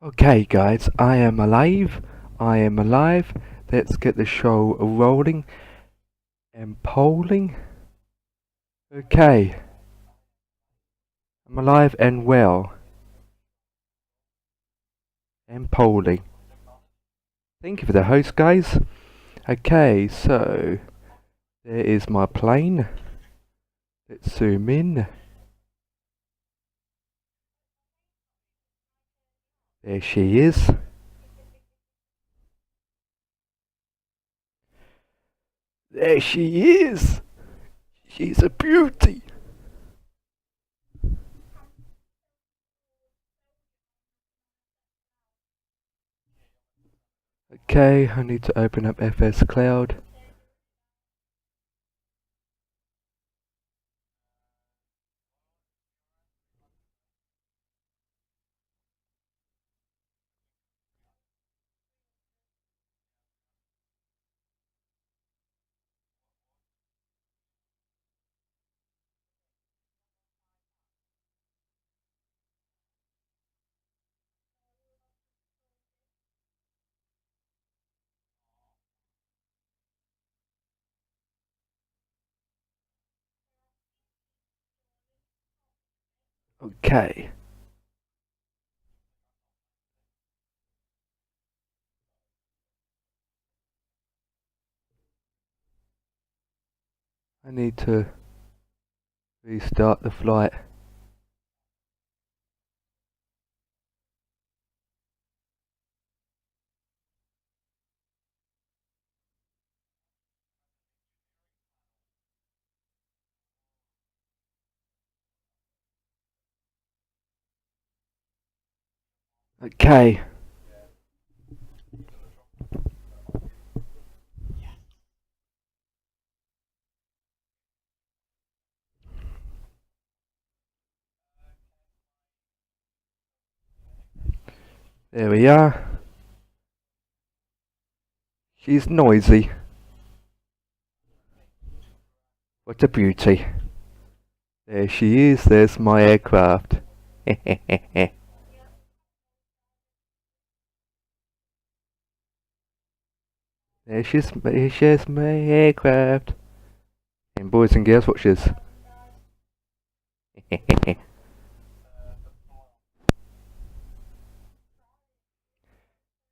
Okay, guys, I am alive. I am alive. Let's get the show rolling and polling. Okay, I'm alive and well and polling. Thank you for the host, guys. Okay, so there is my plane. Let's zoom in. There she is. There she is. She's a beauty. Okay, I need to open up FS Cloud. Okay. I need to restart the flight. Okay. There we are. She's noisy. What a beauty. There she is, there's my aircraft. There's my aircraft. And boys and girls, watch this.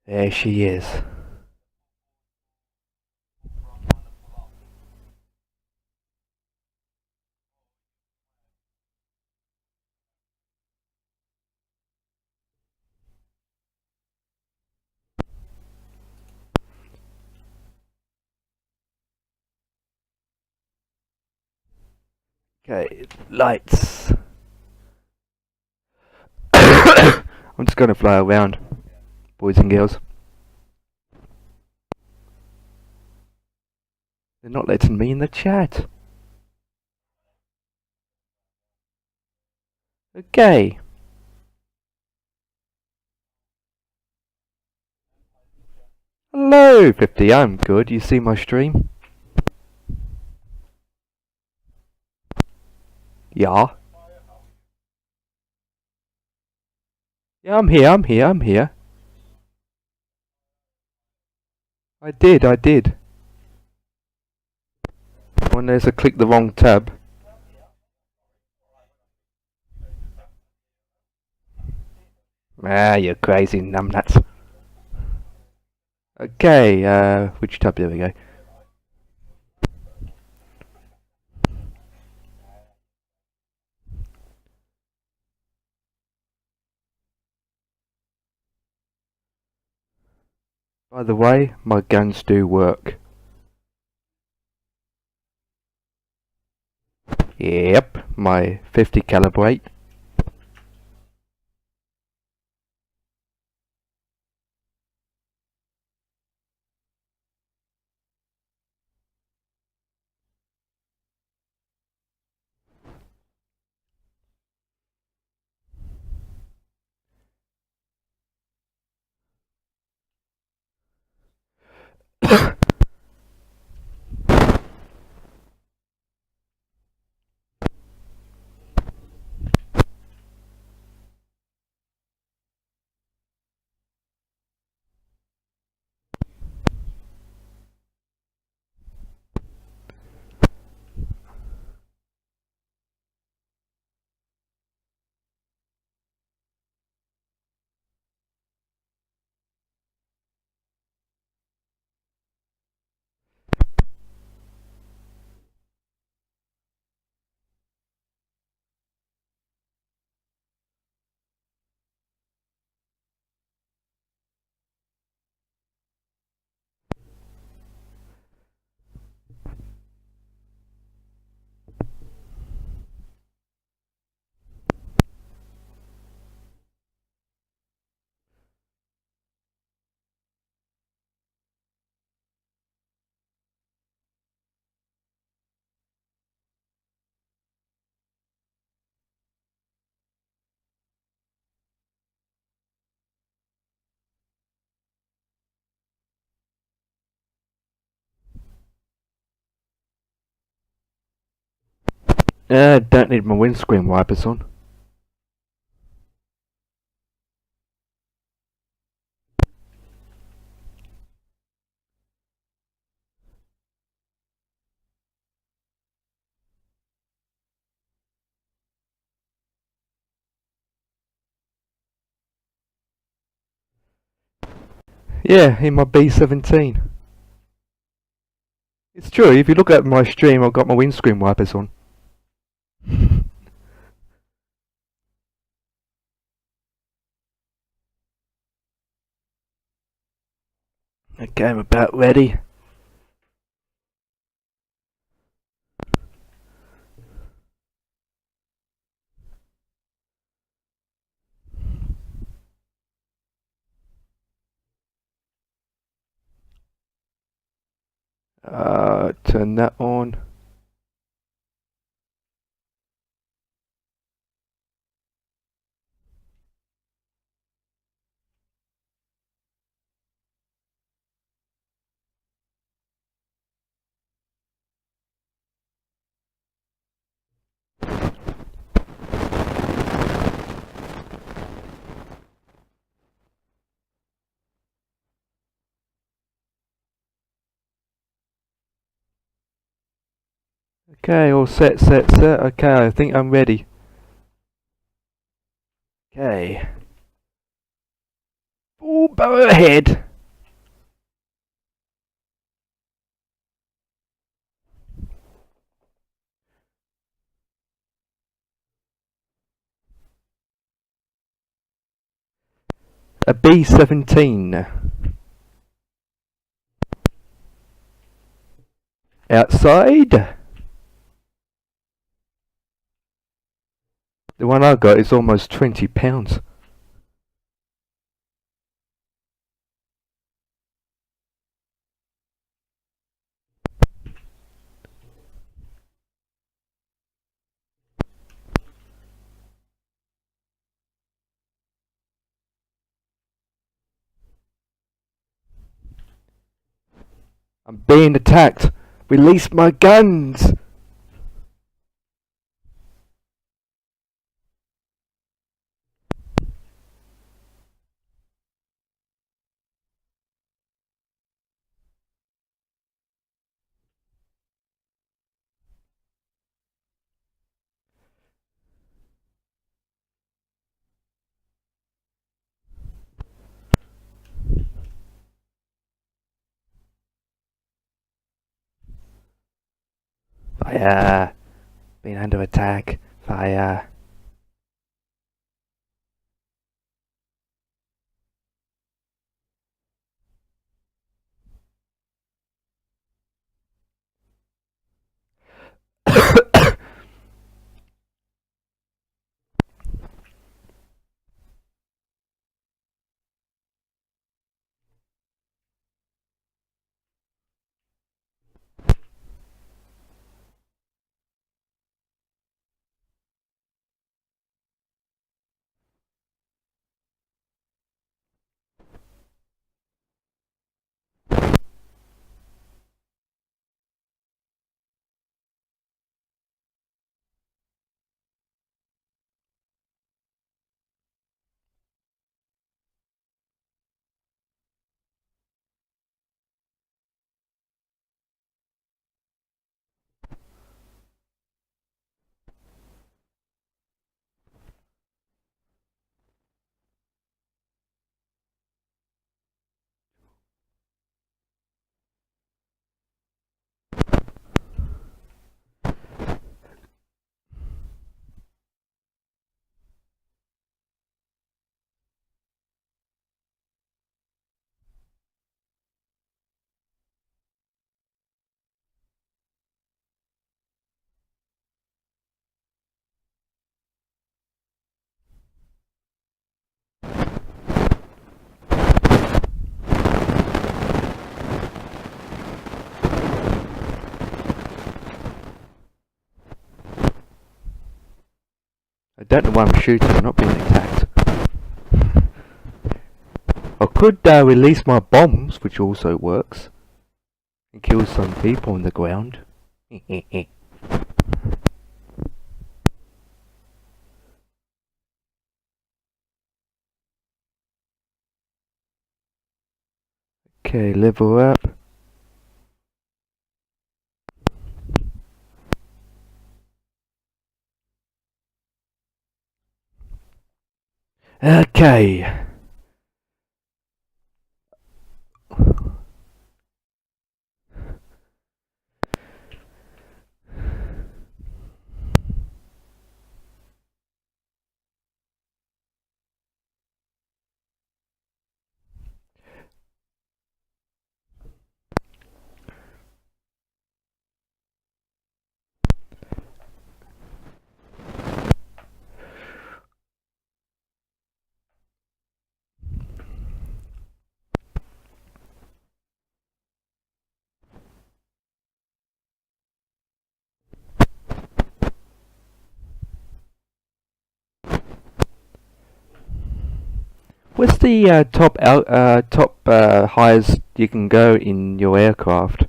There she is. Okay, lights. I'm just gonna fly around, boys and girls. They're not letting me in the chat. Okay. Hello, 50. I'm good. You see my stream? Yeah. Yeah, I'm here. I did. When there's a click the wrong tab. Ah, you crazy numbnuts. Okay, which tab? There we go. By the way, my guns do work. Yep, my 50 calibrate. Don't need my windscreen wipers on. Yeah, in my B17. It's true, if you look at my stream, I've got my windscreen wipers on. Okay, I'm about ready. Turn that on. Okay, all set. Okay, I think I'm ready. Okay. Full bow ahead. A B17. Outside. The one I got is almost £20. I'm being attacked. Release my guns. Fire. Being under attack. Fire. I don't know why I'm shooting. I'm not being attacked. I could release my bombs, which also works, and kill some people on the ground. Okay, level up. Okay. What's the top highest you can go in your aircraft?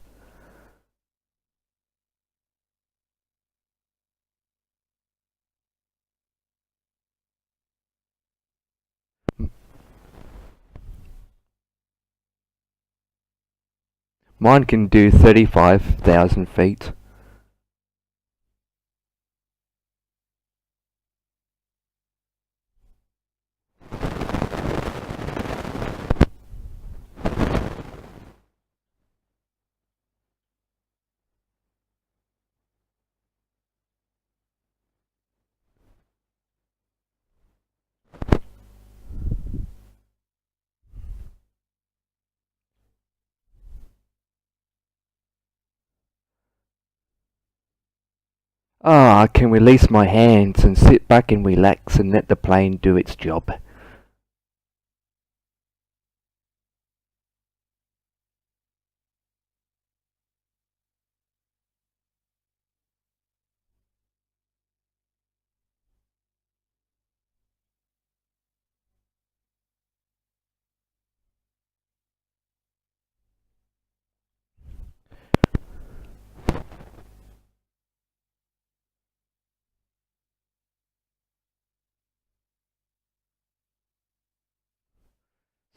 Mine can do 35,000 feet. Ah, I can release my hands and sit back and relax and let the plane do its job.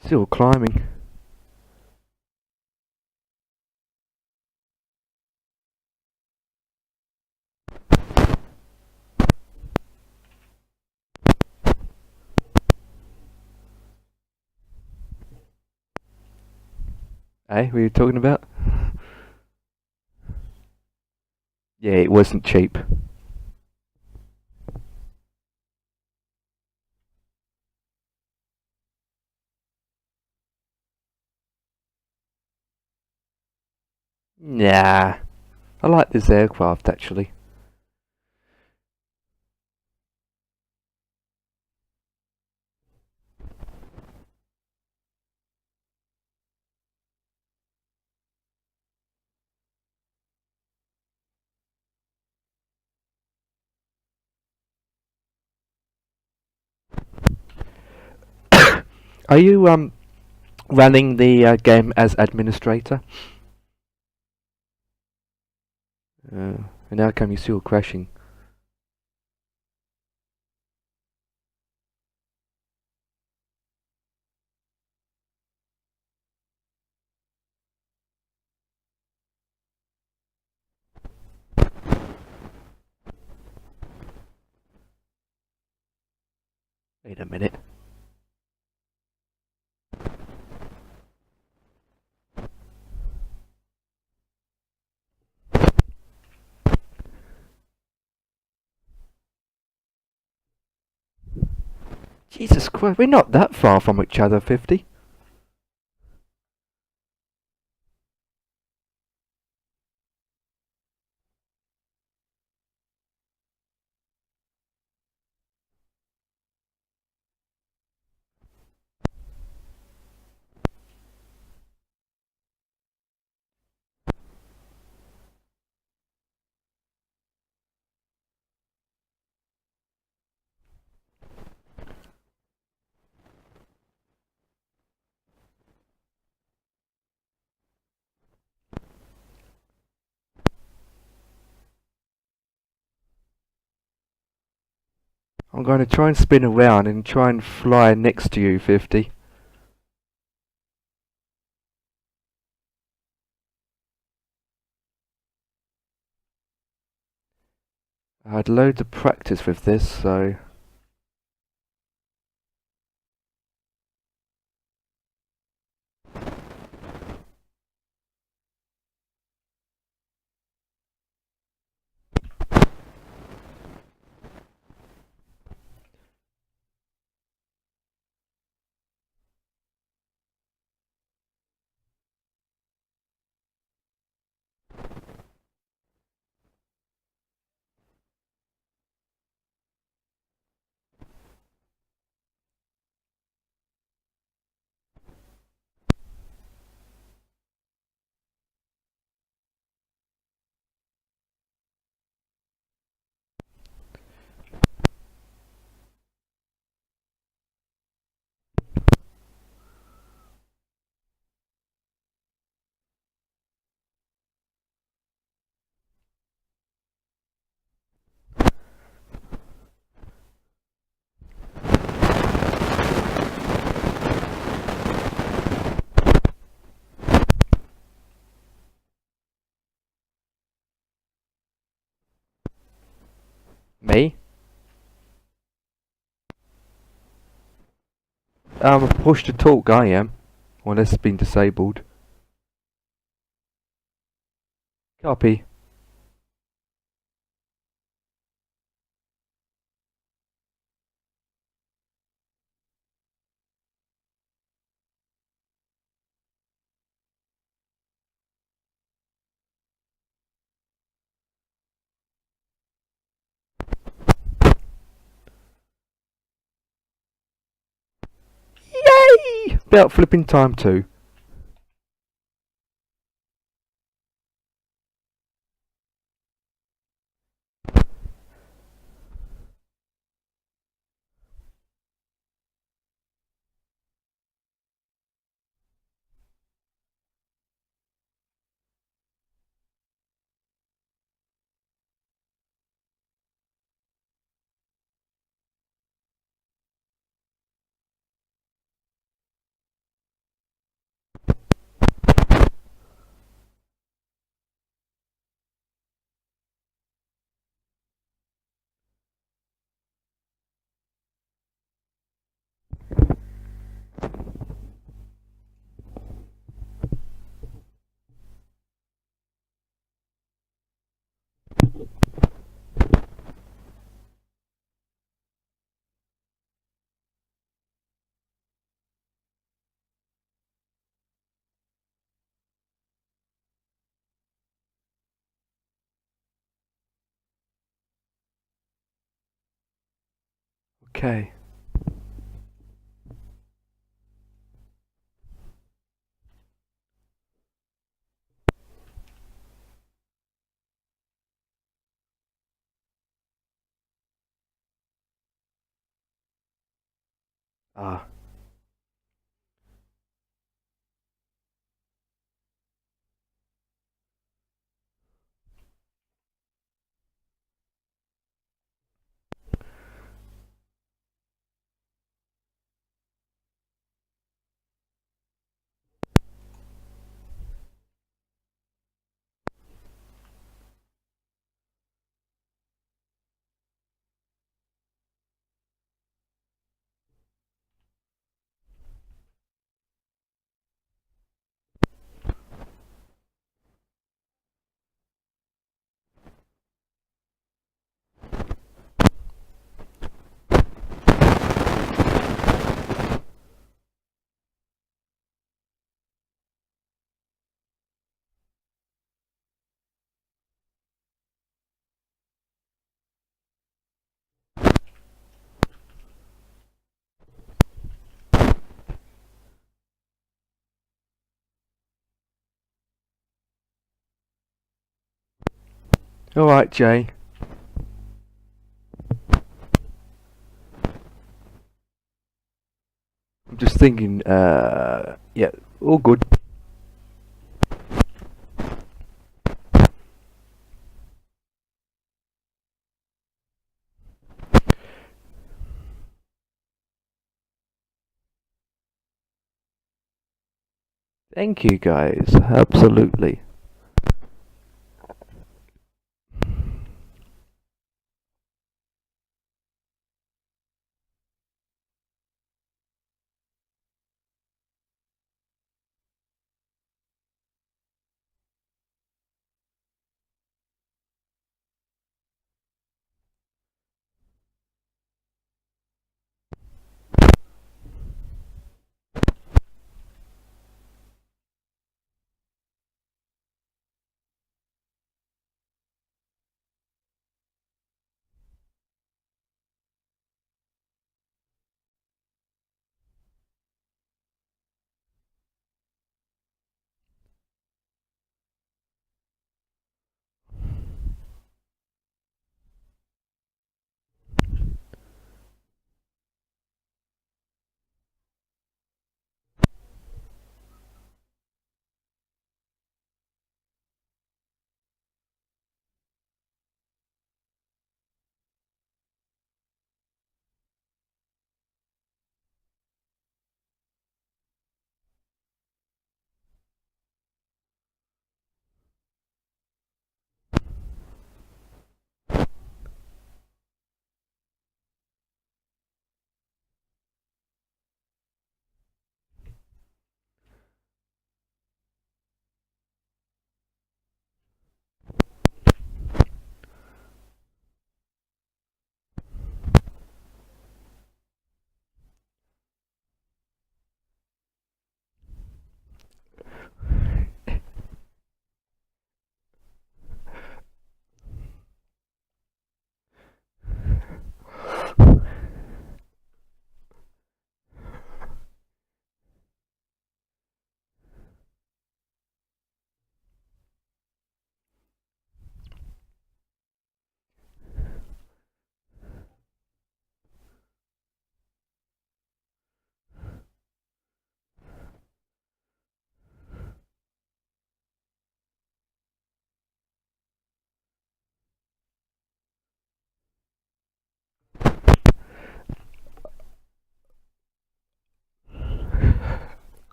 Still climbing. Eh, what are you talking about? Yeah, it wasn't cheap. Nah, I like this aircraft actually. Are you running the game as administrator? And how come you're still crashing? Wait a minute. Jesus Christ, we're not that far from each other, 50. I'm going to try and spin around and try and fly next to you, 50. I had loads of practice with this, so... Me? I'm a push to talk, I am. Unless it's been disabled. Copy. Yay! About flipping time too. Okay. Ah. Alright, Jay. I'm just thinking, yeah, all good. Thank you guys, absolutely.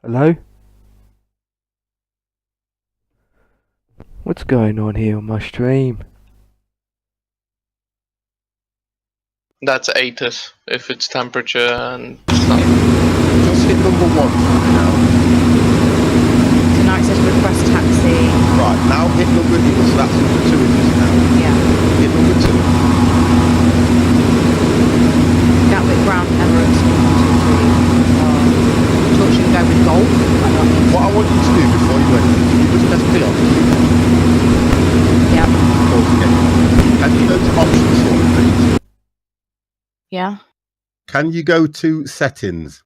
Hello? What's going on here on my stream? That's ATIS, if it's temperature and stuff. Just hit number 1 for me now. So now it says request taxi. Right, now hit number, so that's number 2 it is now. Yeah. Hit number 2. Gatwick Ground Emirates 1, 2, 3. Thought you would go with golf. What I want you to do before you do anything, can you just press P on? Yeah. Pause again. Can you go to options for me, please? Yeah. Can you go to settings?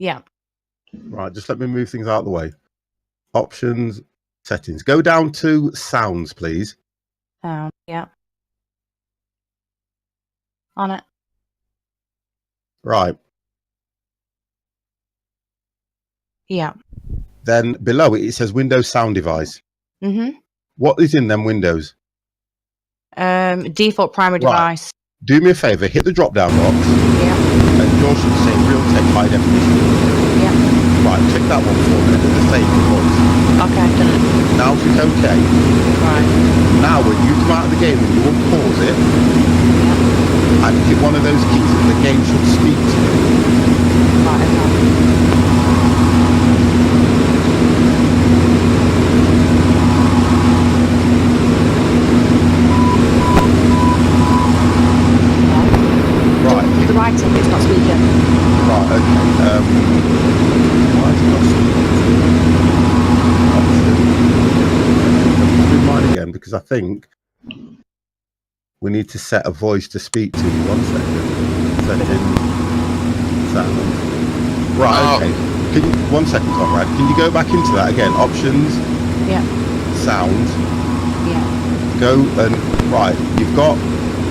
Yeah. Right, just let me move things out of the way. Options, settings. Go down to sounds, please. Yeah. On it. Right. Yeah. Then below it, it says Windows sound device. Mm-hmm. What is in them windows? Default primary device. Do me a favour, hit the drop down box. Yeah. And yours should say real tech high definition. Yeah. Right, click that one for me. Do the same voice. Okay, I've done it. Now click OK. Right. Now when you come out of the game and you unpause it Yeah. and hit one of those keys, the game should speak to you. Right, okay. The writing, it's not speaking. Right, okay. Why is it not speaking? Let's do mine again because I think we need to set a voice to speak to you. 1 second. Settings. Sound. Right, okay. Can you, 1 second, Conrad. Can you go back into that again? Options. Yeah. Sound. Yeah. Go and right. You've got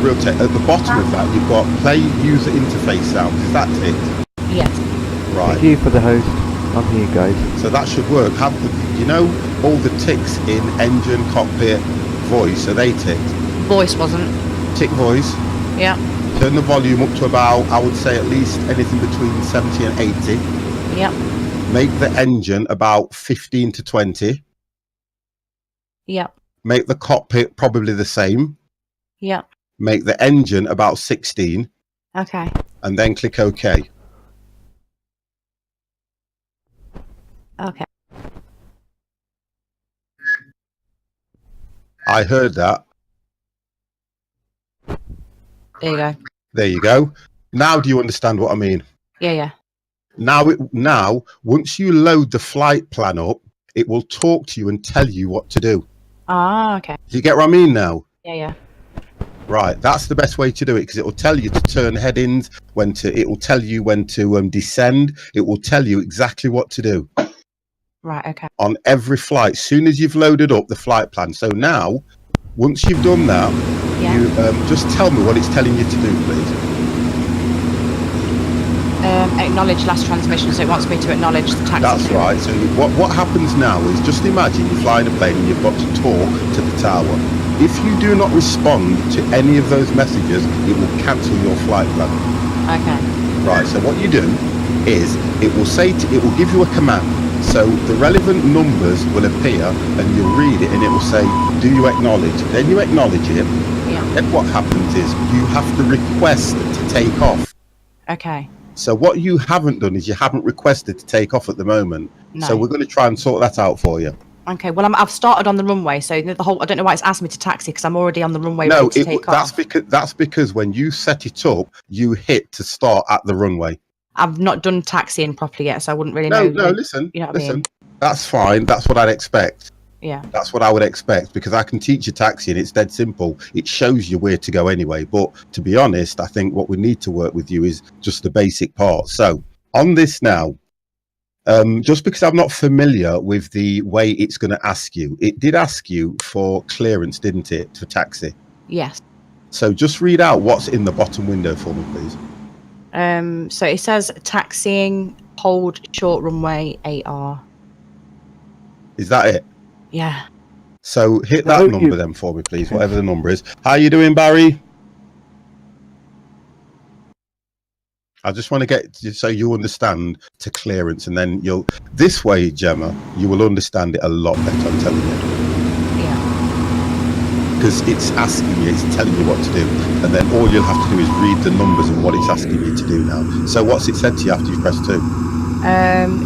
real tech at the bottom of that. You've got play user interface sounds. Is that it? Yes. Right. Thank you for the host. I'm here, guys. So that should work. Have the, you know, all the ticks in engine, cockpit, voice? Are they ticked? Voice wasn't. Tick voice. Yeah. Turn the volume up to about, I would say, at least anything between 70 and 80. Yeah. Make the engine about 15 to 20. Yeah. Make the cockpit probably the same. Yeah. Make the engine about 16. Okay. And then click OK. Okay. I heard that. There you go. There you go. Now do you understand what I mean? Yeah, yeah. Now, once you load the flight plan up, it will talk to you and tell you what to do. Ah, okay. Do you get what I mean now? Yeah, yeah. Right, that's the best way to do it because it will tell you to turn headings, it will tell you when to descend. It will tell you exactly what to do. Right, okay. On every flight, as soon as you've loaded up the flight plan. So now, once you've done that, Yeah. you just tell me what it's telling you to do, please. Acknowledge last transmission, so it wants me to acknowledge the taxi. That's right. So what happens now is just imagine you're flying a plane and you've got to talk to the tower. If you do not respond to any of those messages, it will cancel your flight plan. Okay. Right. So what you do is it will give you a command. So the relevant numbers will appear and you'll read it and it will say, do you acknowledge? Then you acknowledge it. Yeah. Then what happens is you have to request to take off. Okay. So what you haven't done is you haven't requested to take off at the moment. No. So we're going to try and sort that out for you. Okay. Well, I've started on the runway, so the whole. I don't know why it's asked me to taxi because I'm already on the runway ready to take off. That's because when you set it up, you hit to start at the runway. I've not done taxiing properly yet, so I wouldn't really know. No, listen. You know what I mean? That's fine. That's what I'd expect. Yeah. That's what I would expect because I can teach you taxiing. It's dead simple. It shows you where to go anyway. But to be honest, I think what we need to work with you is just the basic part. So on this now, just because I'm not familiar with the way it's going to ask you, it did ask you for clearance, didn't it, for taxi? Yes. So just read out what's in the bottom window for me, please. So it says taxiing, hold short runway 8R. Is that it? Yeah. So hit that number then for me, please, whatever the number is. How you doing, Barry? I just want to get so you understand to clearance, and then you'll. This way, Gemma, you will understand it a lot better. I'm telling you. Yeah. Because it's asking you, it's telling you what to do, and then all you'll have to do is read the numbers and what it's asking you to do now. So what's it said to you after you've pressed 2?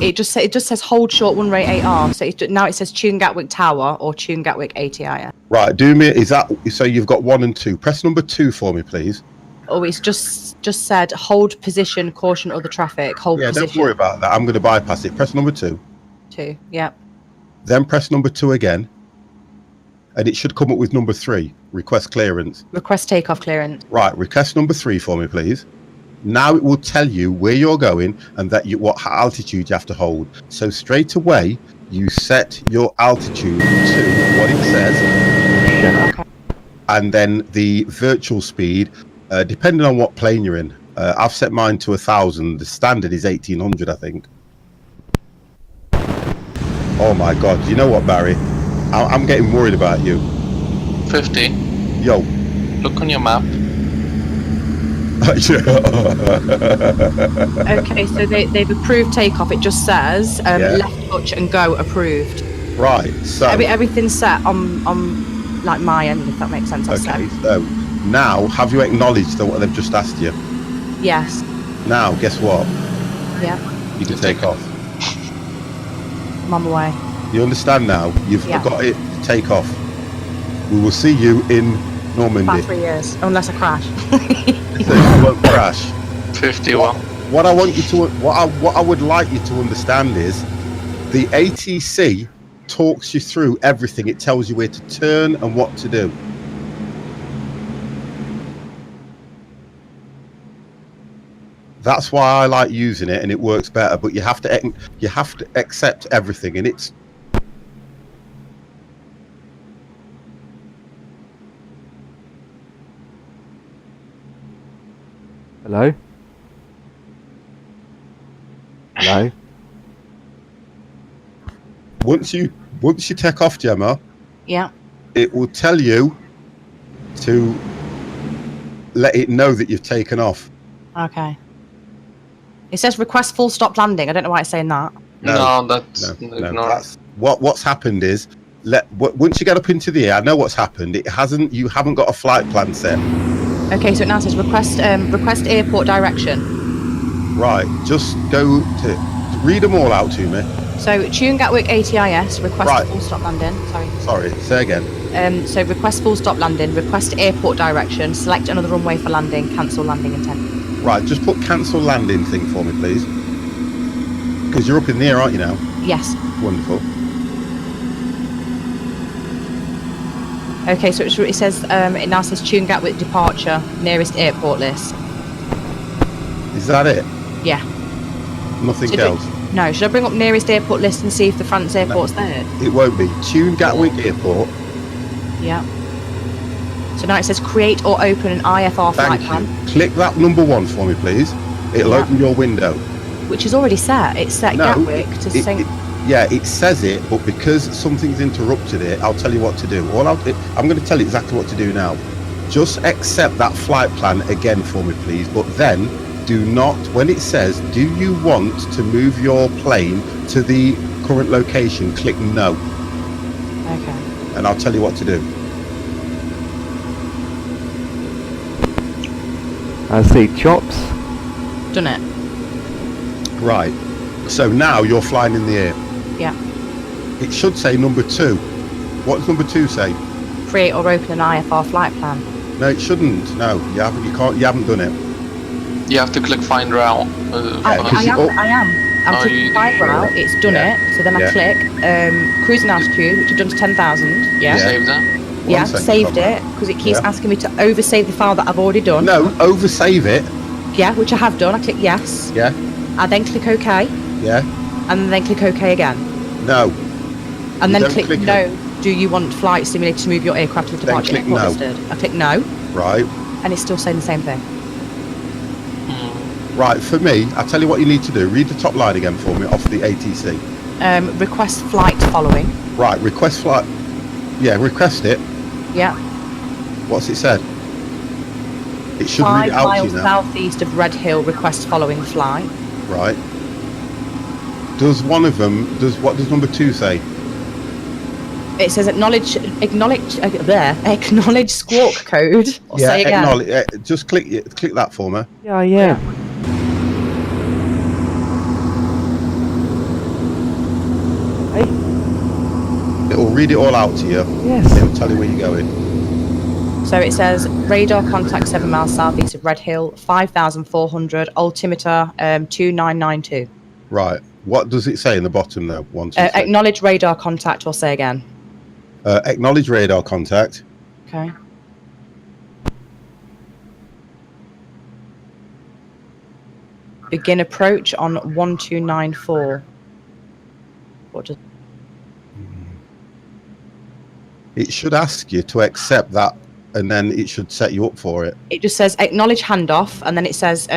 It just says hold short 1-rate 8R. So now it says tune Gatwick Tower or tune Gatwick ATIS. Right, do me. Is that so? You've got 1 and 2. Press number 2 for me, please. Oh, it's just said hold position, caution other traffic. Hold position. Don't worry about that. I'm going to bypass it. Press number 2. 2. Yeah. Then press number 2 again, and it should come up with number 3. Request clearance. Request takeoff clearance. Right, request number 3 for me, please. Now it will tell you where you're going and that what altitude you have to hold. So straight away, you set your altitude to what it says, Okay. and then the virtual speed, depending on what plane you're in. I've set mine to 1,000. The standard is 1,800, I think. Oh my God! You know what, Barry? I'm getting worried about you. 50. Yo. Look on your map. Okay, so they've approved takeoff. It just says left touch and go approved. Right. So everything's set on like my end, if that makes sense. Okay. So now, have you acknowledged what they've just asked you? Yes. Now, guess what? Yeah. You can take off. I'm on the way. You understand now? You've got it to take off. We will see you in Normandy. About 3 years, unless I crash. So you won't crash. 51. What I want you to, what I would like you to understand is, the ATC talks you through everything. It tells you where to turn and what to do. That's why I like using it, and it works better. But you have to accept everything, and it's. Hello? Hello? Once you take off, Gemma, Yeah. it will tell you to let it know that you've taken off. Okay. It says request full stop landing. I don't know why it's saying that. No, that's No, ignore. that's what's happened is once you get up into the air, I know what's happened. You haven't got a flight plan set. Okay, so it now says request airport direction. Right, just go to read them all out to me. So tune Gatwick ATIS, request Right. full stop landing. Sorry, say again. So request full stop landing, request airport direction, select another runway for landing, cancel landing intent. Right, just put cancel landing thing for me, please. Because you're up in the air, aren't you now? Yes. Wonderful. Okay, so it says it now says tune Gatwick departure, nearest airport list. Is that it? Yeah. Nothing Should else? No, should I bring up nearest airport list and see if the France airport's there? It won't be. Tune Gatwick Airport. Yeah. So now it says create or open an IFR flight Thank plan, you. Click that number 1 for me, please. It'll open your window. which is already set. It's set No, Gatwick to sync. Yeah, it says it, but because something's interrupted it, I'll tell you what to do. I'm going to tell you exactly what to do now. Just accept that flight plan again for me, please. But then, do not, when it says, do you want to move your plane to the current location, click no. Okay. And I'll tell you what to do. I see chops. Done it. Right. So now you're flying in the air. Yeah. It should say number 2. What does number 2 say? Create or open an IFR flight plan. No, it shouldn't. No, you haven't. You can't. You haven't done it. You have to click find route. I am. I'm Oh, clicking you- flight route. It's done Yeah. it. So then I click cruising altitude, which I've done to 10,000. Yeah. Save that. Yeah. One second, Saved Robert. it because it keeps Yeah. asking me to oversave the file that I've already done. No, oversave it. Yeah, which I have done. I click yes. Yeah. I then click OK, Yeah. and then click OK again, No. and You then don't click click it. no. Do you want flight simulator to move your aircraft to the Then departure click airport no. listed? I click no, Right. and it's still saying the same thing. Right. For me, I'll tell you what you need to do. Read the top line again for me off the ATC. Request flight following. Right. Request flight. Yeah. Request it. Yeah. What's it said? It should read it 5 out to miles you now. southeast of Red Hill, request following flight. Right. Does one of them, what does number 2 say? It says acknowledge squawk code. Or Yeah, say again. acknowledge. Just click that for me. Yeah, I am. Hey, It'll read it all out to you. yes. It'll tell you where you're going. So it says radar contact 7 miles southeast of Red Hill, 5,400, altimeter 2992. Right. What does it say in the bottom there? 1, 2, 3. Acknowledge radar contact, or say again. Acknowledge radar contact. Okay. Begin approach on 1294. What does? It should ask you to accept that, and then it should set you up for it. It just says acknowledge handoff, and then it says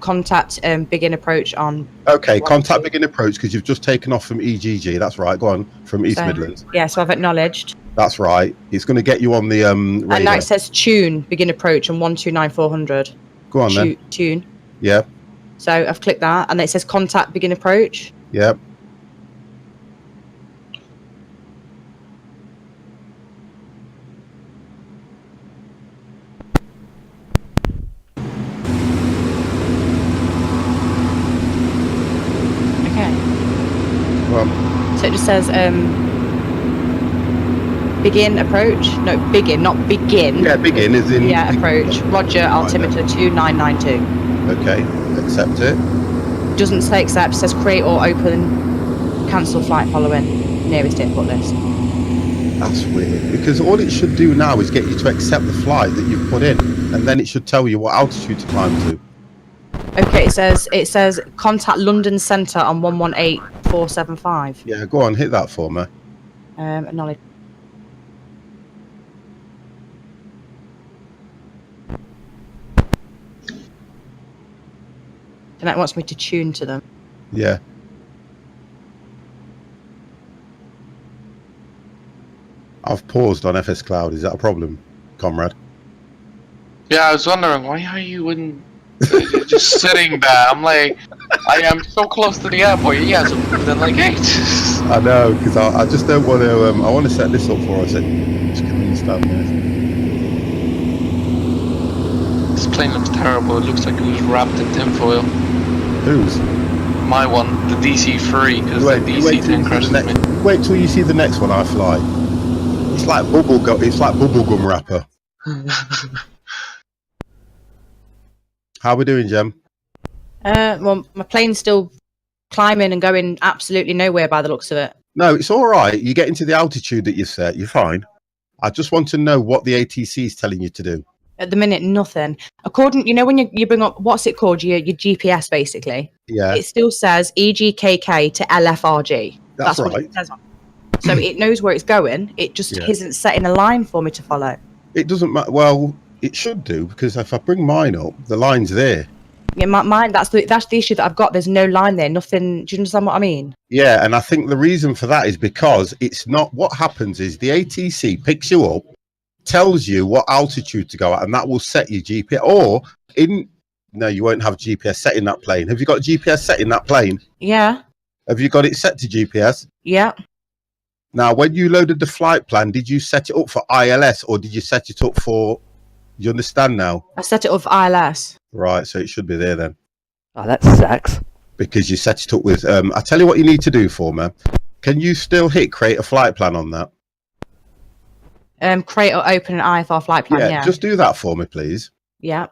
contact begin approach on. Okay, contact begin approach because you've just taken off from EGG. That's right. Go on, from East Midlands. Yeah, so I've acknowledged. That's right. It's going to get you on the radar. And now it says tune begin approach on 129400. Go on then. Tune. Yeah. So I've clicked that, and it says contact begin approach. Yeah. Okay. Well, So it just says begin approach. No, begin, not begin. yeah. Begin is in. Yeah, approach. Roger, altimeter 2992. Okay. Accept it. Doesn't say accept, says create or open, cancel flight following nearest airport list. That's weird because all it should do now is get you to accept the flight that you've put in, and then it should tell you what altitude to climb to. Okay, it says contact London Centre on 118475. Yeah. Go on. Hit that for me. Acknowledge. And that wants me to tune to them. Yeah. I've paused on FS Cloud. Is that a problem, comrade? Yeah, I was wondering why are you in just sitting there? I'm like, I am so close to the airport. You guys are moving like 8. I know, because I just don't want to. I want to set this up for us. Just can you stand there? This plane looks terrible. It looks like it was wrapped in tinfoil. Whose? My one, the DC-3, because the Wait DC till you thing see crashed the me. wait till you see the next one I fly. It's like bubblegum. It's like bubblegum wrapper. How we doing, Jem? Well, my plane's still climbing and going absolutely nowhere by the looks of it. No, it's all right. You get into the altitude that you set. You're fine. I just want to know what the ATC is telling you to do. At the minute, nothing. According, when you bring up, what's it called? Your GPS, basically. Yeah, It still says EGKK to LFRG. that's what right. it says on. So it knows where it's going. It just Yeah. isn't setting a line for me to follow. It doesn't matter. Well, it should do because if I bring mine up, the line's there. Yeah, mine. That's the issue that I've got. There's no line there. Nothing. Do you understand what I mean? Yeah, and I think the reason for that is because it's not. What happens is the ATC picks you up, tells you what altitude to go at, and that will set your GPS. Or no, you won't have GPS set in that plane. Have you got GPS set in that plane? Yeah. Have you got it set to GPS? Yeah. Now, when you loaded the flight plan, did you set it up for ILS or did you set it up for? You understand now? I set it up for ILS. Right, so it should be there then. Oh, that sucks. Because you set it up with. I tell you what you need to do for me. Can you still hit create a flight plan on that? Create or open an IFR flight plan. Yeah. Just do that for me, please. Yeah.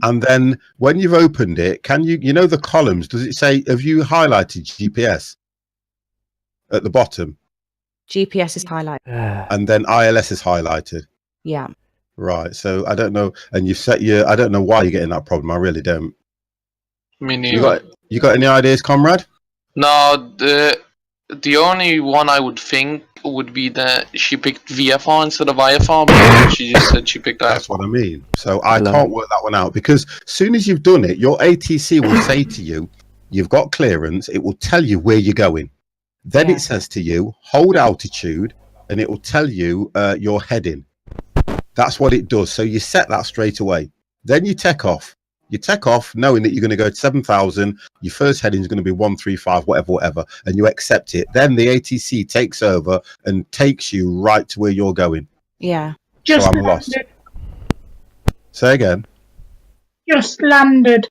And then when you've opened it, can you know the columns? Does it say, have you highlighted GPS at the bottom? GPS is highlighted. And then ILS is highlighted. Yeah. Right. So I don't know. And you've set I don't know why you're getting that problem. I really don't. Me neither. You got any ideas, comrade? No, the only one I would think would be that she picked VFR instead of IFR, but she just said she picked That's IFR. what I mean. So I can't work that one out because as soon as you've done it, your ATC will say to you, you've got clearance. It will tell you where you're going. Then it says to you, hold altitude, and it will tell you your heading. That's what it does. So you set that straight away. Then you take off. You take off knowing that you're going to go to 7,000. Your first heading is going to be 135, whatever, and you accept it. Then the ATC takes over and takes you right to where you're going. Yeah. So I'm lost. Say again. Just landed.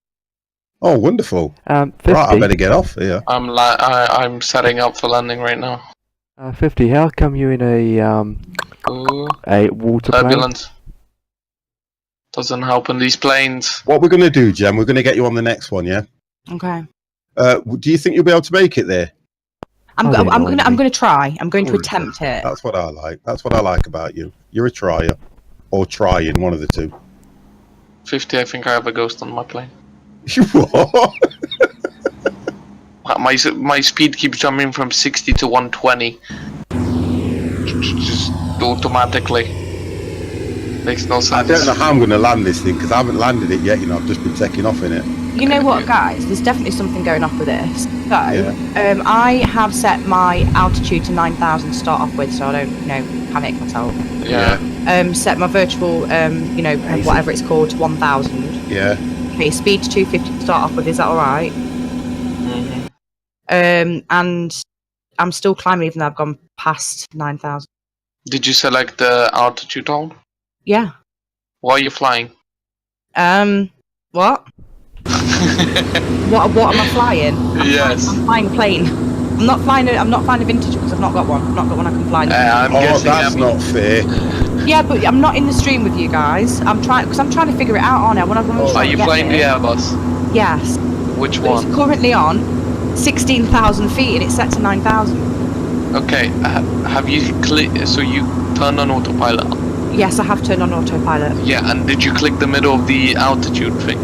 Oh, wonderful. 50. Right, I better get off here. I'm setting up for landing right now. 50. How come you in a water plane? Turbulence. Doesn't help in these planes. What we're going to do, Jem, we're going to get you on the next one, yeah? Okay. Do you think you'll be able to make it there? I'm gonna try. I'm going to attempt it. That's what I like. That's what I like about you. You're a trier. Or trying, one of the two. 50, I think I have a ghost on my plane. You what? My speed keeps jumping from 60 to 120. Just automatically. Makes no sense. I don't know how I'm going to land this thing because I haven't landed it yet. I've just been taking off in it. You know what, guys? There's definitely something going off with this. So, Yeah. I have set my altitude to 9,000 to start off with, so I don't, panic myself. Yeah. Set my virtual, whatever it's called, to 1,000. Yeah. Okay, speed to 250 to start off with. Is that all right? Mm-hmm. And I'm still climbing even though I've gone past 9,000. Did you select the altitude hold? Yeah. Why are you flying? What? What am I flying? Yes. I'm flying plane. I'm not flying a vintage because I've not got one. I've not got one I can fly. I'm guessing that's not fair. Yeah, but I'm not in the stream with you guys. I'm trying to figure it out, aren't I? Are you flying the Airbus? Yes. Which But one? it's currently on 16,000 feet and it's set to 9,000. Okay. Have you so you turned on autopilot? Yes, I have turned on autopilot. Yeah, and did you click the middle of the altitude thing?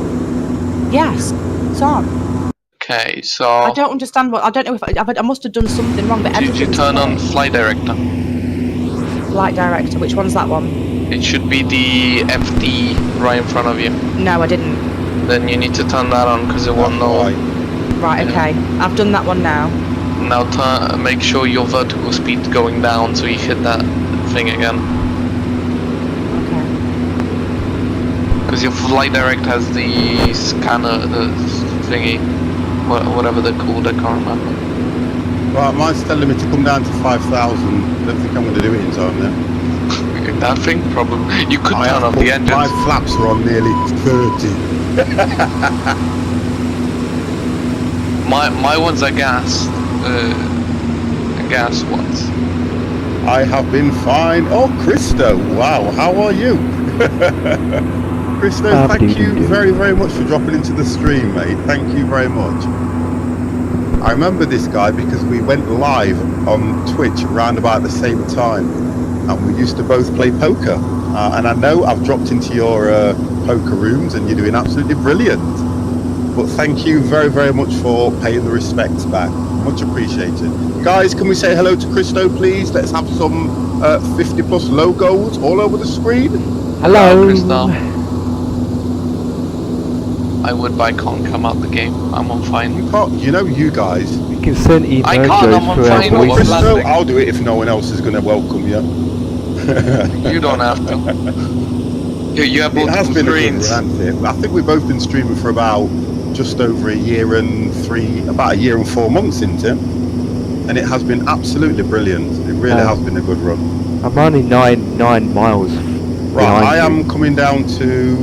Yes, it's on. Okay, so I don't understand what. I don't know if I must have done something wrong. But did you everything's turn on fine. flight director? Flight director. Which one's that one? It should be the FD right in front of you. No, I didn't. Then you need to turn that on because it won't know. Right. Okay. I've done that one now. Now make sure your vertical speed going down so you hit that thing again. Okay. Because your flight direct has the scanner, the thingy, whatever they're called, I can't remember. Right, mine's telling me to come down to 5,000. I don't think I'm going to do it in time then. That thing, probably. You could turn off the engines. My flaps are on nearly 30. My ones are gas. Gas ones. I have been fine. Oh, Christo, wow, how are you? Christo, thank you very, very much for dropping into the stream, mate. Thank you very much. I remember this guy because we went live on Twitch around about the same time, and we used to both play poker. And I know I've dropped into your poker rooms, and you're doing absolutely brilliant. But thank you very, very much for paying the respects back. Much appreciated. Guys, can we say hello to Christo, please? Let's have some 50 plus logos all over the screen. Hello. Crystal. I would, but I can't come out the game. I'm on fine. You can't, you guys. You can send emojis I can't, I'm on for our fine. voices. Christo, landing. I'll do it if no one else is going to welcome you. You don't have to. You have It has multiple been a good screens. run, hasn't it? I think we've both been streaming for about just over a year and 4 months into it, and it has been absolutely brilliant. It really has been a good run. I'm only 9 miles. Right, behind I you. am coming down to.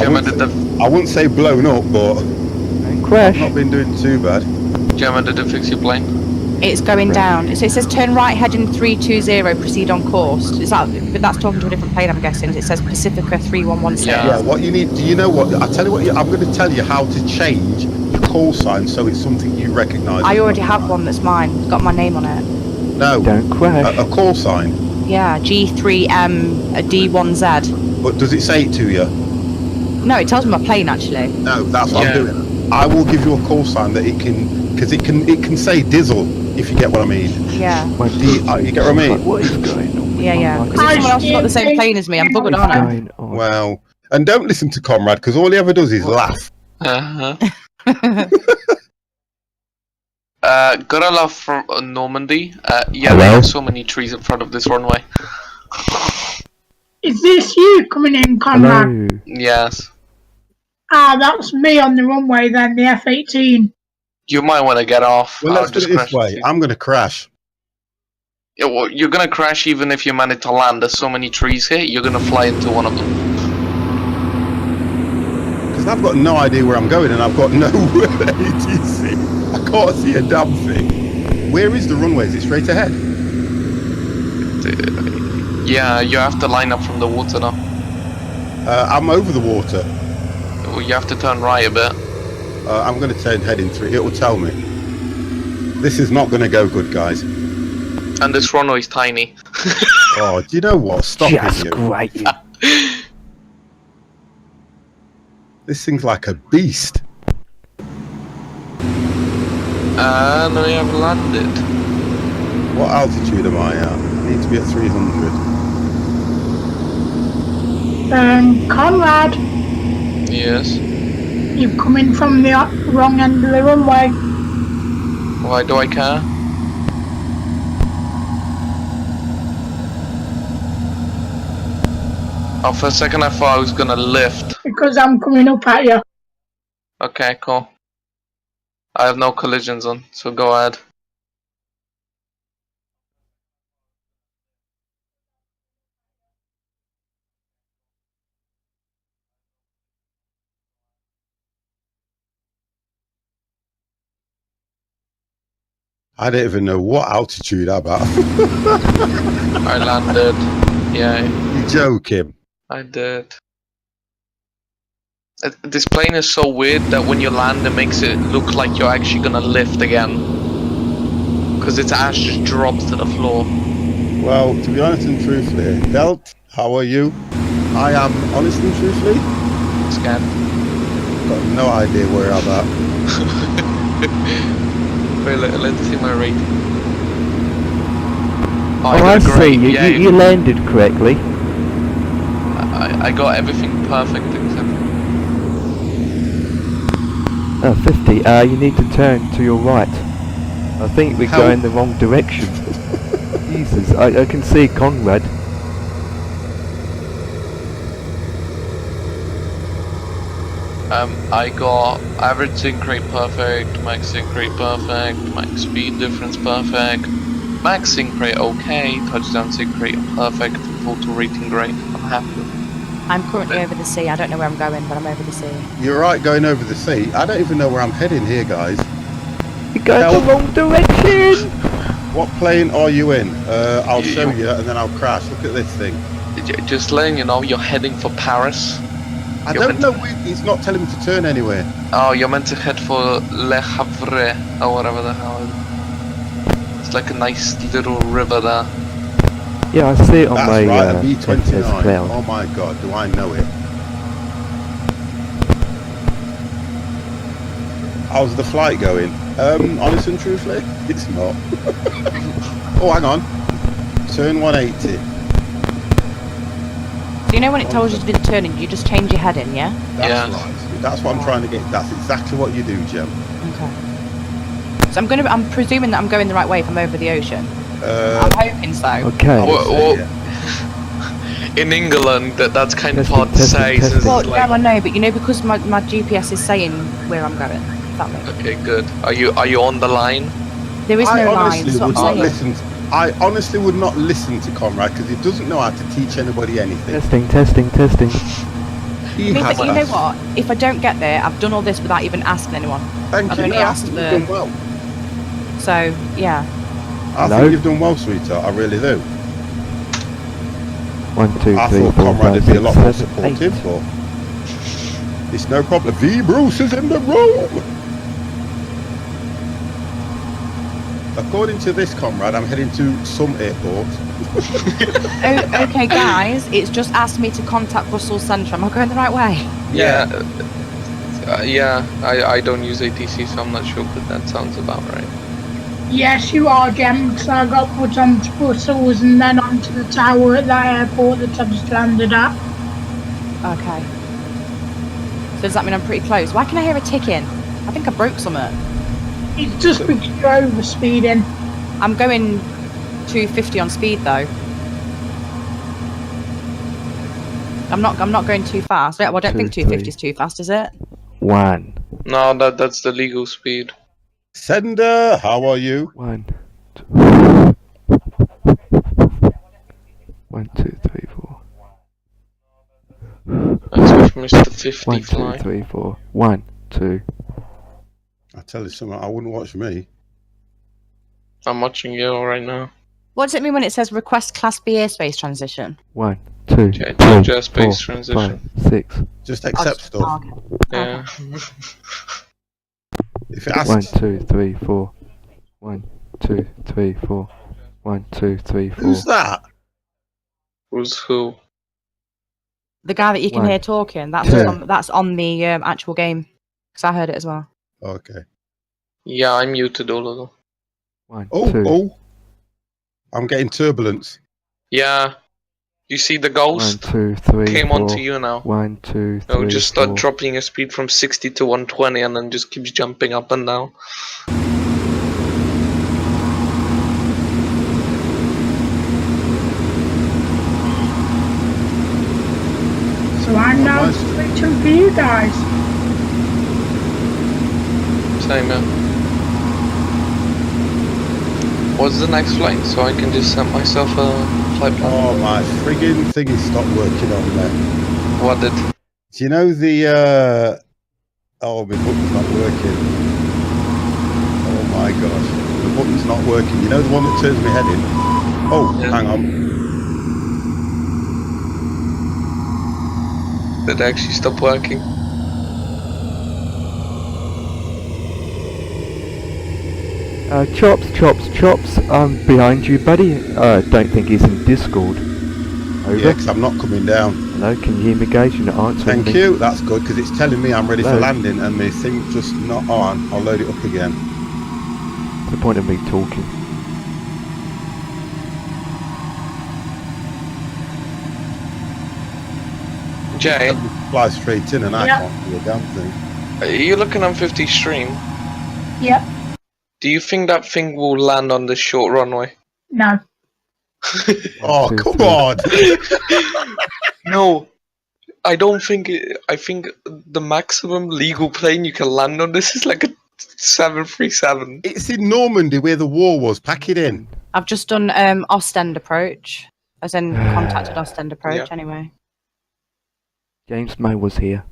I wouldn't say blown up, but And crash. I've not been doing too bad. Gemma, did it fix your plane? It's going down. So it says turn right, heading 320, proceed on course. Is that? But that's talking to a different plane, I'm guessing. It says Pacifica 3116. Yeah, what you need. Do you know what? I'll tell you what. I'm going to tell you how to change the call sign so it's something you recognise. I already have one that's mine. It's got my name on it. No, Don't crash. a call sign. Yeah, G3M D1Z. But does it say it to you? No, it tells me my plane actually. No, that's what I'm doing. I will give you a call sign that it can, because it can say Dizzle, if you get what I mean. Yeah. You get what I mean? What is going on? Yeah, yeah. Because if someone else has got the same plane as me, I'm buggered, What aren't is I? going on? Well, and don't listen to Comrade, because all he ever does is laugh. Uh-huh. Got a love from Normandy. Yeah, they have so many trees in front of this runway. Is this you coming in, Conrad? Hello. Yes. Ah, that's me on the runway then, the F-18. You might want to get off. Well, I'll let's put just it this crash way. with you. I'm going to crash. Yeah, well, you're gonna crash even if you manage to land. There's so many trees here. You're gonna fly into one of them. Because I've got no idea where I'm going and I've got no ATC. I can't see a damn thing. Where is the runway? Is it straight ahead? Yeah, you have to line up from the water now. I'm over the water. Well, you have to turn right a bit. I'm going to turn head in 3. It will tell me. This is not going to go good, guys. And this runway is tiny. Oh, do you know what? Stop Just it, you. great. This thing's like a beast. And we have landed. What altitude am I at? I need to be at 300. Conrad, Yes. you've come in from the wrong end of the runway. Why do I care? Oh, for a second I thought I was gonna lift. Because I'm coming up at you. Okay, cool. I have no collisions on, so go ahead. I don't even know what altitude I'm at. I landed. Yeah, You're joking. I did. This plane is so weird that when you land it makes it look like you're actually gonna lift again. Because its ass just drops to the floor. Well, to be honest and truthfully, Belt, how are you? I am, honest and truthfully, Scan. got no idea where I'm at. Wait, let's see my rating. Oh, I got I a see. great, You, yeah, you landed correctly. I got everything perfect except. Oh, 50. You need to turn to your right. I think we're How- going the wrong direction. Jesus, I can see Conrad. I got average sync rate perfect, max sync rate perfect, max speed difference perfect, max sync rate okay, touchdown sync rate perfect, photo rating great. I'm happy. I'm currently over the sea. I don't know where I'm going, but I'm over the sea. You're right going over the sea. I don't even know where I'm heading here, guys. You're going Help. the wrong direction! What plane are you in? I'll show you and then I'll crash. Look at this thing. Just letting you know, you're heading for Paris. I You're don't know where, it's not telling me to turn anywhere. Oh, you're meant to head for Le Havre, or whatever the hell it is. It's like a nice little river there. Yeah, I see it on That's my right, a GPS B29. cloud. Oh my god, do I know it. How's the flight going? Honest and truthfully, it's not. Oh, hang on. Turn 180. So you know when it tells you to do the turning, you just change your heading, yeah? That's Yeah. right. That's what I'm trying to get. That's exactly what you do, Jem. Okay. So I'm presuming that I'm going the right way if I'm over the ocean. I'm hoping so. Okay. I would say, Well, yeah. In England, that's kind of Testing, hard to say. testing, Since Well, it's yeah, I like, know, but you know, because my GPS is saying where I'm going. If that makes okay, good. Are you on the line? There is I no line. honestly That's what would I'm not saying. listen. I honestly would not listen to Conrad because he doesn't know how to teach anybody anything. Testing. He I mean, has but you know that. what? If I don't get there, I've done all this without even asking anyone. Thank I've you. only No, I asked think the- you've done well. So yeah. I Hello? think you've done well, sweetheart. I really do. 1, 2, I 3, thought 4, Conrad 5, would be a 6, lot more 7, supportive, 8. but it's no problem. V Bruce is in the room. According to this, Conrad, I'm heading to some airport. Oh, okay, guys. It's just asked me to contact Brussels Centre. Am I going the right way? Yeah. I don't use ATC, so I'm not sure, but that sounds about right. Yes, you are, Jem, because I got put onto Brussels and then onto the tower at that airport that I've just landed at. Okay. So does that mean I'm pretty close? Why can I hear a ticking? I think I broke something. It's just because you're over speeding. I'm going 250 on speed though. I'm not going too fast. Well, I don't think 250 2, is too fast, is it? 1. No, that's the legal speed. Sender, how are you? 1, 2. 1, 2, 3, 4. Let's go for Mr. 50 1, 2, fly. 3, 4. 1, 2. I tell you something, I wouldn't watch me. I'm watching you right now. What does it mean when it says request Class B airspace transition? 1, 2, Okay, 3, just 4, space transition. 5, 6. Just Oh, accept just stuff. target. Yeah. If it 1, asks, 2, 3, 4. 1, 2, 3, 4. 1, 2, 3, 4. who's that? Who's who? The guy that you can 1, hear talking, that's 2. that's on the actual game. Because I heard it as well. Okay. Yeah, I muted all of them. 1, Oh, 2. oh. I'm getting turbulence. Yeah. You see the 1, ghost? 2, 3, Came 4. onto you now. 1, 2, 3, It'll just start 4. dropping your speed from 60 to 120 and then just keeps jumping up and down. So I'm now nice. switching for you guys. Same, yeah. What's the next flight? So I can just send myself a flight plan. Oh, my friggin' thing has stopped working on there. What did? Do you know the, oh, my button's not working. Oh my gosh. The button's not working. You know the one that turns my head in? Oh, Yeah. hang on. Did it actually stop working? Chops, I'm behind you, buddy. Don't think he's in Discord. Over. Yeah, because I'm not coming down. Hello, can you hear me, guys? You're not answering Thank me. you. That's good because it's telling me I'm ready for Hello. landing and my thing's just not on. I'll load it up again. What's the point of me talking? Jay, Fly straight in and I Yeah. can't do a damn thing. are you looking on 50 stream? Yep. Do you think that thing will land on this short runway? No. Oh, 2, come 3. on. No, I don't think it. I think the maximum legal plane you can land on this is like a 737. It's in Normandy where the war was. Pack it in. I've just done Ostend approach. As in contacted Ostend approach Yeah. anyway. James May was here.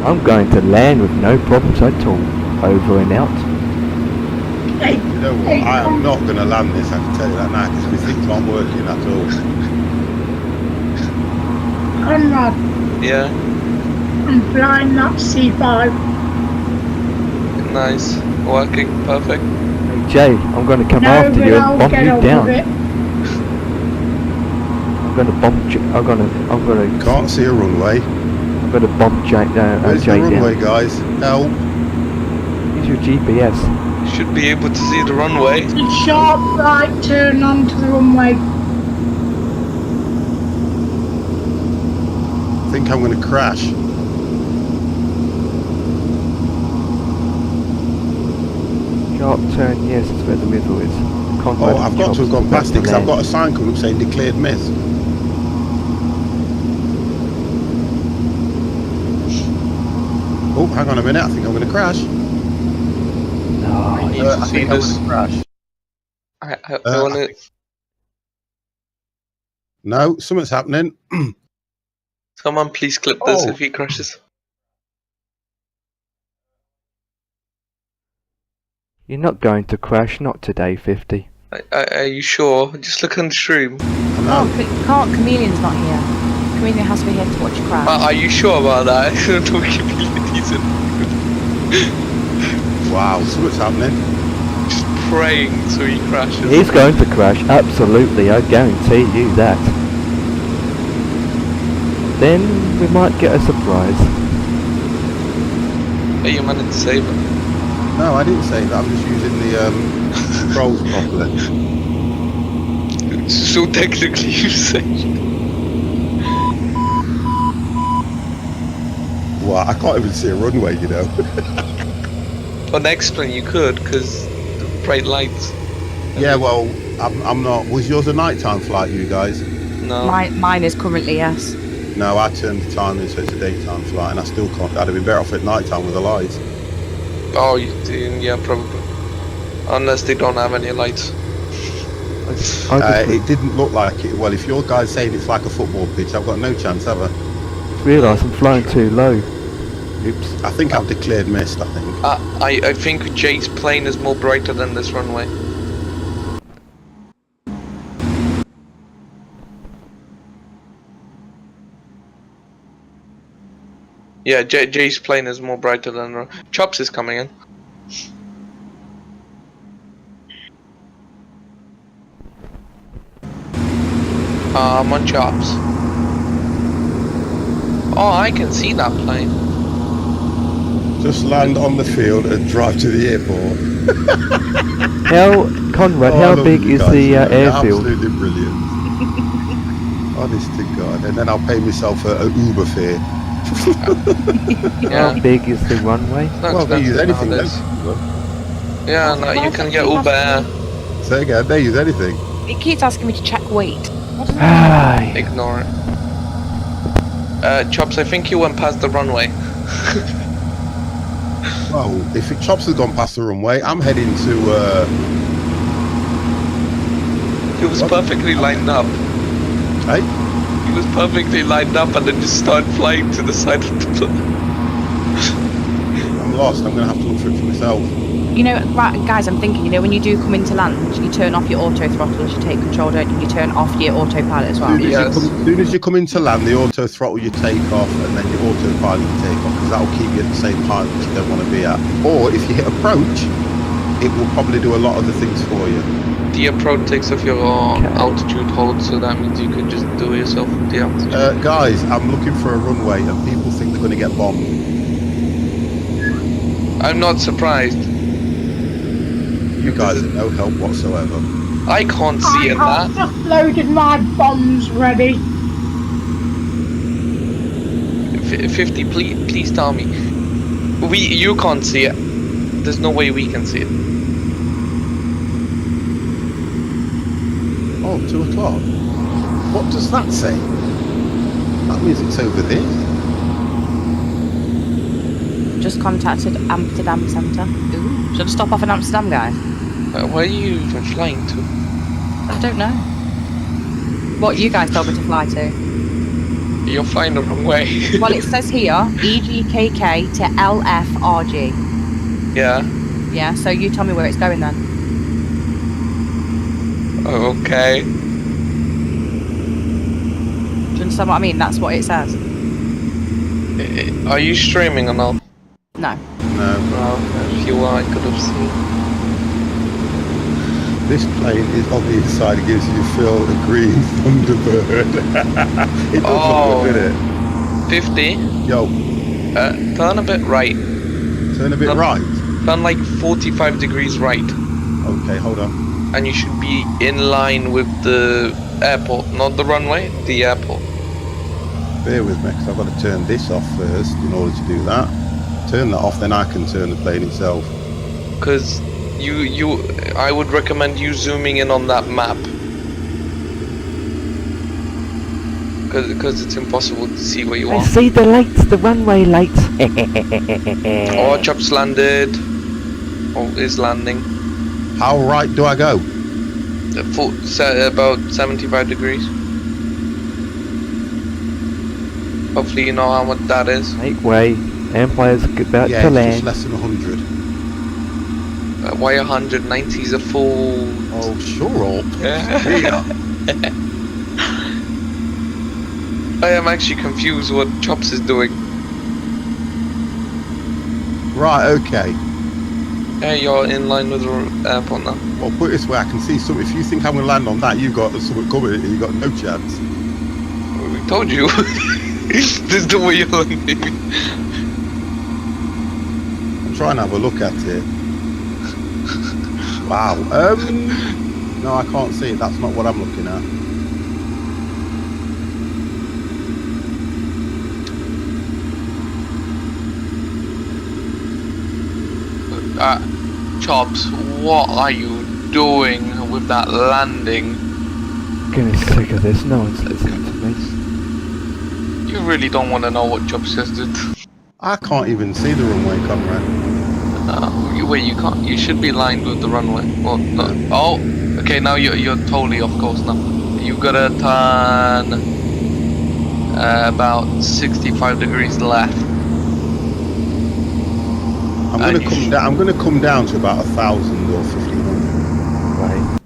I'm going to land with no problems at all. Over and out. Hey, You know what? Hey, I am not going to land this, I can tell you that now, because my thing's not working at all. Conrad, Yeah, I'm flying that C5. nice, working, perfect. Hey Jay, I'm going to come No, after but you and I'll bomb get you over down. it. I'm going to bomb. I'm Can't see a runway. going to bomb Jay. Where's Jay the runway, down. guys? Help. Use your GPS. Should be able to see the runway. It's a sharp right turn onto the runway. I think I'm going to crash. Sharp turn. Yes, it's where the middle is. Conrad Oh, I've got to have gone past it because I've got a sign coming up saying declared miss. Oh, hang on a minute. I think I'm going to crash. No, I need to I see think I'm this. going to crash. I I want to. No, something's happening. Someone please clip this Oh. if he crashes. you're not going to crash. Not today, 50. Are you sure? Just look on the stream. I know. Can't Chameleon's not here. Chameleon has to be here to watch you crash. Are you sure about that? Don't give me reason. Wow, something's happening. Just praying so he crashes. He's going to crash. Absolutely, I guarantee you that. Then we might get a surprise. Are you managed to save it? No, I didn't say that. I'm just using the controls properly. So technically you saved. Well, I can't even see a runway, you know. On next one you could, because the bright lights. Yeah, well, I'm not. Was yours a nighttime flight, you guys? No. Mine is currently, yes. No, I turned the time in, so it's a daytime flight, and I still can't. I'd have been better off at nighttime with the lights. Oh, yeah, probably. Unless they don't have any lights. I just It didn't look like it. Well, if your guy's saying it's like a football pitch, I've got no chance, have I? realised I'm flying too low. Oops. I think I've declared missed, I think. I think Jay's plane is more brighter than this runway. Yeah, Jay's plane is more brighter than Chops is coming in. I'm on Chops. Oh, I can see that plane. Just land on the field and drive to the airport. Conrad, I how love big you is guys, the you're airfield? Absolutely brilliant. Honest to God. And then I'll pay myself a Uber fare. Yeah. How big is the runway? It's not Well, they use expensive anything, nowadays. don't they? Yeah, no, you can get Uber Air. Say again, they use anything. It keeps asking me to check weight. What does that Aye. Ignore it. Chops, I think you went past the runway. Well, if it Chops has gone past the runway, I'm heading to, He was perfectly lined up. hey? He was perfectly lined up and then just started flying to the side of the plane. I'm lost, I'm going to have to look for it for myself. You know, right, guys, I'm thinking, you know, when you do come into land, you turn off your auto throttle as you take control, don't you? You turn off your autopilot as well. Yes. As soon as you come into land, the auto throttle you take off, and then your autopilot you take off, because that'll keep you at the same height which you don't want to be at. Or if you hit approach, it will probably do a lot of the things for you. The approach takes off your altitude hold, so that means you can just do it yourself with the altitude. Guys, I'm looking for a runway, and people think they're going to get bombed. I'm not surprised. You guys are no help whatsoever. I can't see I in have that. just loaded my bombs ready. 50, please tell me. You can't see it. There's no way we can see it. Oh, 2 o'clock. What does that say? That means it's over there. Just contacted Amsterdam Centre. Ooh. Should I stop off in Amsterdam, guys? Where are you even flying to? I don't know. What you guys told me to fly to? You're flying the wrong way. Well, it says here, EGKK to LFRG. Yeah. Yeah, so you tell me where it's going then. Okay. Do you understand what I mean? That's what it says. Are you streaming or not? No. No. No, if you are, I could have seen. This plane is on the inside. It gives you feel a green Thunderbird. It does look good, doesn't it? 50. Yo, Turn a bit right. turn a bit right. Turn like 45 degrees right. Okay, hold on. And you should be in line with the airport. Not the runway, the airport. Bear with me, because I've got to turn this off first in order to do that. Turn that off, then I can turn the plane itself. Because I would recommend you zooming in on that map. Because it's impossible to see where you I are. see the lights, the runway lights. Oh, Chops landed. Or is landing. How right do I go? About 75 degrees. Hopefully you know how much that is. Make way. Empire's about Yeah, to it's land. just less than 100. Why 190 is a full... Oh, sure up. Yeah. I am actually confused what Chops is doing. Right, okay. Yeah, you're in line with the airport now. Well, put it this way, I can see some. If you think I'm going to land on that, you've got something coming and you've got no chance. We told you. This is the way you're landing. I'm trying to have a look at it. Wow. No, I can't see it. That's not what I'm looking at. Chops, what are you doing with that landing? Getting sick of this. No one's listening to me. You really don't want to know what Job says did. I can't even see the runway, Conrad. Wait, you can't. You should be lined with the runway. Well, no. Oh, okay. Now you're totally off course now. You gotta turn about 65 degrees left. I'm gonna come down. I'm gonna come down to about 1,000 or 1,500. Right.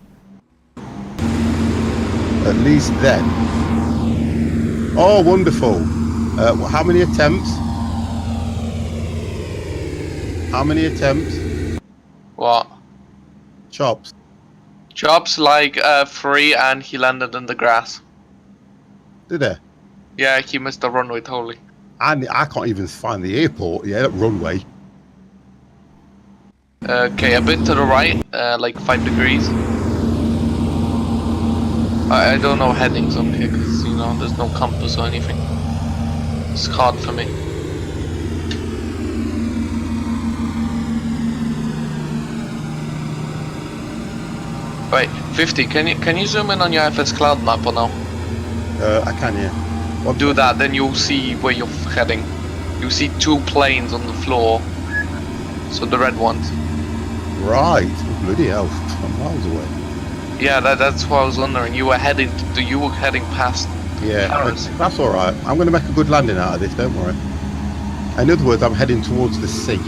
At least then. Oh, wonderful. How many attempts? How many attempts? What? Chops. Job's like 3 and he landed in the grass. Did I? Yeah, he missed the runway totally. And I can't even find the airport. Yeah, runway. Okay, a bit to the right, like 5 degrees. I don't know headings on here because, you know, there's no compass or anything. It's hard for me. Wait, 50, can you zoom in on your FS Cloud map or no? I can, yeah. What? Do that, then you'll see where you're heading. You'll see 2 planes on the floor. So the red ones. Right. Oh, bloody hell. I'm miles away. Yeah, that's what I was wondering. You were heading past Yeah, Paris. that's all right. I'm going to make a good landing out of this, don't worry. In other words, I'm heading towards the sea.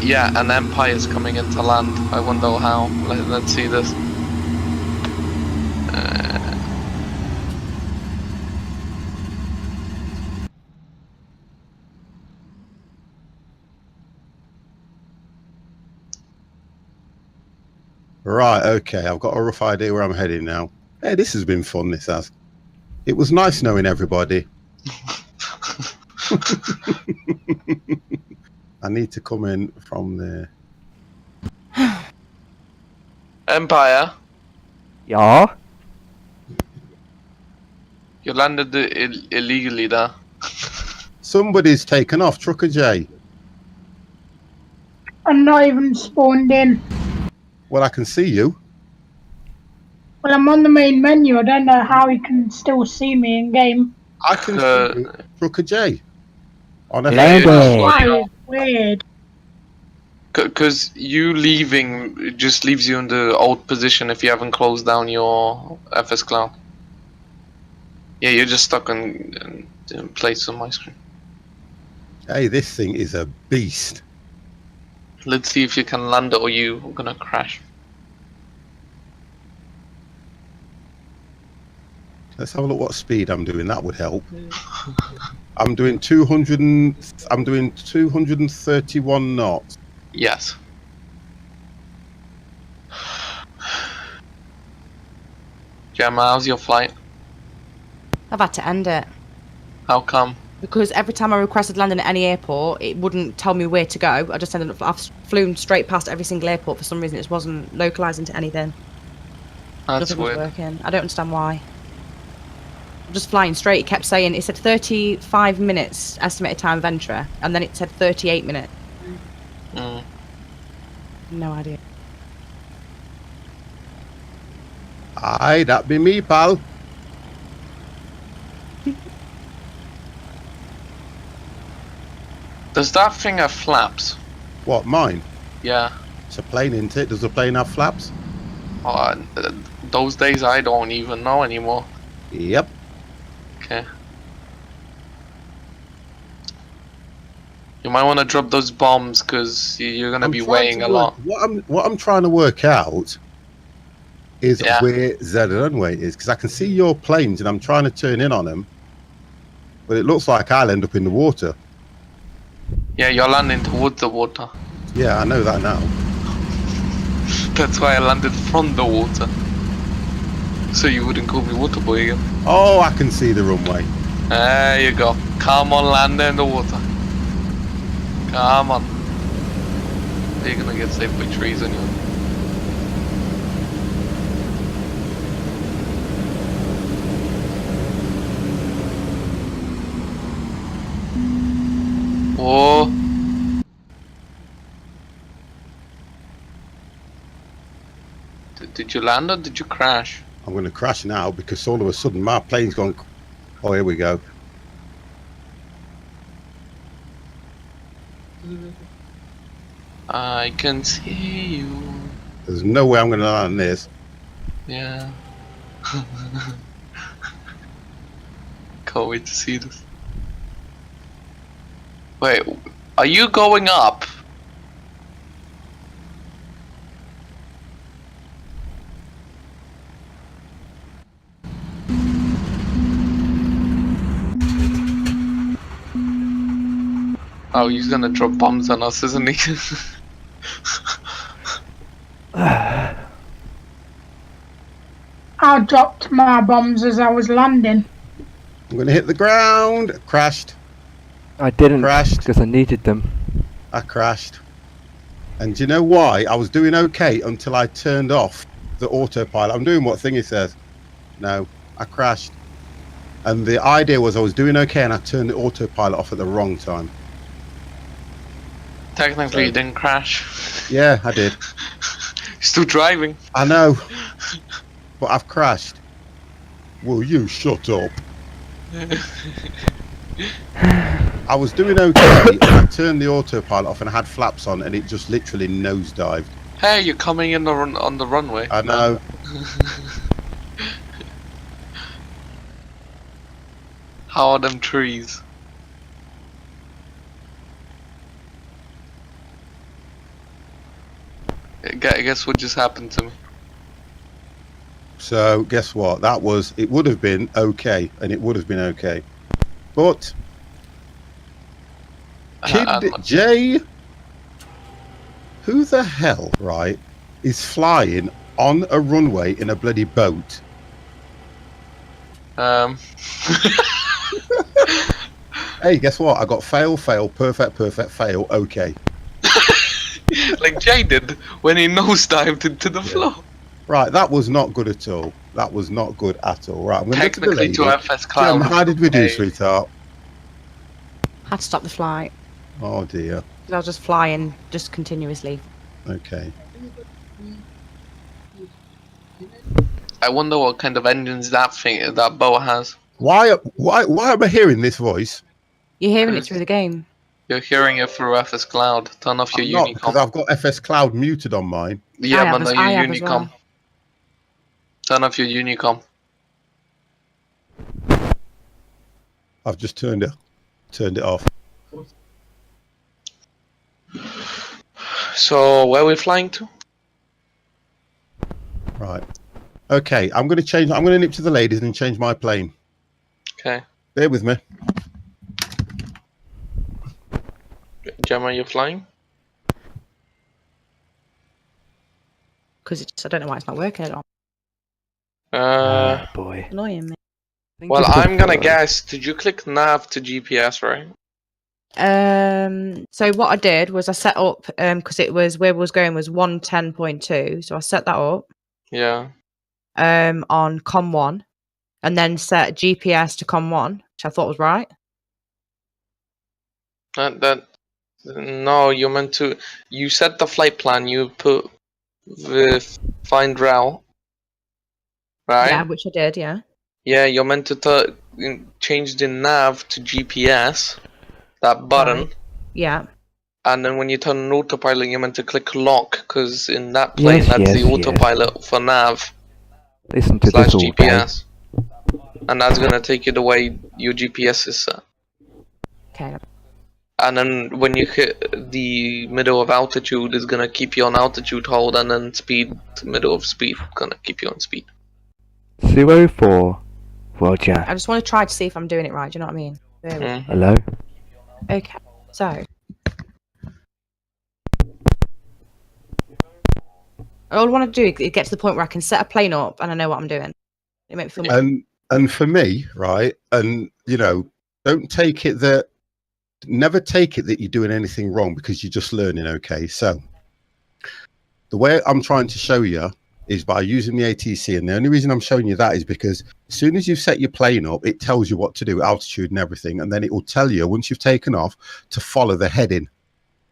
Yeah, and Empire's coming into land. I wonder how. Let's see this. Right, okay. I've got a rough idea where I'm heading now. Hey, this has been fun, this has. It was nice knowing everybody. I need to come in from there. Empire, Yeah. you landed illegally there. Somebody's taken off, Trucker J. I'm not even spawned in. Well, I can see you. Well, I'm on the main menu. I don't know how you can still see me in game. I can see you, Trucker J. On a Landed. Why? Weird. Because you leaving just leaves you in the old position if you haven't closed down your FS Cloud. Yeah, you're just stuck in place on my screen. Hey, this thing is a beast. Let's see if you can land it or you're gonna crash. Let's have a look what speed I'm doing. That would help. I'm doing 231 knots. Yes. Gemma, how's your flight? I've had to end it. How come? Because every time I requested landing at any airport, it wouldn't tell me where to go. I just ended up, I've flown straight past every single airport. For some reason, it wasn't localising to anything. That's Nothing was weird. working. I don't understand why. I'm just flying straight. It kept saying, it said 35 minutes estimated time of entry, and then it said 38 minutes. Mm. No idea. Aye, that be me, pal. Does that thing have flaps? What, mine? Yeah. It's a plane, isn't it? Does the plane have flaps? Those days I don't even know anymore. Yep. Okay. You might want to drop those bombs because you're gonna be weighing a lot. What I'm trying to work out is Yeah. where Z runway is, because I can see your planes and I'm trying to turn in on them, but it looks like I'll end up in the water. Yeah, you're landing towards the water. Yeah, I know that now. That's why I landed from the water. So you wouldn't call me water boy again. Oh, I can see the runway. There you go. Come on, land in the water. Come on. You're gonna get saved by trees anyway. Whoa. Did you land or did you crash? I'm going to crash now because all of a sudden my plane's gone. Oh, here we go. I can see you. There's no way I'm going to land this. Yeah. Can't wait to see this. Wait, are you going up? Oh, he's gonna drop bombs on us, isn't he? I dropped my bombs as I was landing. I'm going to hit the ground. Crashed. I didn't Crashed. because I needed them. I crashed. And do you know why? I was doing okay until I turned off the autopilot. I'm doing what Thingy says. No, I crashed. And the idea was I was doing okay and I turned the autopilot off at the wrong time. Technically, you didn't crash. Yeah, I did. Still driving. I know. But I've crashed. Will you shut up? I was doing okay and I turned the autopilot off and I had flaps on and it just literally nosedived. Hey, you're coming in on the runway. I know. How are them trees? Guess what just happened to me? So guess what? It would have been okay, and it would have been okay. But Kid J, who the hell, right, is flying on a runway in a bloody boat? Hey, guess what? I got fail, fail, perfect, perfect, fail, okay. Like Jay did when he nosedived into the floor. Right, that was not good at all. That was not good at all. Right, I'm going Technically to FS Cloud. Gem, how did we do, sweetheart? Had to stop the flight. Oh dear. 'Cause I was just flying just continuously. Okay. I wonder what kind of engines that boat has. Why am I hearing this voice? You're hearing it through the game. You're hearing it through FS Cloud. Turn off your I'm not, because Unicom. I've got FS Cloud muted on mine. Yeah, but I no, your have as Unicom. well. Turn off your Unicom. I've just turned it off. So where are we flying to? Right. Okay, I'm going to nip to the ladies and change my plane. Okay. Bear with me. Gemma, you're flying? Because I don't know why it's not working at all. Boy. Annoying me. Well, I'm gonna guess. Did you click nav to GPS, right? So what I did was I set up because it was where we was going was 110.2, so I set that up Yeah. on com 1 and then set GPS to com 1, which I thought was right. No, you meant to. You set the flight plan. You put the find route, right? Yeah, which I did. Yeah. Yeah, you're meant to change the nav to GPS, that button, Right. Yeah. and then when you turn on autopilot, you're meant to click lock, because in that plane, that's yes, the autopilot for nav Listen to slash this all day. GPS. And that's gonna take you the way your GPS is set. Okay. And then when you hit the middle of altitude, it's gonna keep you on altitude hold, and then speed, middle of speed, gonna keep you on speed. 04. Roger. I just want to try to see if I'm doing it right. Do you know what I mean? There we go. Hello? Okay. So. All I want to do is get to the point where I can set a plane up and I know what I'm doing. It makes me feel more. And for me, right, and never take it that you're doing anything wrong, because you're just learning. Okay, so the way I'm trying to show you is by using the ATC, and the only reason I'm showing you that is because as soon as you've set your plane up, it tells you what to do, altitude and everything, and then it will tell you once you've taken off to follow the heading.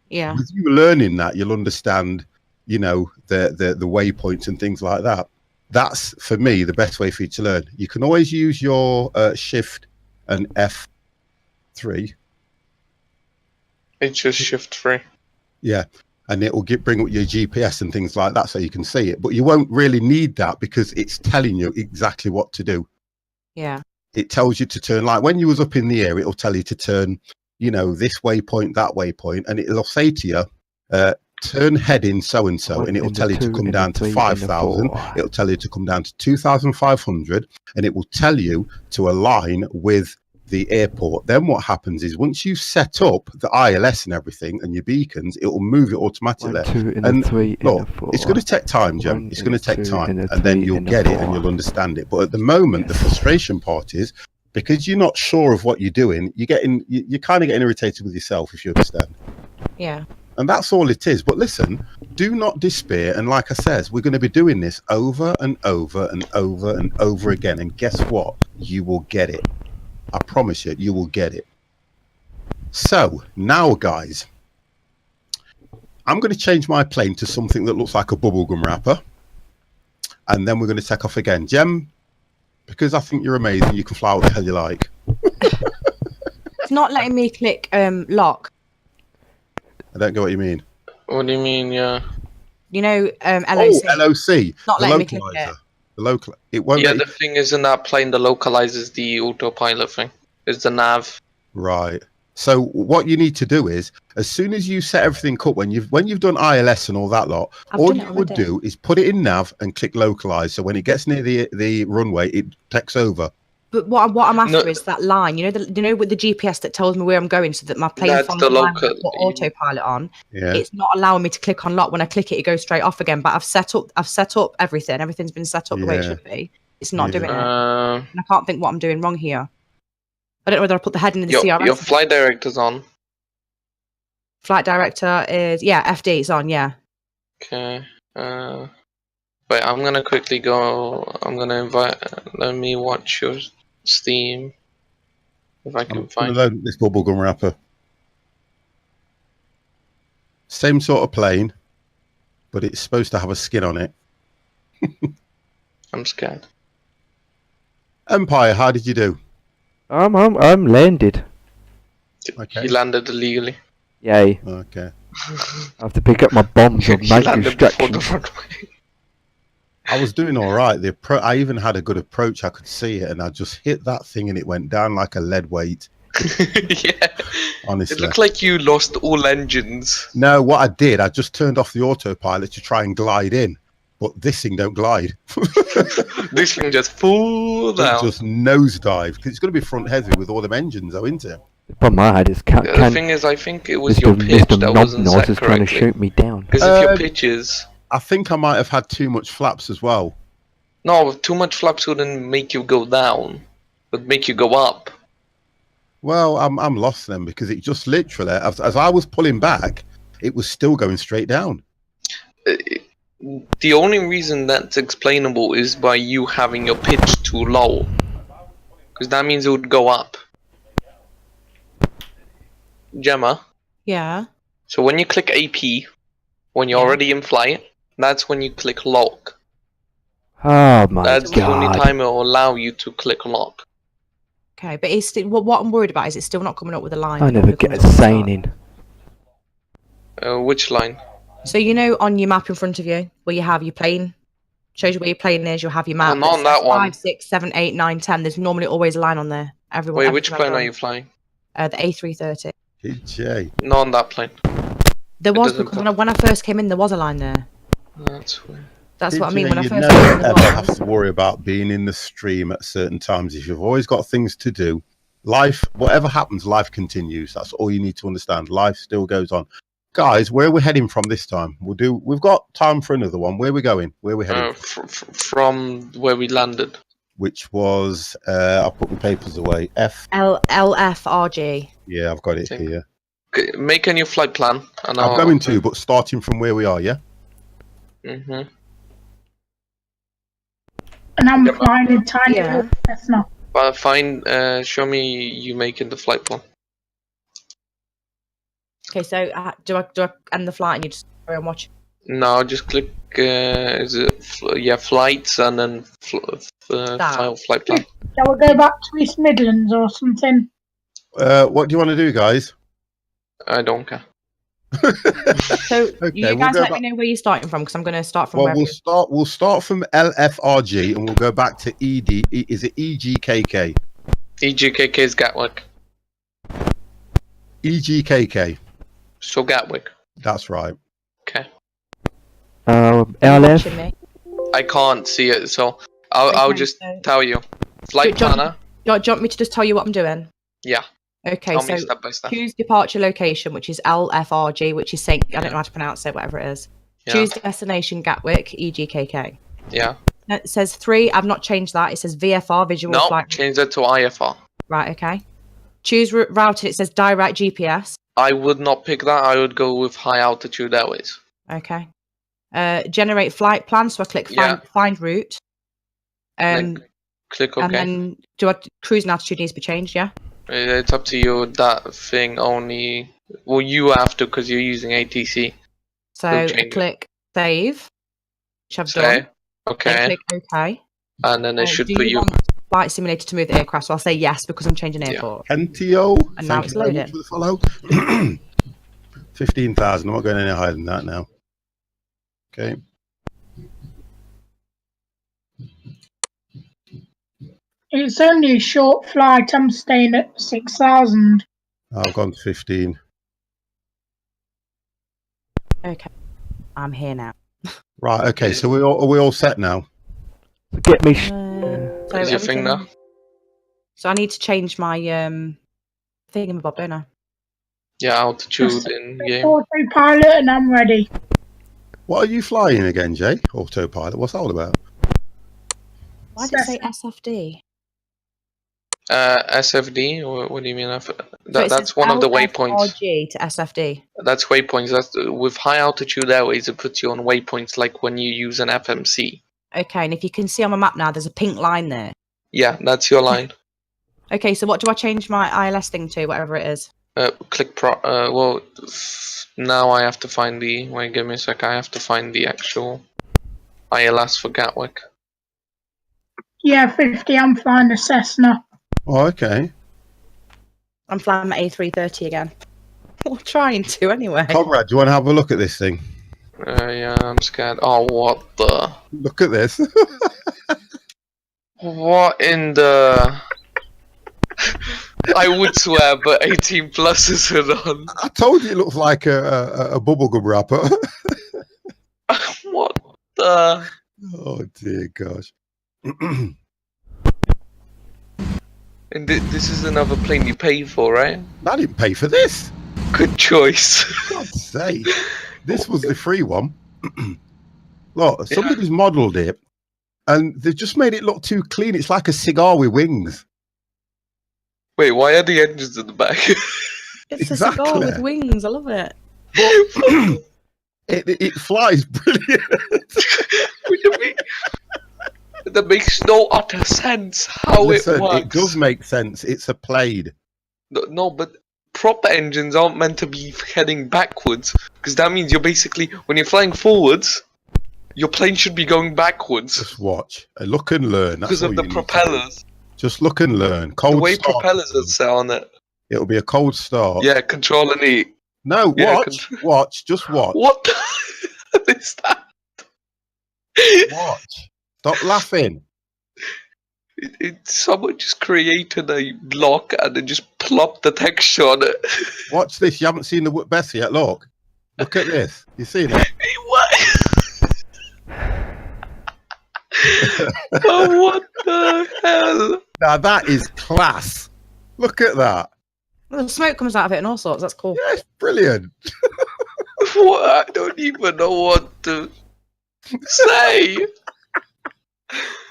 Yeah. With you learning that, you'll understand you know, the waypoints and things like that. That's for me the best way for you to learn. You can always use your shift and F3. It's just shift 3. Yeah, and it will bring up your GPS and things like that so you can see it. But you won't really need that because it's telling you exactly what to do. Yeah. It tells you to turn, like when you was up in the air, it'll tell you to turn, you know, this waypoint, that waypoint, and it'll say to you, turn heading so and so, and it will tell you to come down to 5,000. It'll tell you to come down to 2,500, and it will tell you to align with the airport. Then what happens is once you set up the ILS and everything and your beacons, it will move it automatically. 1, 2, and And 3, look, and 4. it's going to take time, Jem. 1, It's going to take 2, time, and and then 3, you'll and get it and 4. you'll understand it. But at the moment, the frustration part is because you're not sure of what you're doing. You're kind of getting irritated with yourself, if you understand. Yeah. And that's all it is. But listen, do not despair. And like I says, we're going to be doing this over and over and over and over again. And guess what? You will get it. I promise you, you will get it. So now, guys, I'm going to change my plane to something that looks like a bubblegum wrapper. And then we're going to take off again. Jem, because I think you're amazing, you can fly what the hell you like. It's not letting me click lock. I don't get what you mean. What do you mean, yeah? You know, LOC. Oh, LOC. Not The letting me click localizer. it. The local. It won't. Yeah, let you- the thing is in that plane, the localizes the autopilot thing. It's the nav. Right. So what you need to do is, as soon as you set everything up, when you've done ILS and all that lot, I've all done it you would already. do is put it in nav and click localize. So when it gets near the runway, it takes over. But what I'm after No. is that line. You know, with the GPS that tells me where I'm going, so that my plane That's follows the the line local- when I put autopilot on. Yeah. It's not allowing me to click on lock. When I click it, it goes straight off again. But I've set up everything. Everything's been set up the way it Yeah. should be. It's not Yeah. doing it. And I can't think what I'm doing wrong here. I don't know whether I put the heading in the CRS. Your flight director's on. Flight director is FD. It's on. Yeah. Okay. Wait, I'm gonna quickly go. I'm gonna invite. Let me watch your Steam. If I can I'm going to find. load this bubblegum wrapper. Same sort of plane, but it's supposed to have a skin on it. I'm scared. Empire, how did you do? I'm landed. Okay. He landed illegally. Yay. Okay. I have to pick up my bombs of He major landed before the distractions. runway. I was doing all right. I even had a good approach. I could see it, and I just hit that thing, and it went down like a lead weight. Yeah. Honestly. It looked like you lost all engines. No, what I did, I just turned off the autopilot to try and glide in, but this thing don't glide. This thing just flew It down. just nosedive because it's going to be front heavy with all them engines, though, isn't it? The problem I had is The thing is, I think it was your Mr. pitch Mr. that wasn't Knobnose set is trying to correctly. shoot me down. Because if your pitch is... I think I might have had too much flaps as well. No, too much flaps wouldn't make you go down, but make you go up. Well, I'm lost then because it just literally, as I was pulling back, it was still going straight down. The only reason that's explainable is by you having your pitch too low. Because that means it would go up. Gemma, Yeah. so when you click AP, when you're Yeah. already in flight, that's when you click lock. Oh my That's the only god. time it will allow you to click lock. Okay, but it's still, what I'm worried about is it's still not coming up with a line. I never get a sane in. Which line? So you know on your map in front of you where you have your plane, shows you where your plane is. You'll have your map. not on that one. 5, 6, 7, 8, 9, 10. There's normally always a line on there. Everyone. Wait, which everything I've plane are done. you flying? The A330. PJ. Not on that plane. There It was doesn't because when I first came in, there was a line there. That's weird. That's what I mean. When I you first never came in, there ever have was. to worry about being in the stream at certain times. If you've always got things to do, life, whatever happens, life continues. That's all you need to understand. Life still goes on. Guys, where are we heading from this time? We've got time for another one. Where are we going? Where are we heading? From where we landed. Which was, I'll put my papers away. LFRG. Yeah, I've got it Okay. here. Make a new flight plan. And I'm going to, but starting from where we are, yeah? Mm-hmm. And I'm flying a tiny Yeah. little Cessna. But show me you making the flight plan. Okay, so do I end the flight and you just carry on watching? No, just click. Is it? Yeah, flights and then file flight plan. Shall we go back to East Midlands or something? What do you want to do, guys? I don't care. So Okay, you we'll guys go let back. me know where you're starting from, because I'm going to start from Well, where we'll start from LFRG and we'll go back to ED. Is it EGKK? EGKK is Gatwick. EGKK. So Gatwick. That's right. Okay. Are you LF. watching me? I can't see it, so I'll Okay, just so- tell you. Flight Do you- planner. Do you want me to just tell you what I'm doing? Yeah. Okay, Tell so me step by step. choose departure location, which is LFRG, which is St. I don't know how to pronounce it, whatever it is. Yeah. Choose destination Gatwick, EGKK. Yeah. It says 3. I've not changed that. It says VFR, visual No, flight. change that to IFR. Right, okay. Choose route. It says direct GPS. I would not pick that. I would go with high altitude airways. Okay. Generate flight plan. So I click find route. Then click OK. And then do I cruising altitude needs to be changed? Yeah. It's up to you. That thing only. Well, you have to because you're using ATC. So We'll I change it. click save, which I've Say done. Then okay, click OK. and then it should do put you you. want flight simulator to move the aircraft? So I'll say yes because I'm changing airport. Pentio. And now Thank it's you very loading. much for the follow. 15,000. I'm not going any higher than that now. Okay. It's only a short flight. I'm staying at 6,000. I've gone to 15. Okay. I'm here now. Right. Okay. So are we all set now? Get me. So Is your thing now? So I need to change my thingamabob, don't I? Yeah, altitude in game. Autopilot and I'm ready. What are you flying again, Jay? Autopilot. What's that all about? Why did it say SFD? SFD. Or what do you mean? So it That's says one of the waypoints. LFRG to SFD. That's waypoints. That's with high altitude airways. It puts you on waypoints like when you use an FMC. Okay, and if you can see on my map now, there's a pink line there. Yeah, that's your line. Okay, so what do I change my ILS thing to, whatever it is? Click pro. Well, now I have to find the. Wait, give me a sec. I have to find the actual ILS for Gatwick. Yeah, 50. I'm flying the Cessna. Oh, okay. I'm flying my A330 again. Or trying to, anyway. Conrad, do you want to have a look at this thing? Yeah, I'm scared. Oh, what the? Look at this. What in the? I would swear, but 18 pluses are on. I told you it looks like a bubblegum wrapper. What the? Oh dear gosh. And this is another plane you paid for, right? I didn't pay for this. Good choice. For God's sake. This was the free one. Look, somebody's modelled it and they've just made it look too clean. It's like a cigar with wings. Wait, why are the engines in the back? It's a cigar Exactly. with wings. I love it. It flies brilliant. What do you mean? That makes no utter sense how Listen, it works. it does make sense. It's a Plaid. No, but proper engines aren't meant to be heading backwards, because that means you're basically, when you're flying forwards, your plane should be going backwards Just watch. Look and learn. That's because of all the you need to do. propellers. Just look and learn. Cold The way start. propellers are set on it. It'll be a cold start. Yeah, Control and E. No, Yeah, watch. Just watch. What the hell is that? Watch. Stop laughing. Someone just created a block and then just plopped the texture on it. Watch this. You haven't seen the best yet. Look at this. You seen it? What? Oh, what the hell? Now that is class. Look at that. The smoke comes out of it and all sorts. That's cool. Yeah, it's brilliant. What? I don't even know what to say.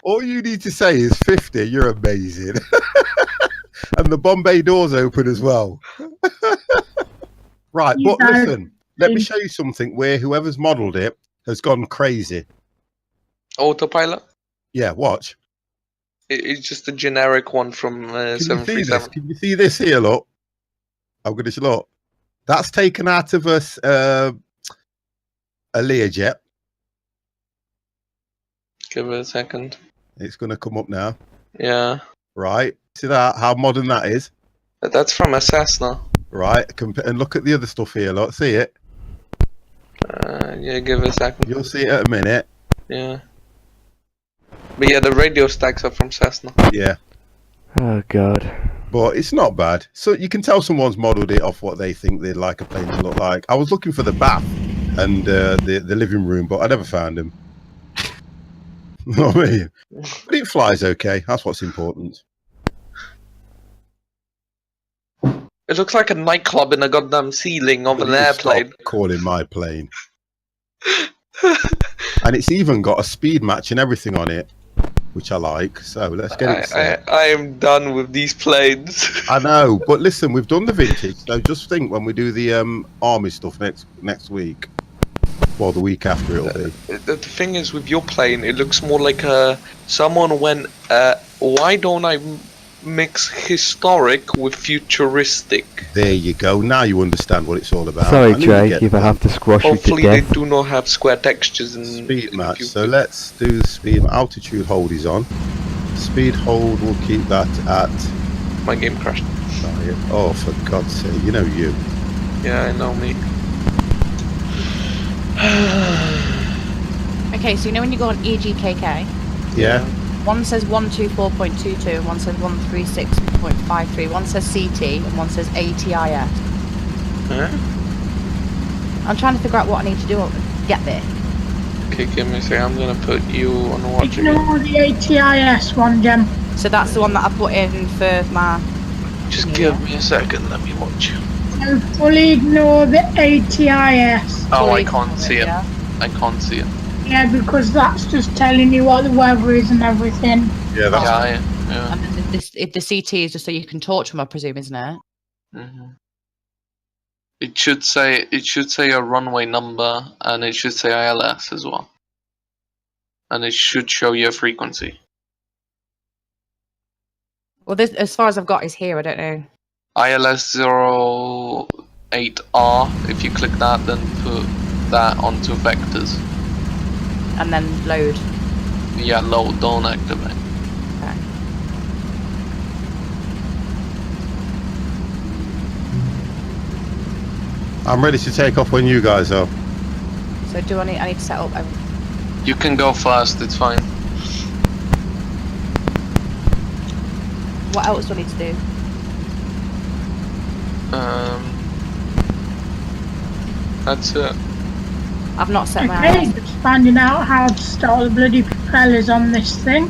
All you need to say is 50. You're amazing. And the Bombay doors open as well. Right, You but know- listen. Let me show you something where whoever's modelled it has gone crazy. Autopilot? Yeah, watch. It's just a generic one from Can you see this? 737. Can you see this here? Look. I'm going to look. That's taken out of a a Learjet. Give it a second. It's going to come up now. Yeah. Right. See that? How modern that is. That's from a Cessna. Right. And look at the other stuff here. Look. See it? Yeah, give it a second. You'll see it in a minute. Yeah. But yeah, the radio stacks are from Cessna. Yeah. Oh god. But it's not bad. So you can tell someone's modelled it off what they think they'd like a plane to look like. I was looking for the bath and the living room, but I never found them. You know what I mean? But it flies okay. That's what's important. It looks like a nightclub in a goddamn ceiling of Will an you airplane. stop calling my plane. And it's even got a speed match and everything on it, which I like. So let's get it set. I am done with these planes. I know, but listen, we've done the vintage. So just think when we do the army stuff next week, well, the week after it'll be. The thing is, with your plane, it looks more like someone went, why don't I mix historic with futuristic? There you go. Now you understand what it's all about. Sorry, I knew you'd Jake, get if I that. have to squash you to Hopefully they death. do not have square textures in Speed match. in So let's do the speed. Altitude hold is on. Speed hold, we'll keep that at. My game crashed. Sorry. Oh, for God's sake! You know you. Yeah, I know me. Okay, so you know when you go on EGKK, Yeah. one says 124.22 and one says 136.53. One says CT and one says ATIS. Huh? I'm trying to figure out what I need to do to get there. Okay, give me a second. I'm gonna put you on watch again. Ignore the ATIS one, Gem. So that's the one that I put in for my. Just Yeah. give me a second. Let me watch you. So fully ignore the ATIS. Oh, I fully can't see it. yeah. I can't see it. Yeah, because that's just telling you what the weather is and everything. Yeah, that's. Yeah. And then the CT is just so you can torch them, I presume, isn't it? Mm-hmm. It should say a runway number, and it should say ILS as well, and it should show you a frequency. Well, this, as far as I've got, is here. I don't know. ILS 08R. If you click that, then put that onto vectors. And then load. Yeah, load. Don't activate. Okay. I'm ready to take off when you guys are. So do I need to set up? You can go first. It's fine. What else do I need to do? That's it. I've not set my Okay, ILS. just finding out how to start the bloody propellers on this thing.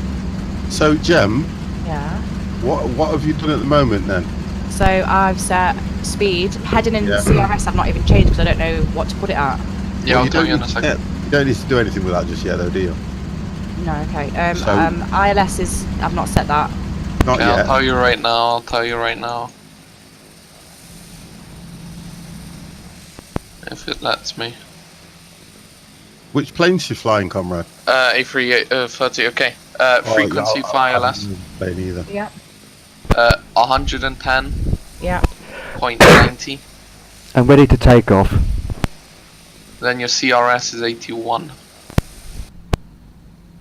So, Jem, Yeah. what have you done at the moment then? So I've set speed. Heading in Yeah. CRS I've not even changed because I don't know what to put it at. Yeah, Well, I'll tell you in a don't- second. You don't need to do anything with that just yet, though, do you? No, okay. So- ILS is, I've not set that. Not Okay, I'll yet. tell you right now. I'll tell you right now. If it lets me. Which plane's you flying, comrade? A330. Okay. Frequency for ILS. Plane either. Yeah. 110.90. Yeah. I'm ready to take off. Then your CRS is 81.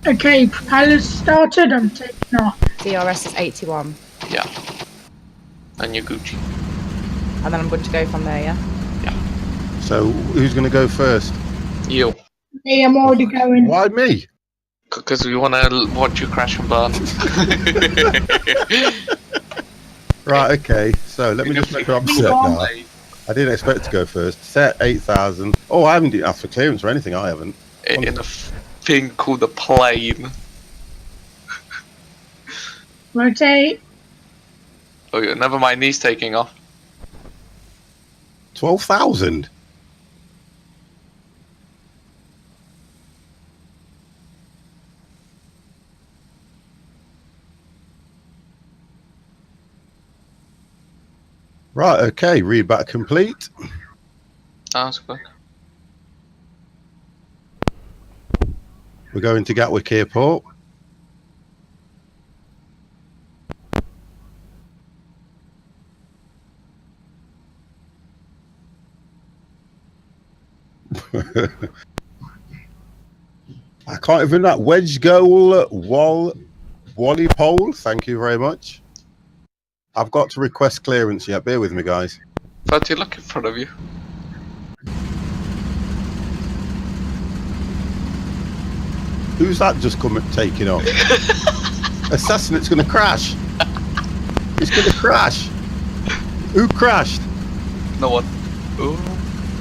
Okay, propellers started, I'm taking off. CRS is 81. Yeah. And your Gucci. And then I'm good to go from there, yeah? So, who's going to go first? You. Me, I'm already going. Why me? Because we want to watch you crash and burn. Right, okay. So, let me just make sure I'm set now. I didn't expect to go first. Set 8,000. Oh, I haven't asked for clearance or anything, I haven't. In a thing called a plane. Rotate. Oh yeah, never mind, he's taking off. 12,000? Right, okay. Read back complete. That's good. We're going to Gatwick Airport. I can't even that wedge goal Wally Pole. Thank you very much. I've got to request clearance yet. Bear with me, guys. But you look in front of you. Who's that just come taking off? Assassin, it's going to crash. It's going to crash. Who crashed? No one. Ooh.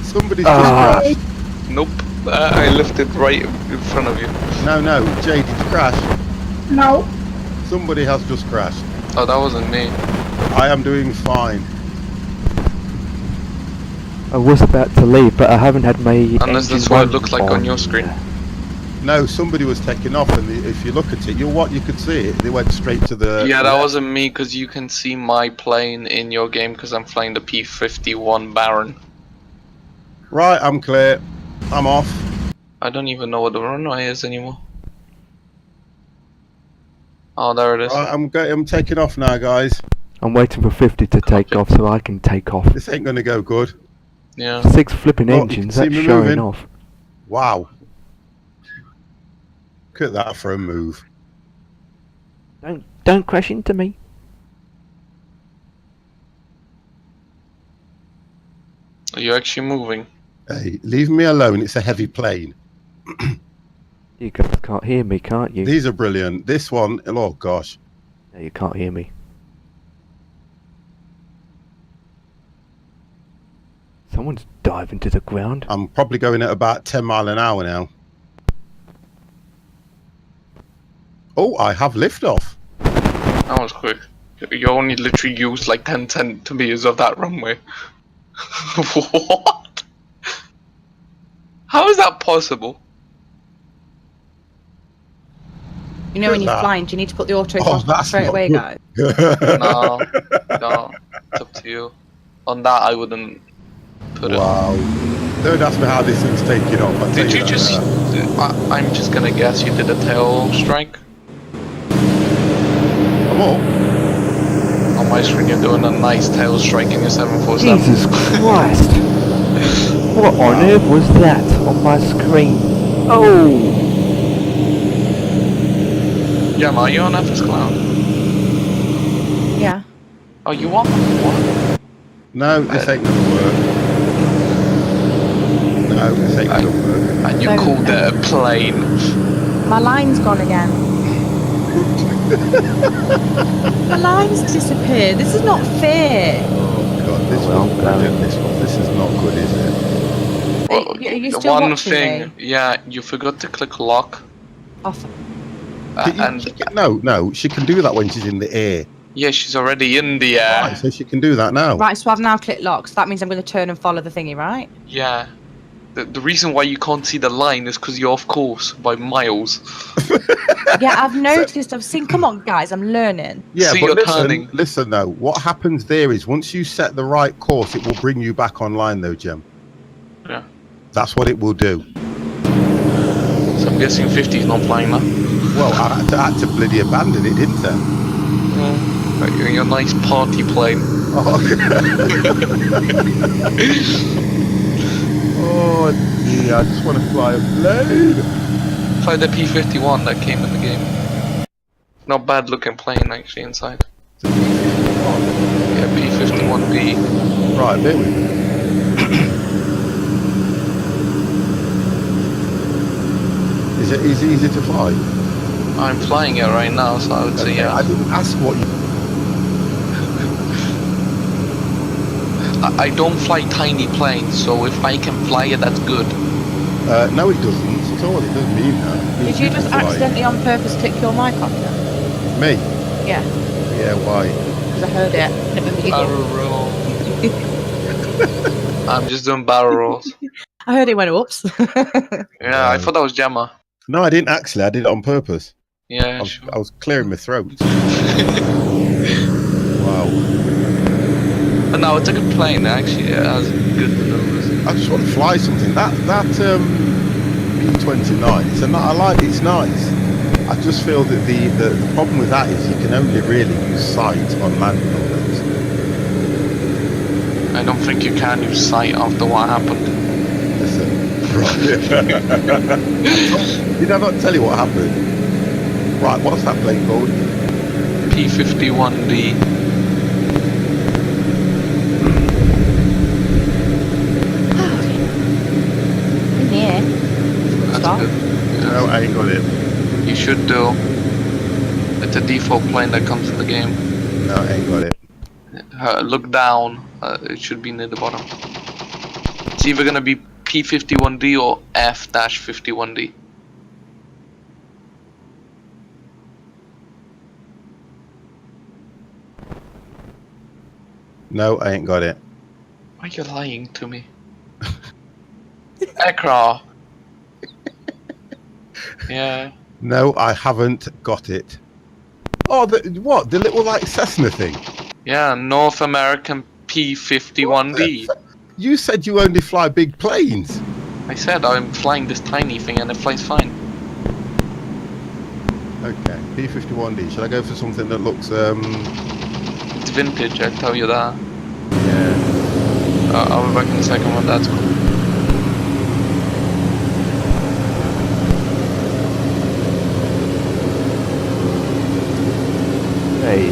Somebody's just crashed. Nope. I lifted right in front of you. No, Jay, did you crash? No. Somebody has just crashed. Oh, that wasn't me. I am doing fine. I was about to leave, but I haven't had my Unless that's engine what it run looks like on your screen. No, somebody was taking off, and if you look at it, you could see it. They went straight to the. Yeah, that wasn't me, because you can see my plane in your game, because I'm flying the P-51 Baron. Right, I'm clear. I'm off. I don't even know what the runway is anymore. Oh, there it is. Right, I'm taking off now, guys. I'm waiting for 50 to take Copy. off so I can take off. This ain't gonna go good. Yeah. 6 flipping Look, you can engines, see that's me showing moving. off. Wow. Look at that for a move. Don't crash into me. Are you actually moving? Hey, leave me alone. It's a heavy plane. You guys can't hear me, can't you? These are brilliant. This one, oh gosh. No, you can't hear me. Someone's diving to the ground. I'm probably going at about 10 miles an hour now. Oh, I have liftoff. That was quick. You only literally used like 10 centimeters of that runway. What? How is that possible? You know when Look you're at that. flying, do you need to put the auto Oh, throttle that's straight not away, good. guys? No, no. It's up to you. On that, I wouldn't put it. Wow. Don't ask me how this thing's taking off. I'll tell Did you that just... now. I'm just gonna guess you did a tail strike. I'm up. On my screen, you're doing a nice tail strike in your 747. Jesus Christ! What on earth was that on my screen? Oh! Yeah, are you on FS Cloud? Yeah. Oh, you are? What? No, this ain't gonna work. No, this ain't gonna work. And you No, called no. it a plane. My line's gone again. My line's disappeared. This is not fair. Oh god, this Well, one's brilliant. This is not good, is it? Well, Are you the still one watching thing, me? yeah, you forgot to click lock. Off. No, she can do that when she's in the air. Yeah, she's already in the air. Right, so she can do that now. Right, so I've now clicked lock, so that means I'm going to turn and follow the thingy, right? Yeah. The reason why you can't see the line is because you're off course by miles. Yeah, I've noticed, I've seen, come on guys, I'm learning. Yeah, See, but you're turning. listen though, what happens there is once you set the right course, it will bring you back online though, Jem. Yeah. That's what it will do. So I'm guessing 50's not flying now. Well, I had to bloody abandon it, didn't I? But you're in your nice party plane. Oh, dear, I just want to fly a plane. Fly the P-51 that came in the game. Not bad looking plane actually inside. Yeah, P-51B. Right, there we go. Is it easy to fly? I'm flying it right now, so I would say yeah. I didn't ask what you... I don't fly tiny planes, so if I can fly it, that's good. No, it doesn't. It's all it doesn't mean that. It Did you can just fly. accidentally on purpose click your mic off then? Me? Yeah, Yeah, why? because I heard it. Never mind. Barrel roll. I'm just doing barrel rolls. I heard it went oops. Yeah, I thought that was Gemma. No, I didn't actually. I did it on purpose. Yeah, I was clearing my throat. Wow. But no, it's a good plane actually. It has good maneuvers. I just want to fly something. That B29. I like. It's nice. I just feel that the problem with that is you can only really use sight on landing on those. I don't think you can use sight after what happened. Listen, right. Did I not tell you what happened? Right, what's that plane called? P51D. In here. That's Stop. good. No, I ain't got it. You should do. It's a default plane that comes in the game. No, I ain't got it. Look down. It should be near the bottom. It's either gonna be P51D or F-51D. No, I ain't got it. Why are you lying to me? Ekra. Yeah. No, I haven't got it. Oh, what? The little like Cessna thing? Yeah, North American P51D. You said you only fly big planes. I said I'm flying this tiny thing and it flies fine. Okay, P51D. Should I go for something that looks It's vintage, I tell you that. yeah. I'll be back in a second when that's cool. Hey,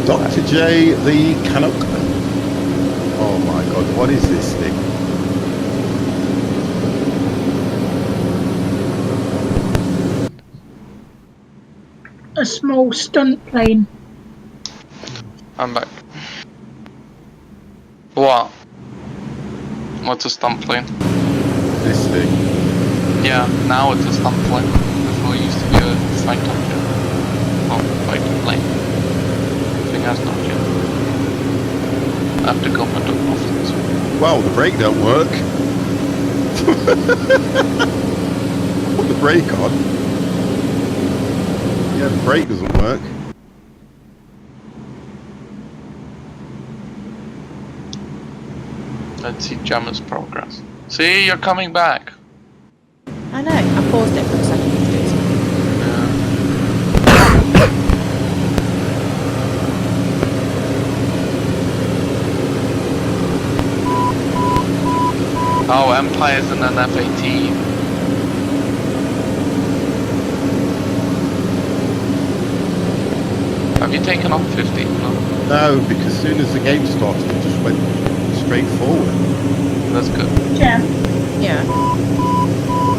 Dr. J, the Canuck. Oh my god, what is this thing? A small stunt plane. I'm back. What? What's a stunt plane? This thing. Yeah, now it's a stunt plane. Before it used to be a fighter jet. Oh, fighter plane. Thing has no jet. After government office. Well, the brake don't work. Put the brake on. Yeah, the brake doesn't work. Let's see Jammer's progress. See, you're coming back. I know. I paused it for a second to do something. Yeah. Oh, Empire's in an F-18. Have you taken off 50? No. No, because as soon as the game started, it just went straight forward. That's good. Jem, Yeah.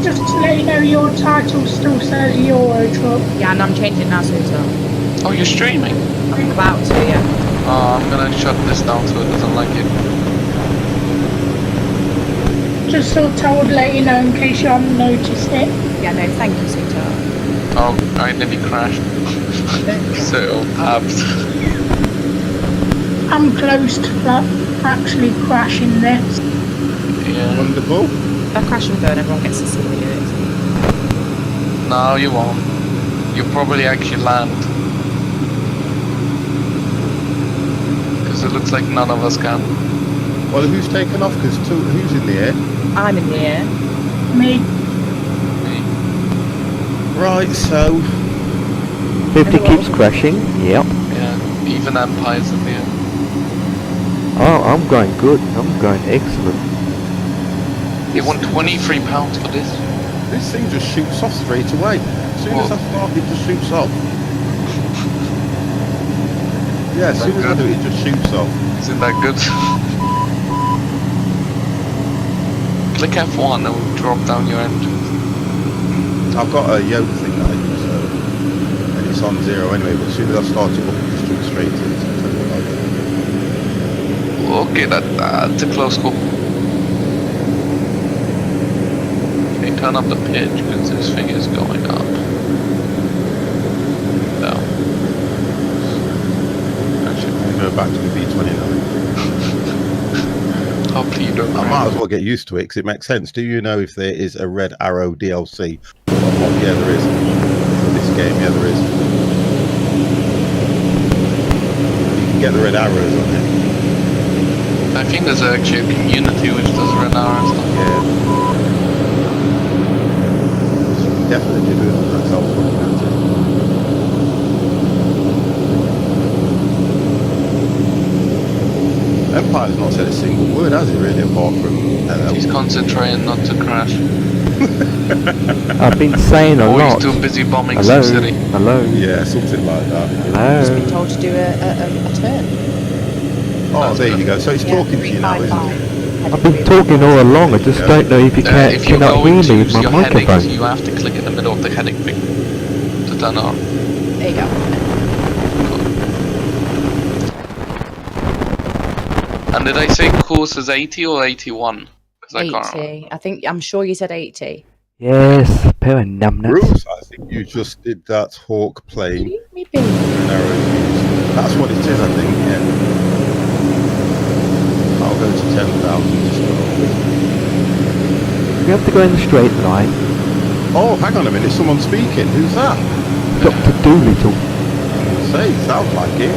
just to let you know, your title still says Euro Truck. Yeah, and I'm changing it now so it's Oh, you're streaming? I'm about to, yeah. Oh, I'm gonna shut this down so it doesn't like it. Just thought I would let you know in case you haven't noticed it. Yeah, no, thank you, sweetheart. Oh, I nearly crashed. So, abs. I'm close to actually crashing this. Yeah. Wonderful. If I crash and burn, everyone gets to see me do it. No, you won't. You'll probably actually land. Because it looks like none of us can. Well, who's taken off? Because who's in the air? I'm in the air. Me, Me. Right, so 50 keeps crashing. Yep. Yeah, even Empire's in the air. Oh, I'm going good. I'm going excellent. They want £23 for this. this thing just shoots off straight away. As soon as I start, it just shoots off. Yeah, as soon as I do it, it just shoots off. Isn't that good? Click F1 and it will drop down your engines. I've got a yoke thing that I use, and it's on 0 anyway, but as soon as I start it up, it just jumps straight to it. Okay, that's a close call. Okay, turn up the pitch because this thing is going up. Down. Actually, Go back to the B29. hopefully you don't I crash. might as well get used to it because it makes sense. Do you know if there is a Red Arrow DLC? Yeah, there is. For this game, yeah, there is. You can get the red arrows on it. I think there's actually a community which does run hour and stuff. Yeah. So you can definitely do it on that cell phone, can't you? Empire's not said a single word, has it really, apart from hello? He's concentrating not to crash. I've been saying a Or lot. he's too busy bombing Hello? some city. Hello? Yeah, something like that. Just been Hello? told to do a turn. Oh, there you go. So he's Yeah, talking to you now, isn't he? 355. I've been talking all along, I just don't know if you If you cannot go hear into me with my your headings, microphone. you have to click in the middle of the heading thing to turn on. There you go. And did I say course is 80 or 81? Because I can't remember. 80. I'm sure you said 80. Yes, pair of numbnuts. Bruce, I think you just did that Hawk plane. Maybe. That's what it is, I think, yeah. I'll go to 10,000 just We have to go in the straight line. Oh, hang on a minute, someone's speaking. Who's that? Dr. Doolittle. Say, sounds like it.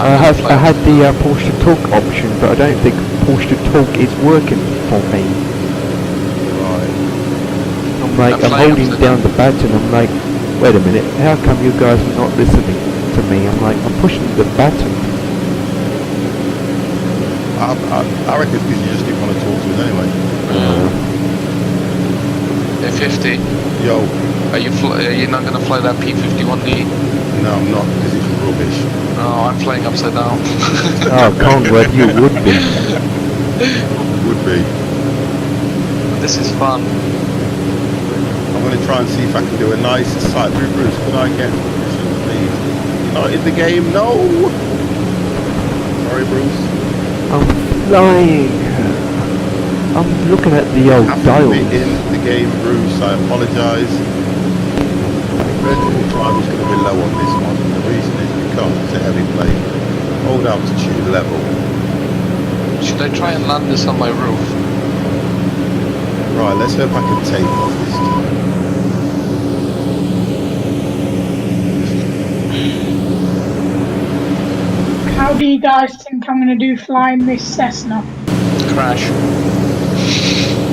I had the push to talk option, but I don't think push to talk is working for me. Right. I'm like, I'm holding down the button, I'm like, wait a minute, how come you guys are not listening to me? I'm like, I'm pushing the button. I reckon it's because you just didn't want to talk to us anyway. Hey, 50. Yo, Are you not going to fly that P-51D? no, I'm not, because it's rubbish. No, I'm flying upside down. Oh, Conrad, you would be. Would be. This is fun. I'm going to try and see if I can do a nice sight through Bruce. Could I get permission, please? You're not in the game? No! Sorry, Bruce. I'm flying. I'm looking at the old Have to dials. be in the game, Bruce. I apologise. Vertical drive is going to be low on this one. The reason is because it's a heavy plane. Hold altitude level. Should I try and land this on my roof? Right, let's hope I can take off this time. How do you guys think I'm going to do flying this Cessna? Crash.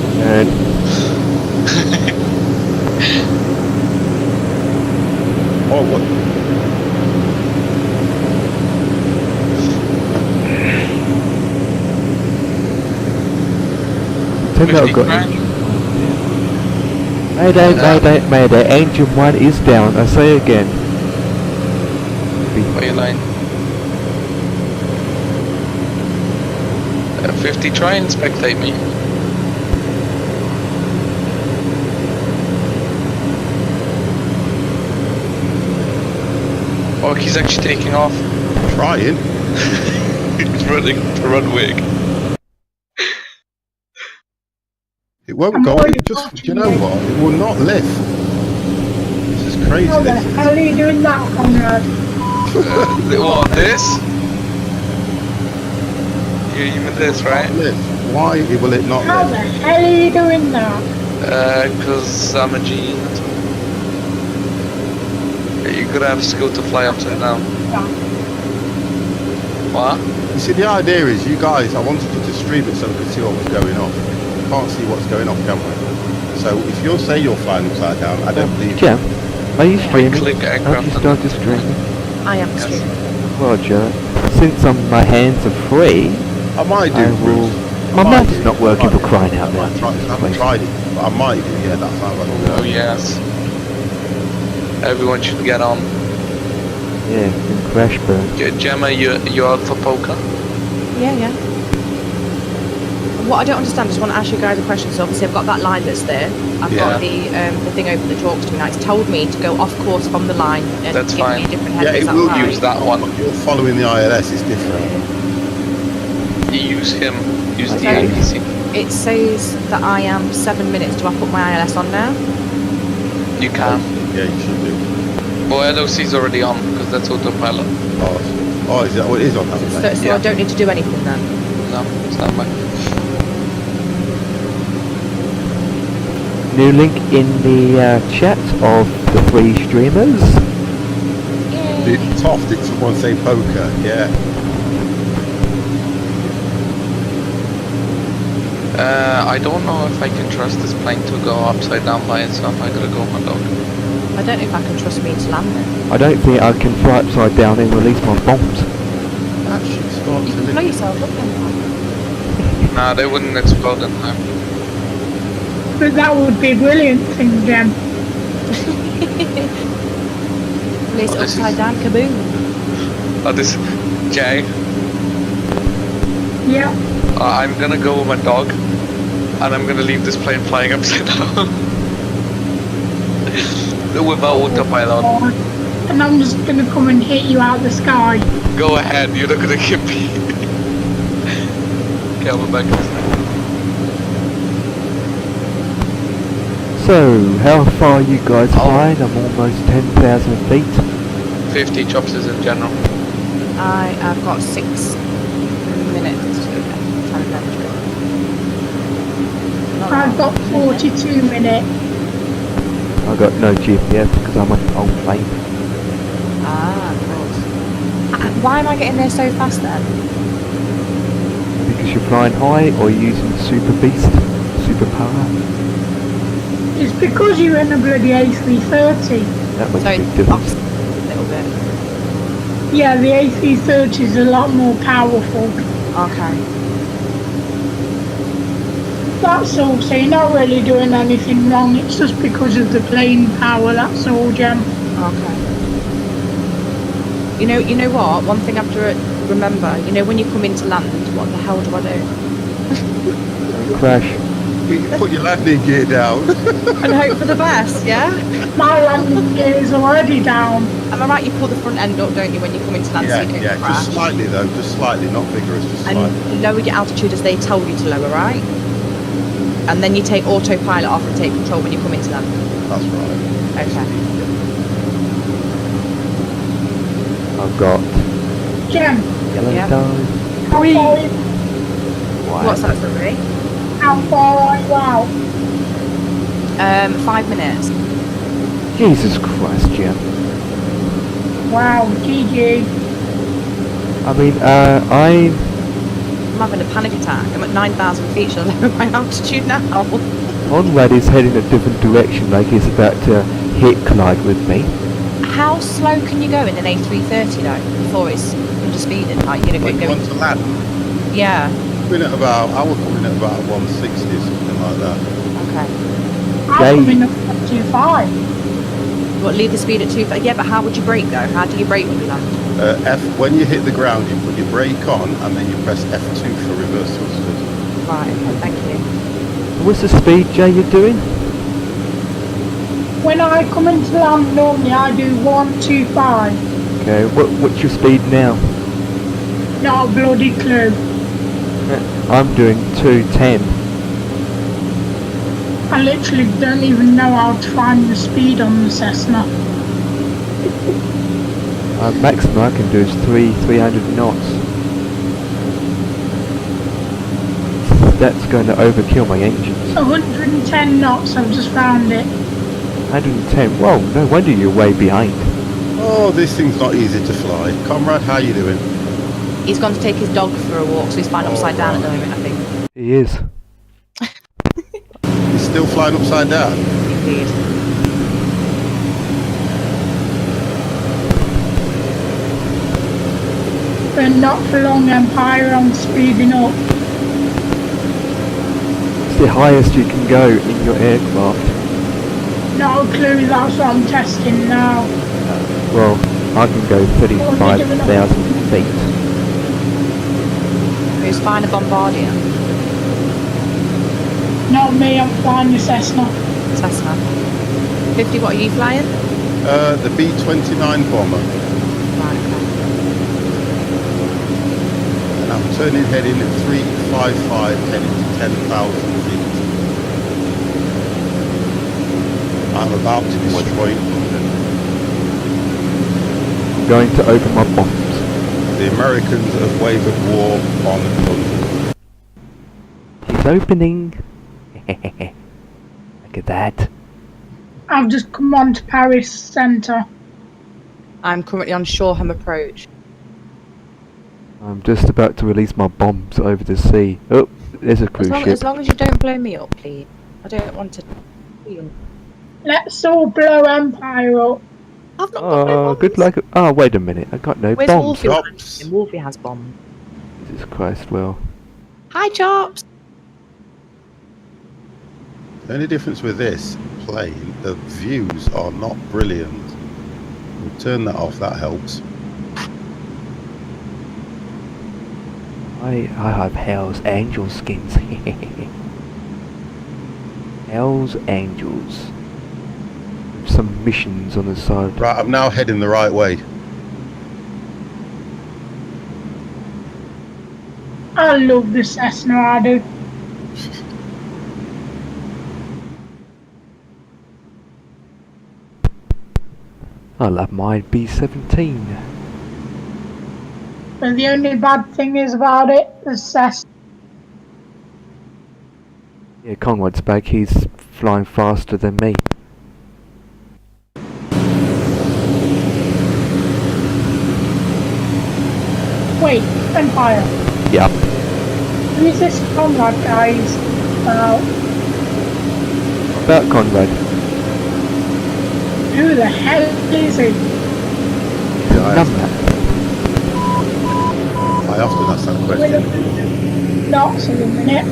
And Oh, what? think I've 50 got crash? Mayday, engine 1 is down, I say again. What are you line? 50, try and spectate me. Oh, he's actually taking off. Trying? He's running the runway. It won't I'm go. already It just, watching you know it. what? It will not lift. This is crazy. How the This is hell are you doing that, Conrad? What, this? You mean this, right? lift. Why will it not How the lift? hell are you doing that? Because I'm a G. You're gonna have skill to fly upside down. What? You see, the idea is, you guys, I wanted you to stream it so we could see what was going on. We can't see what's going on, can we? So if you say you're flying upside down, I don't believe Jem, are you streaming? Click Have aircraft. you started streaming? I am streaming. Roger. Since my hands are free, I might do, I will... Bruce. My I might mouse is do. not working I for might crying do. out I might loud. try- I haven't tried it, but I might do. Yeah, that sounds like a Oh yes. Everyone should get on. Yeah, in crash burn. Gemma, you out for poker? Yeah. What I don't understand, I just want to ask you guys a question. So obviously I've got that line that's there. I've got the thing open that talks to me now. It's told me to go off course from the line and That's give fine. me a different Yeah, header. it Is that will right? Use that one. You're following the ILS, it's different. You use him. Use the Okay. APC. It says that I am 7 minutes. Do I put my ILS on now? You can. Yeah, you should do. Well, LOC's already on because that's autopilot. Oh, is that what it is on that So, plane? so Yeah. I don't need to do anything then? No, it's not mine. New link in the chat of the 3 streamers. Toff, did someone say poker? Yeah. I don't know if I can trust this plane to go upside down by itself. I gotta go my dog. I don't know if I can trust me to land it. I don't think I can fly upside down and release my bombs. That should start You to can blow lift. yourself up then. Nah, they wouldn't explode in time. But that would be a brilliant thing, Gem. Place Oh, this upside is- down, kaboom. Oh, this... Jay, Yeah. I'm gonna go with my dog, and I'm gonna leave this plane flying upside down. Without autopilot. And I'm just gonna come and hit you out the sky. Go ahead, you're not gonna get me. Okay, I'll be back in a second. So, how far are you guys flying? I'm almost 10,000 feet. 50 chops is in general. I've got 6 minutes to time adventure. I've got 42 minutes. I've got no GPS because I'm on an old plane. Ah, of course. Why am I getting there so fast then? Because you're flying high or you're using super beast, super power. It's because you're in a bloody A330. That makes So a big it's difference. off a little bit. Yeah, the A330 is a lot more powerful. Okay. That's all, so you're not really doing anything wrong, it's just because of the plane power, that's all, Gem. Okay. You know what? One thing I have to remember, when you come into land, what the hell do I do? Crash. You put your landing gear down. And hope for the best, yeah? My landing gear is already down. Am I right? You pull the front end up, don't you, when you come into land so Yeah, you don't yeah, crash? just slightly though, just slightly, not vigorous, just slightly. And lower your altitude as they tell you to lower, right? And then you take autopilot off and take control when you come into land. That's right. Okay. I've got Gem, yellow Yeah. time. how far, What's that for me? how far are you out? 5 minutes. Jesus Christ, Jim. Wow, GG. I mean, I'm having a panic attack. I'm at 9,000 feet, so I'm lower my altitude now. Conrad is heading a different direction, like he's about to collide with me. How slow can you go in an A330 though, before it's under speeding? Like, When you going... want to land, Yeah, I was coming at about 160 or something like that. okay. I'm Jay. coming up at 25. What, leave the speed at 2? Yeah, but how would you brake though? How do you brake when you land? When you hit the ground, you put your brake on and then you press F2 for reverse thrusters. Right, okay, thank you. What's the speed, Jay, you're doing? When I come into land normally I do 125. Okay, what's your speed now? Not a bloody clue. I'm doing 210. I literally don't even know how to find the speed on the Cessna. Maximum I can do is 300 knots. That's going to overkill my engines. 110 knots, I've just found it. 110. Whoa, no wonder you're way behind. Oh, this thing's not easy to fly. Comrade, how you doing? He's gone to take his dog for a walk, so he's flying upside down at the moment, I think. He is. He's still flying upside down? Indeed. But not for long, Empire, I'm speeding up. It's the highest you can go in your aircraft. No clue, that's what I'm testing now. Well, I can go 35,000 feet. Who's flying a Bombardier? Not me, I'm flying the Cessna. Cessna. 50, what are you flying? The B-29 bomber. Right, okay. And I'm turning heading at 355, heading to 10,000 feet. I'm about to destroy London. I'm going to open my bombs. The Americans have wavered war on London. He's opening. Look at that. I've just come on to Paris Centre. I'm currently on Shoreham Approach. I'm just about to release my bombs over the sea. Oh, there's a cruise ship. As long as you don't blow me up, please. I don't want to... Let's all blow Empire up. I've not got no Oh, bombs. good luck. Oh, wait a minute. I got no Where's bombs. Wolfie? Drops. Wolfie has bombs. Jesus Christ, well. Hi, Chops. The only difference with this plane, the views are not brilliant. We'll turn that off, that helps. I have Hell's Angel skins. Hell's Angels. With some missions on the side. Right, I'm now heading the right way. I love the Cessna, I do. I love my B17. But the only bad thing is about it, the Cessna. Yeah, Conrad's back. He's flying faster than me. Wait, Empire. Yep. Who is this Conrad guys? About Conrad. Who the hell is he? Number. I often ask that Wait a question. minute. Not a minute.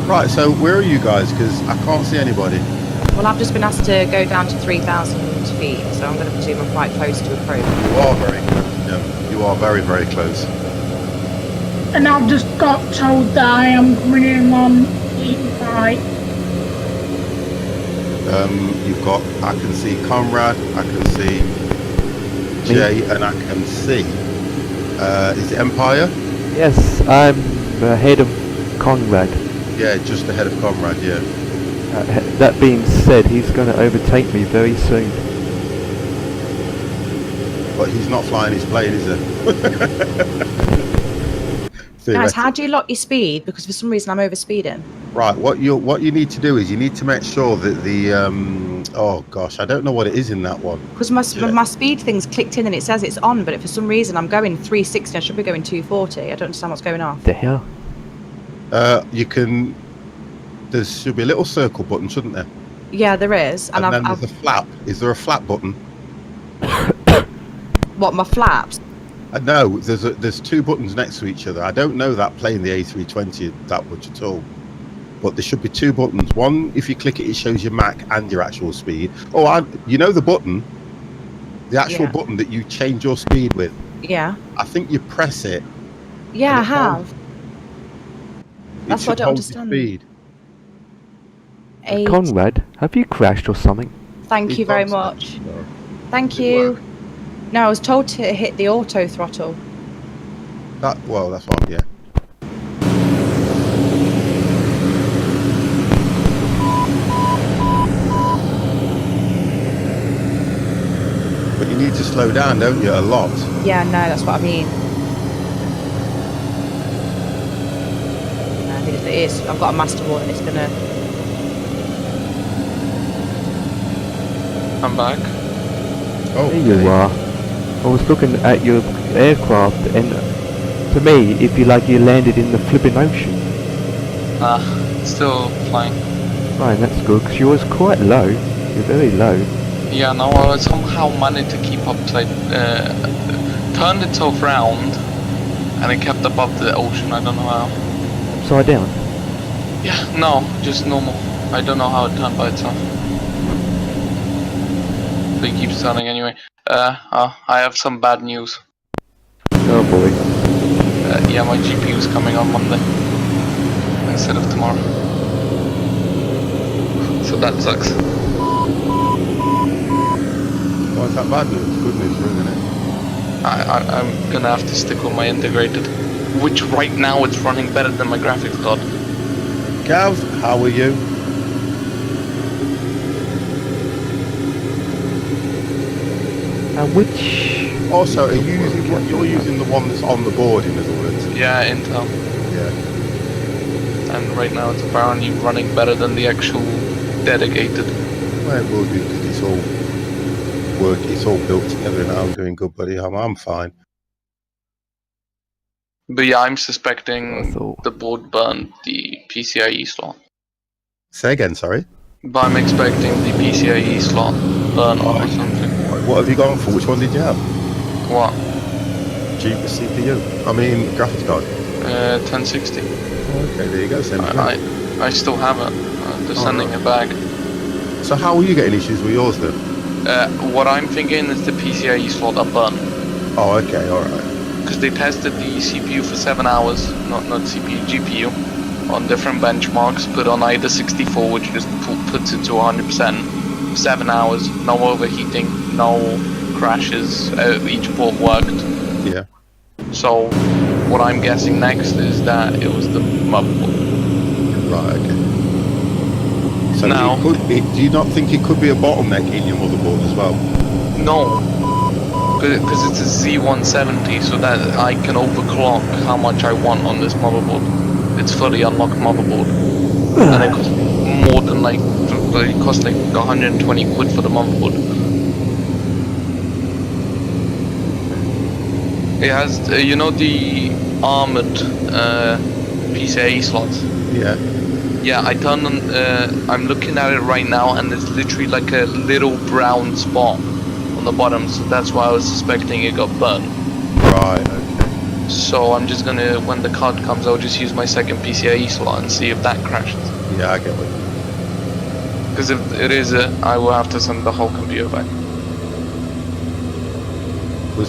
Right, so where are you guys? Because I can't see anybody. Well, I've just been asked to go down to 3,000 feet, so I'm going to presume I'm quite close to approach. You are very close. Yeah, you are very, very close. And I've just got told that I am coming in on 85. You've got, I can see Conrad, I can see Jay, and I can see, is it Empire? Yes, I'm ahead of Conrad. Yeah, just ahead of Conrad, yeah. That being said, he's going to overtake me very soon. But he's not flying his plane, is he? Guys, how do you lock your speed? Because for some reason I'm overspeeding. Right, what you need to do is you need to make sure that the oh gosh, I don't know what it is in that one. Because my speed thing's clicked in and it says it's on, but for some reason I'm going 360. I should be going 240. I don't understand what's going on. The hell? You can. There should be a little circle button, shouldn't there? Yeah, there is. And then there's a flap. Is there a flap button? What, my flaps? No, there's two buttons next to each other. I don't know that plane, the A320, that much at all. But there should be two buttons. One, if you click it, it shows your Mach and your actual speed. Oh, you know the button, the actual button that you change your speed with. Yeah. I think you press it. Yeah, I have. That's what I don't understand. Speed. Conrad, have you crashed or something? Thank you very much. Thank you. No, I was told to hit the auto throttle. That's fine, yeah. But you need to slow down, don't you, a lot? Yeah, no, that's what I mean. No, it is. I've got a master wall and it's gonna... I'm back. Oh, There you are. I was looking at your aircraft, and to me, if you landed in the flipping ocean. Still flying. Fine, that's good, because you was quite low. You're very low. Yeah, no, I somehow managed to keep up. Like, turned itself round, and it kept above the ocean. I don't know how. Upside down? Yeah, no, just normal. I don't know how it turned by itself. But it keeps turning anyway. I have some bad news. Oh boy. Yeah, my GPU is coming on Monday instead of tomorrow. So that sucks. Why is that bad news? Good news, isn't it? I'm gonna have to stick with my integrated, which right now it's running better than my graphics card. Gav, how are you? Which... Also, are you using you're using the one that's on the board, in other words? Yeah, Intel. Yeah. And right now it's apparently running better than the actual dedicated. Well, it will do because it's all it's all built together now. I'm doing good, buddy. I'm fine. But yeah, I'm suspecting I thought- the board burned the PCIe slot. Say again, sorry. But I'm expecting the PCIe slot burn or something. What have you gone for? Which one did you have? What? cheapest CPU? I mean, graphics card. 1060. Okay, there you go. Same as me. I still have it. They're sending it back. So how are you getting issues with yours then? What I'm thinking is the PCIe slot are burned. Oh, okay, alright. Because they tested the CPU for 7 hours, not CPU, GPU, on different benchmarks, put on either 64, which just puts it to 100%, 7 hours, no overheating, no crashes, each port worked. Yeah. So, what I'm guessing next is that it was the motherboard. Right, okay. So Now, do you not think it could be a bottleneck in your motherboard as well? no, because it's a Z170, so that I can overclock how much I want on this motherboard. It's fully unlocked motherboard, and it costs more than like, it costs like 120 quid for the motherboard. It has, you know, the armored PCIe slots. Yeah. Yeah, I'm looking at it right now, and it's literally like a little brown spot on the bottom, so that's why I was suspecting it got burned. Right, okay. So I'm just gonna, when the card comes, I'll just use my second PCIe slot and see if that crashes. Yeah, I get what you mean. Because if it is I will have to send the whole computer back.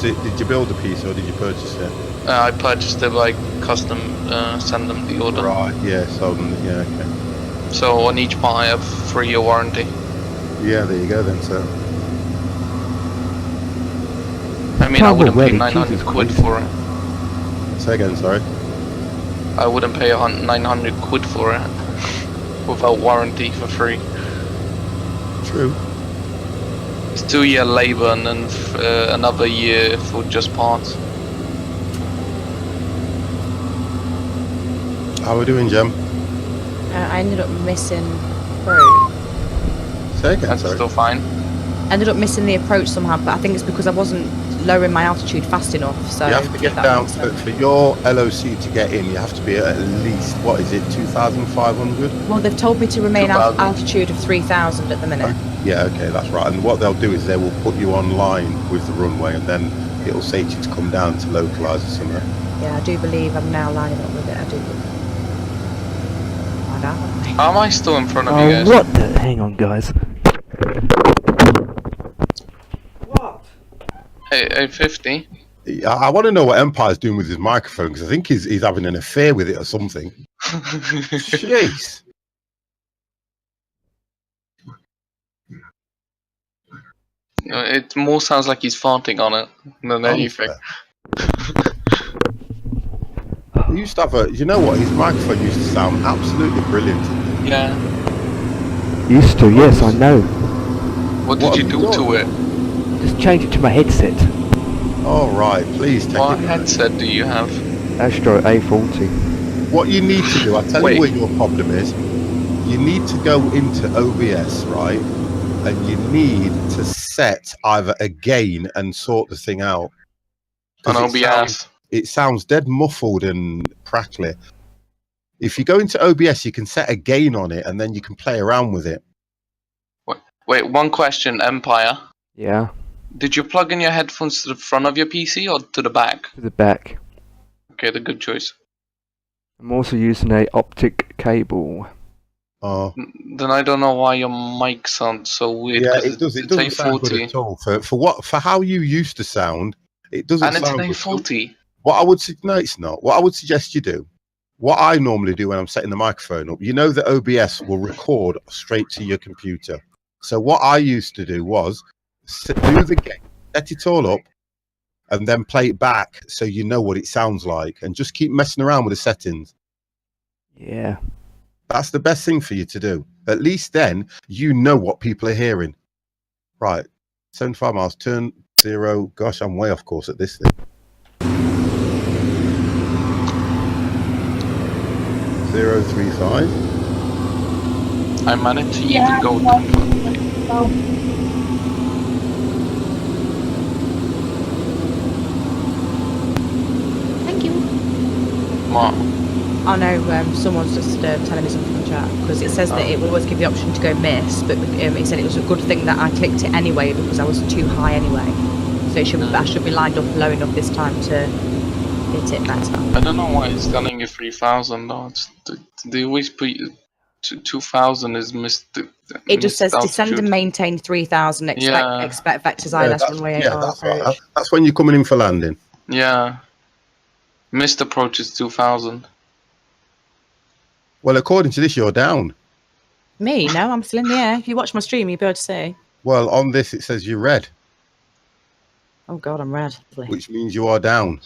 Did you build a piece or did you purchase it? I purchased it by custom, send them the order. Right, yeah, so, yeah, okay. So on each part I have 3-year warranty. Yeah, there you go then, so. I mean, I wouldn't pay 900 quid for it. Say again, sorry. I wouldn't pay 900 quid for it without warranty for free. True. It's 2-year labor and then another year for just parts. How are we doing, Jem? I ended up missing Pro. Say again, That's sorry. still fine. Ended up missing the approach somehow, but I think it's because I wasn't lowering my altitude fast enough. So You have to get down, for your LOC to get in, you have to be at least, what is it, 2,500? Well, they've told me to remain at 2,000. altitude of 3,000 at the minute. Yeah, okay, that's right. And what they'll do is they will put you online with the runway and then it'll say to you to come down to localise or something. Yeah, I do believe I'm now lining up with it. I do. I don't. How am I still in front of you guys? What the? Hang on, guys. What? Hey, 50. I want to know what Empire's doing with his microphone because I think he's having an affair with it or something. Jeez. It more sounds like he's farting on it than anything. He used to have you know what? His microphone used to sound absolutely brilliant. Yeah. Used to, yes, I know. What did you do to it? Just change it to my headset. All right, please take What it. headset do you have? Astro A40. What you need to do, I'll tell you where your problem is. You need to go into OBS, right? And you need to set either a gain and sort the thing out. On OBS. It sounds dead muffled and crackly. If you go into OBS, you can set a gain on it and then you can play around with it. Wait, one question, Empire. Yeah, Did you plug in your headphones to the front of your PC or to the back? to the back. Okay, the good choice. I'm also using a optic cable. Oh, Then I don't know why your mic sounds so weird. yeah, 'cause it does. It it's doesn't sound good at all. For how you used to sound, it doesn't And it's sound an good. A40. What I would no, it's not. What I would suggest you do, what I normally do when I'm setting the microphone up, you know that OBS will record straight to your computer. So what I used to do was do the game, set it all up, and then play it back so you know what it sounds like, and just keep messing around with the settings. Yeah. That's the best thing for you to do. At least then you know what people are hearing. Right, 75 miles, turn 0. Gosh, I'm way off course at this thing. 035. I managed to Yeah, even go well, down. well, Thank you. What? Oh no, someone's just telling me something in the chat because it says that it will always give the option to go miss, but it said it was a good thing that I clicked it anyway because I was too high anyway. So I should be lined up low enough this time to hit it better. I don't know why it's telling you 3,000 though. They always put you to 2,000 is missed. It just says missed descend and altitude. maintain 3,000. Yeah. Expect vectors Yeah, ILS runway 8 or that's right. approach. That's when you're coming in for landing. Yeah. Missed approach is 2,000. Well, according to this, you're down. Me? No, I'm still in the air. If you watch my stream, you'll be able to see. Well, on this, it says you're red, Oh god, I'm red. which means you are down.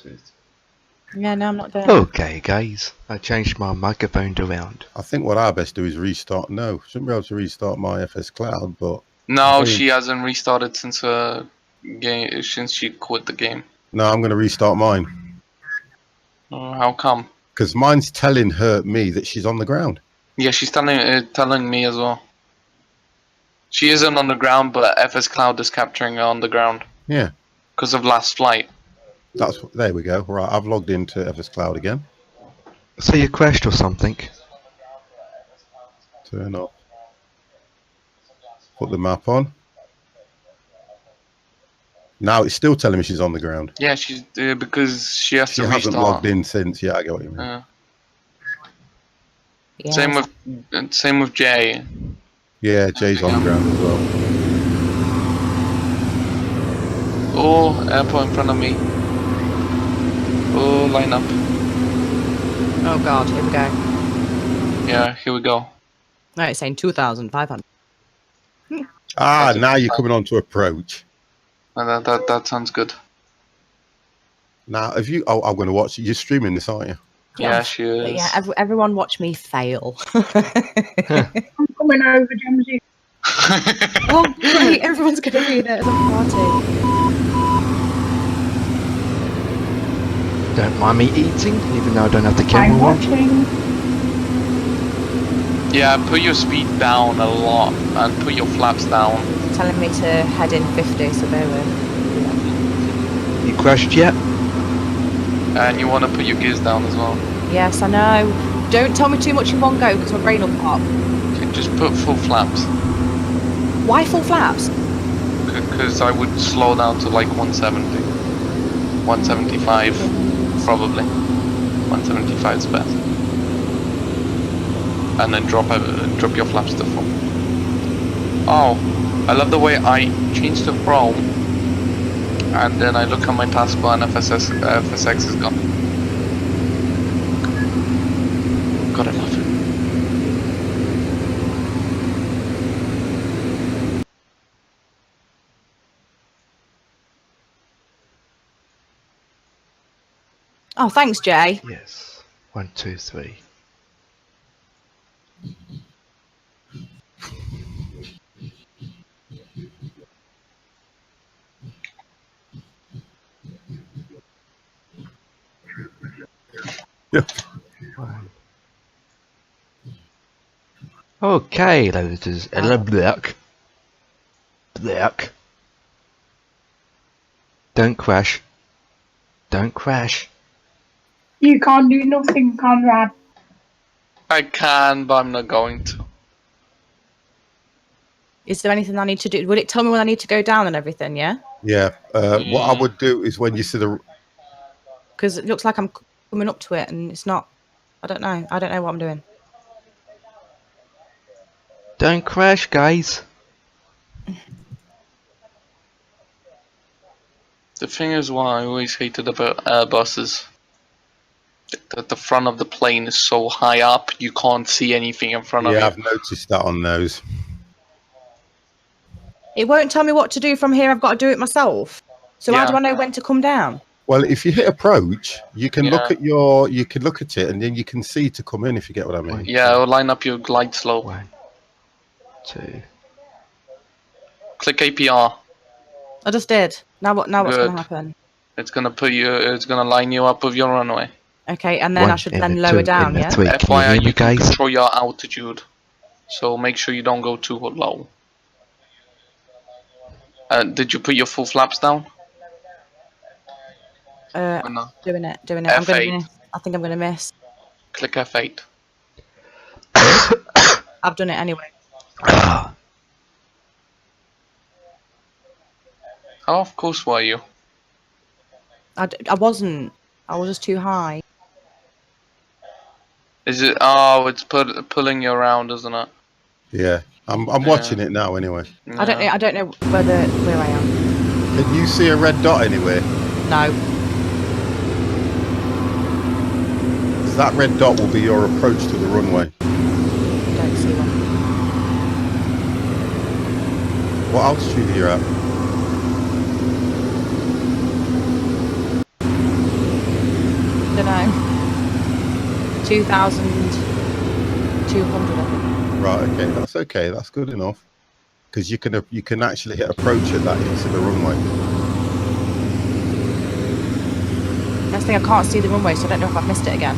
Yeah, no, I'm not doing it. Okay, guys, I changed my microphone around. I think what I best do is restart. No, shouldn't be able to restart my FS Cloud, but No, she hasn't restarted since since she quit the game. no, I'm going to restart mine How come? because mine's telling me that she's on the ground. Yeah, she's telling me as well. She isn't on the ground, but FS Cloud is capturing her on the ground. Yeah, Because of last flight. there we go. Right, I've logged into FS Cloud again. So you crashed or something? Turn off. Put the map on. Now it's still telling me she's on the ground. Yeah, she's because she has She to hasn't restart. logged in since. Yeah, I get what you mean. Yeah, Same with Jay. Yeah, Jay's on the ground as well. Oh, airport in front of me. Oh, line up. Oh god, here we go. Yeah, here we go. No, it's saying 2,500. Ah, now you're coming on to approach. That sounds good. Now, if you, I'm going to watch it. You're streaming this, aren't you? Yeah, she But is. yeah, everyone watch me fail. I'm coming over, Jamesy. Oh, great, everyone's going to be there at the party. Don't mind me eating, even though I don't have the I'm camera on. watching. Yeah, put your speed down a lot and put your flaps down. Telling me to head in 50, so bear with. You crashed yet? And you want to put your gears down as well. Yes, I know. Don't tell me too much in one go, because my brain will pop. Okay, just put full flaps. Why full flaps? Because I would slow down to like 170. 175, probably. 175 is best. And then drop your flaps to full. Oh, I love the way I change to Chrome, and then I look at my taskbar and FSX is gone. God, I love it. Oh, thanks, Jay. Yes. 1, 2, 3. Yeah. One. Okay, ladies. Black. Don't crash. Don't crash. You can't do nothing, Conrad. I can, but I'm not going to. Is there anything I need to do? Would it tell me when I need to go down and everything, yeah? Yeah. What I would do is when you see the... Because it looks like I'm coming up to it and it's not. I don't know. I don't know what I'm doing. Don't crash, guys. The thing is what I always hated about Airbuses. That the front of the plane is so high up, you can't see anything in front of Yeah, you. I've noticed that on those. It won't tell me what to do from here. I've got to do it myself. So how Yeah. do I know when to come down? Well, if you hit approach, you can look Yeah. at you can look at it, and then you can see to come in. If you get what I mean. Yeah, it'll line up your glide slope. 1, 2. Click APR. I just did. Now what? Now what's going Good. to happen? It's gonna line you up with your runway. Okay, and then I 1 should in then the lower 2 down, in the yeah? 3. Can you FYI, hear me, you can guys? control your altitude. So make sure you don't go too low. Did you put your full flaps down? Or not? Doing it. I'm going to F8. miss. I think I'm going to miss. Click F8. I've done it anyway. Oh, of course, were you? I wasn't. I was just too high. Is it? Oh, it's pulling you around, isn't it? Yeah, I'm watching it now anyway. I don't know where I am. Can you see a red dot anywhere? No. That red dot will be your approach to the runway. Don't see one. What altitude are you at? Don't know. 2,200, I think. Right, okay, that's good enough. Because you can actually hit approach at that into the runway. Next thing, I can't see the runway, so I don't know if I've missed it again.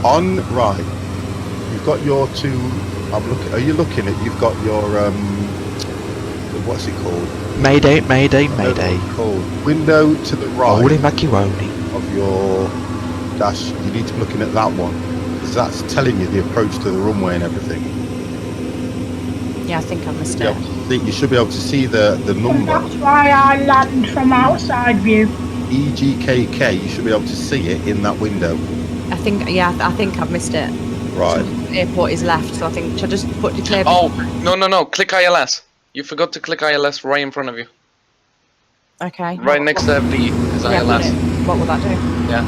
On right, you've got your two. Are you looking at? You've got your what's it called? Mayday, mayday, Whatever mayday. it's called. Window to the right Holy macaroni. of your dash. You need to be looking at that one, because that's telling you the approach to the runway and everything. Yeah, I think I've missed Yeah, it. you should be able to see the number. That's why I land from outside view. EGKK. You should be able to see it in that window. I think I've missed it. Right. The airport is left, so I think should I just put declare? Oh, no. Click ILS. You forgot to click ILS right in front of you. Okay. Right next to FD is Yeah, ILS. what will that do? Yeah.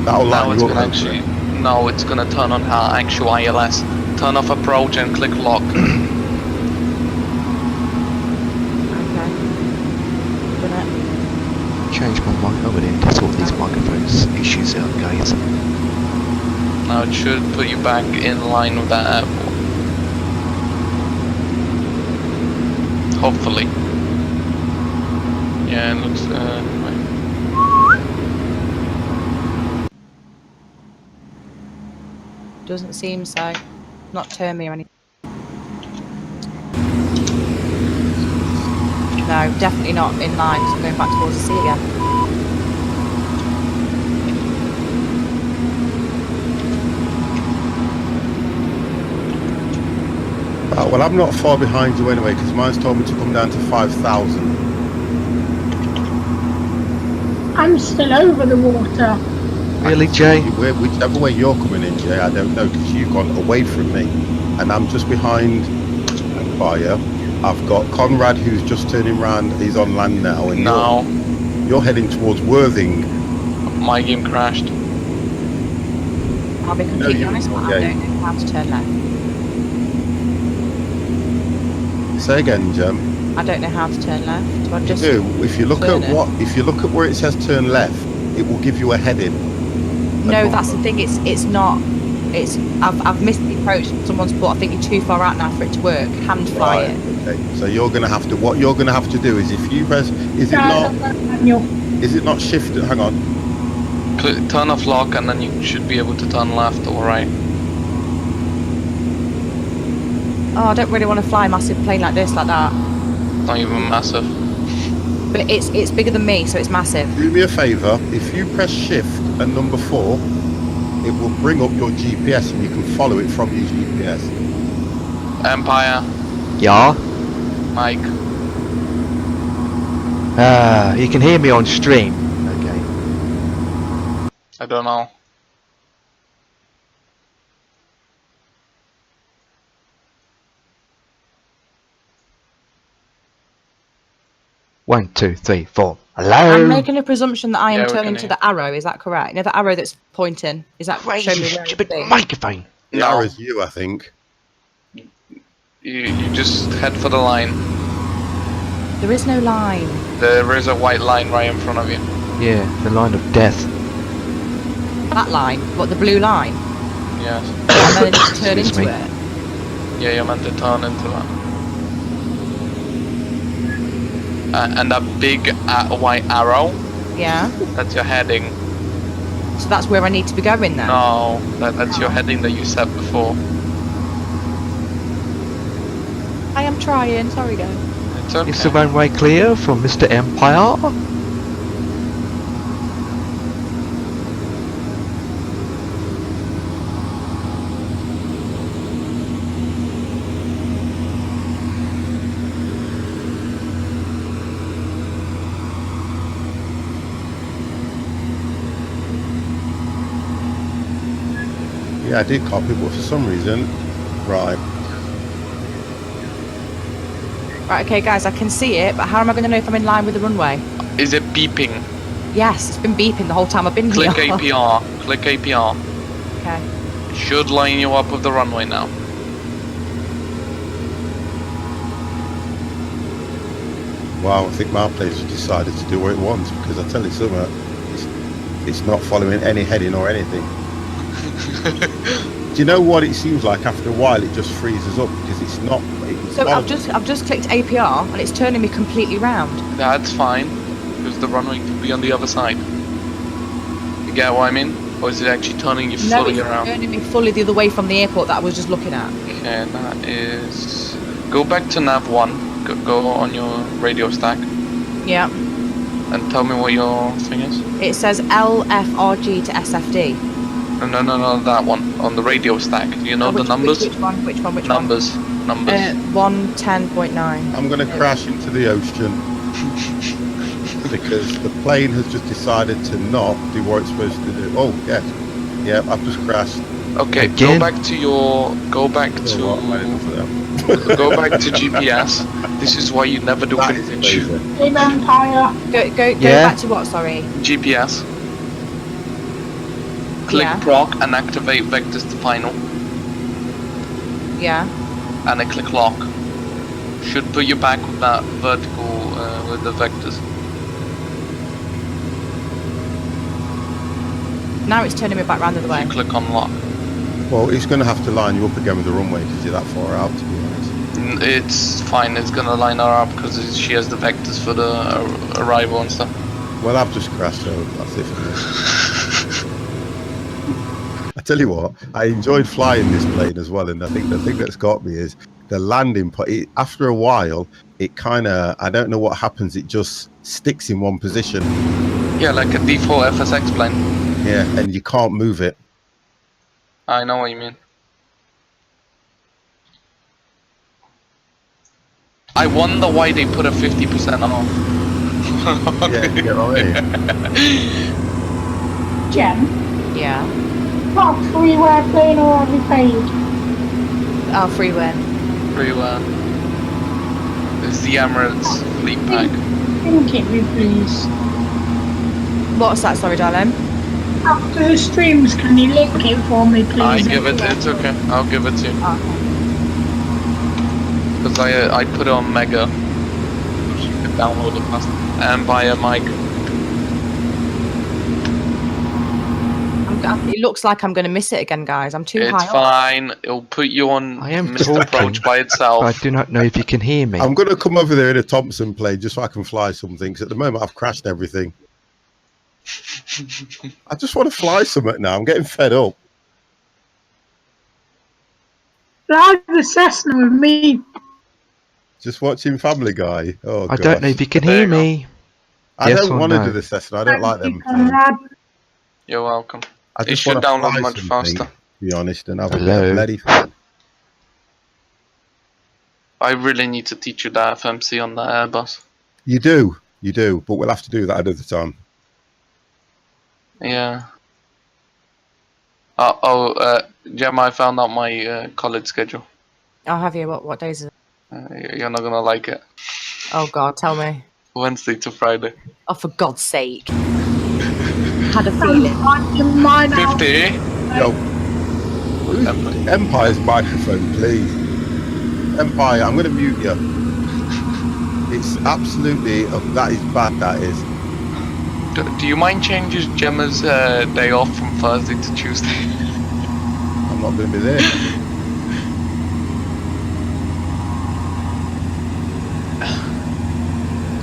That'll Now line it's you gonna up. actually. No, it's gonna turn on our actual ILS. Turn off approach and click lock. Okay. Done it. Change my mic over there to sort these microphones issues out, guys. Now it should put you back in line with that airport. Hopefully. Yeah, it looks. Right. Doesn't seem so. Not turn me or anything. No, definitely not in line. So I'm going back towards the sea again. Well, I'm not far behind you anyway, because mine's told me to come down to 5,000. I'm still over the water. Really, Jay? Whichever way you're coming in, Jay, I don't know, because you've gone away from me, and I'm just behind Empire. I've got Conrad, who's just turning round. He's on land now, and you're heading towards Worthing. My game crashed. I'll be completely honest, but I okay. don't know how to turn left. Say again, Jem. I don't know how to turn left. Do I just If you look turn at it? if you look at where it says turn left, it will give you a heading. No, that's the thing. It's not. I've missed the approach. Someone's put. I think you're too far out now for it to work. Hand fly Right, it. okay. So you're gonna have to. What you're gonna have to do is, if you press, is it not shift? Hang on. Turn off lock and then you should be able to turn left or right. Oh, I don't really want to fly a massive plane like this, like that. Not even massive. But it's bigger than me, so it's massive. Do me a favour. If you press shift and number 4, it will bring up your GPS and you can follow it from your GPS. Empire, Yeah? Mike. You can hear me on stream. Okay. I don't know. One, two, three, four. Hello? I'm making a presumption that I am Yeah, we turning can to hear. the arrow. Is that correct? You know, the arrow that's pointing. Is that Crazy showing me where stupid to be? microphone. The No. arrow's you, I think. You just head for the line. There is no line. There is a white line right in front of you. Yeah, the line of death. That line. What, the blue line? Yes. And then just turn Excuse into me. it. Yeah, you're meant to turn into that. And that big white arrow, Yeah. that's your heading. So that's where I need to be going then. No, that's your heading that you set before. I am trying. Sorry, guys. It's okay. Is the runway clear from Mr. Empire? Yeah, I did copy, but for some reason, right. Right, okay, guys, I can see it, but how am I going to know if I'm in line with the runway? Is it beeping? Yes, it's been beeping the whole time I've been Click here. APR. Click APR. Okay. Should line you up with the runway now. Wow, I think my place has decided to do what it wants, because I tell you something, it's not following any heading or anything. Do you know what it seems like after a while? It just freezes up because it's not. So I've just clicked APR and it's turning me completely round. That's fine, because the runway could be on the other side. You get what I mean? Or is it actually turning you No, fully it's around? turning me fully the other way from the airport that I was just looking at. Okay, that is... Go back to nav 1. Go on your radio stack. Yeah. And tell me what your thing is. It says LFRG to SFD. No, that one. On the radio stack. Do you know the numbers? Which one? Numbers. 110.9. I'm going to crash into the ocean because the plane has just decided to not do what it's supposed to do. Oh, yes. Yeah, I've just crashed. Okay, Again? go back to your... Go back to... Oh, what? Go back to GPS. This is why you never do That is vintage. amazing. In Empire. Go Yeah. back to what, sorry? GPS. Click Yeah. proc and activate vectors to final. Yeah. And then click lock. Should put you back with that vertical with the vectors. Now it's turning me back round the other way. You click on lock. Well, it's going to have to line you up again with the runway because you're that far out, to be honest. It's fine, it's gonna line her up because she has the vectors for the arrival and stuff. Well, I've just crashed, so that's it for me. I tell you what, I enjoyed flying this plane as well, and I think the thing that's got me is the landing point. After a while, it kind of, I don't know what happens, it just sticks in one position. Yeah, like a default FSX plane. Yeah, and you can't move it. I know what you mean. I wonder why they put a 50% off. Yeah, you get what I mean? Gem. Yeah. Not freeware plane or have you paid? Oh, freeware. Freeware. It's the Emirates fleet pack. Link it me, please. What's that, sorry, darling? After the streams, can you link it for me, please? I give it, it's okay. I'll give it to you. Oh. Because I put it on Mega. So you can download it fast. And buy a mic. It looks like I'm going to miss it again, guys. I'm too high It's up. fine. It'll put you on I am missed approach talking. by itself. I do not know if you can hear me. I'm going to come over there in a Thompson plane just so I can fly something, because at the moment I've crashed everything. I just want to fly something now. I'm getting fed up. Fly the Cessna with me. Just watching Family Guy. Oh, I don't know if you can There hear you go. me. I Yes don't or want to no? do the Cessna. I don't like them. Conrad. You're welcome. I It just should want to download fly much something, faster. to be honest, and have a bit Hello? of bloody fun. I really need to teach you that FMC on the Airbus. You do, but we'll have to do that another time. Yeah. Gemma, I found out my college schedule. I'll have you. What days is it? You're not gonna like it. Oh, God, tell me. Wednesday to Friday. Oh, for God's sake. Had a feeling. Mine out. 50. Yo, Empire's microphone, please. Empire, I'm going to mute you. It's absolutely, that is bad, that is. Do you mind changing Gemma's day off from Thursday to Tuesday? I'm not going to be there.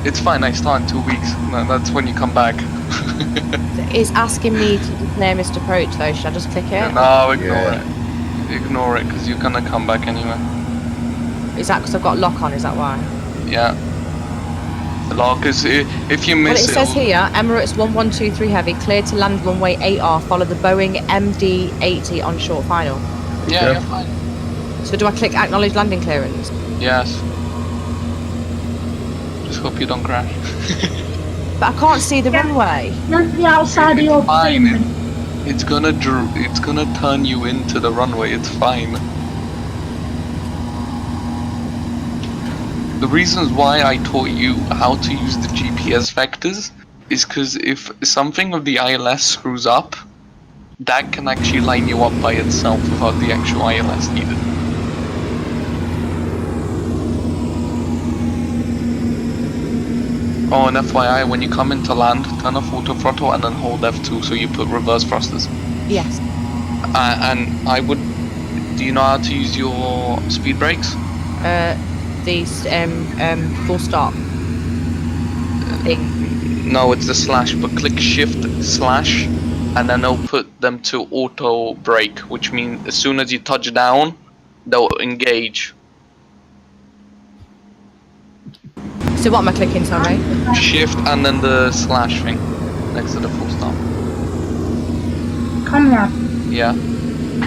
It's fine, I start in 2 weeks. That's when you come back. It's asking me to declare missed approach, though. Should I just click it? No, ignore Yeah. it. Ignore it, because you're gonna come back anyway. Is that because I've got lock on? Is that why? Yeah. The lock is, if you Well, miss it says here, Emirates 1123 Heavy, cleared to land runway 8R, follow the Boeing MD-80 on short final. Yeah, you're fine. So do I click acknowledge landing clearance? Yes. Just hope you don't crash. But I can't see the runway. Look the outside of your Fine. plane. It's gonna turn you into the runway. It's fine. The reasons why I taught you how to use the GPS vectors is because if something of the ILS screws up, that can actually line you up by itself without the actual ILS needed. Oh, and FYI, when you come into land, turn off auto throttle and then hold F2 so you put reverse thrusters. Yes. And I would... Do you know how to use your speed brakes? These full stop thing. No, it's the slash, but click shift slash and then it'll put them to auto brake, which means as soon as you touch down, they'll engage. So what am I clicking, sorry? Shift and then the slash thing next to the full stop. Conrad, Yeah,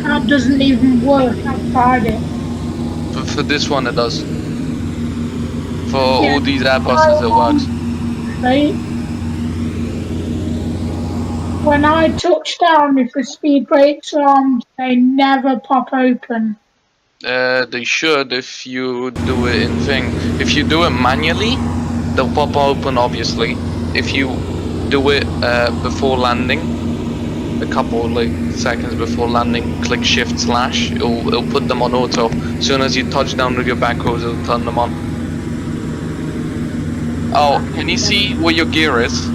that doesn't even work. I've tried it. for this one it does. For all these Airbuses it works. Right? When I touch down with the speed brakes on, they never pop open. They should if you do it in thing. If you do it manually, they'll pop open obviously. If you do it before landing, a couple like seconds before landing, click shift slash, it'll put them on auto. As soon as you touch down with your back hose, it'll turn them on. Oh, can you see where your gear is?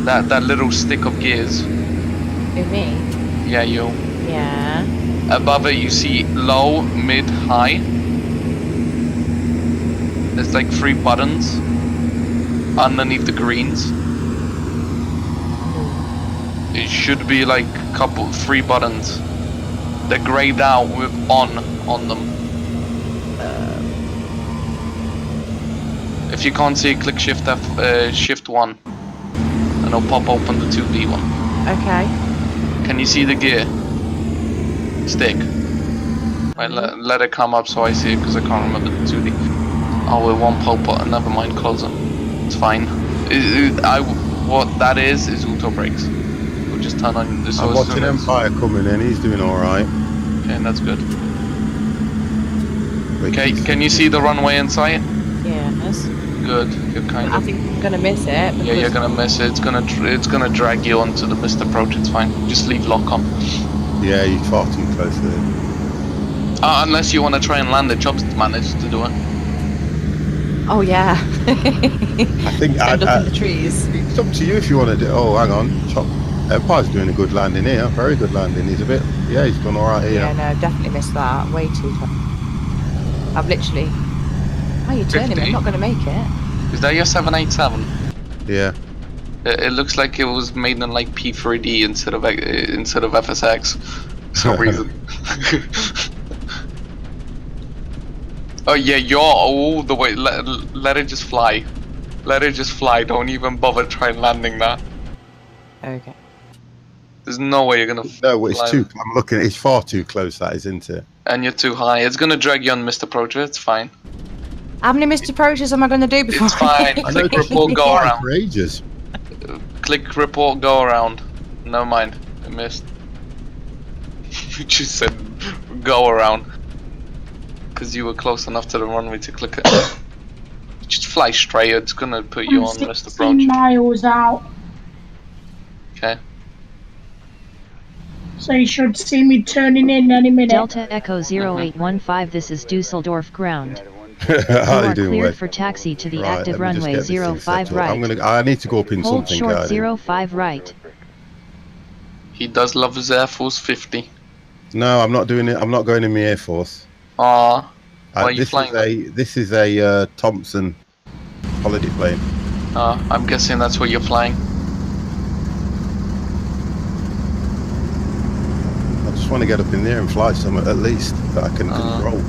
That little stick of gears. Who, me? Yeah, you. Yeah. Above it you see low, mid, high. There's like 3 buttons underneath the greens. It should be like 3 buttons. They're grayed out with on them. If you can't see it, click shift shift 1 and it'll pop open the 2D one. Okay. Can you see the gear stick? Right, let it come up so I see it because I can't remember the 2D. Oh, it won't pop up. Never mind, close it. It's fine. What that is auto brakes. We'll just turn on this. I'm watching Empire coming in. He's doing all right. Okay, that's good. Okay, can you see the runway in sight? Yes. Good. You're kind I of. think I'm gonna miss it. Yeah, you're gonna miss it. It's gonna drag you onto the missed approach. It's fine. Just leave lock on. Yeah, you're far too close to him. Unless you want to try and land it. Chop's managed to do it. Oh yeah. I think End up in the trees. It's up to you if you want to do. Oh, hang on, Chop. Empire's doing a good landing here. Very good landing. He's a bit. Yeah, he's done all right here. Yeah, no, definitely missed that. Way too far. I've literally. Why are you turning me? 50? I'm not gonna make it. Is that your 787? Yeah. It looks like it was made in like P3D instead of FSX for some reason. Oh yeah, you're all the way. Let it just fly. Let it just fly. Don't even bother trying landing that. Okay. There's no way you're gonna. No, it's fly. too. I'm looking. It's far too close. That is, isn't it? And you're too high. It's gonna drag you on missed approach. It's fine. How many missed approaches am I gonna do before? It's fine. I know. Click report, go Flying around. for ages. Click report, go around. Never mind. I missed. You just said go around. Because you were close enough to the runway to click it. Just fly straight. It's gonna put you I'm on missed 16 approach. miles out, Okay. so you should see me turning in any minute. Delta Echo 0815, this is Dusseldorf ground. How You are are you doing, cleared Wade? for taxi to the Right, active let me just runway get this thing 05 settled. right. I need to go up in Hold something. short Guy. 05 right. He does love his Air Force 50. No, I'm not doing it. I'm not going in the Air Force. Why are you This flying? This is a Thompson holiday plane. I'm guessing that's what you're flying. I just want to get up in there and fly somewhere at least that I can control.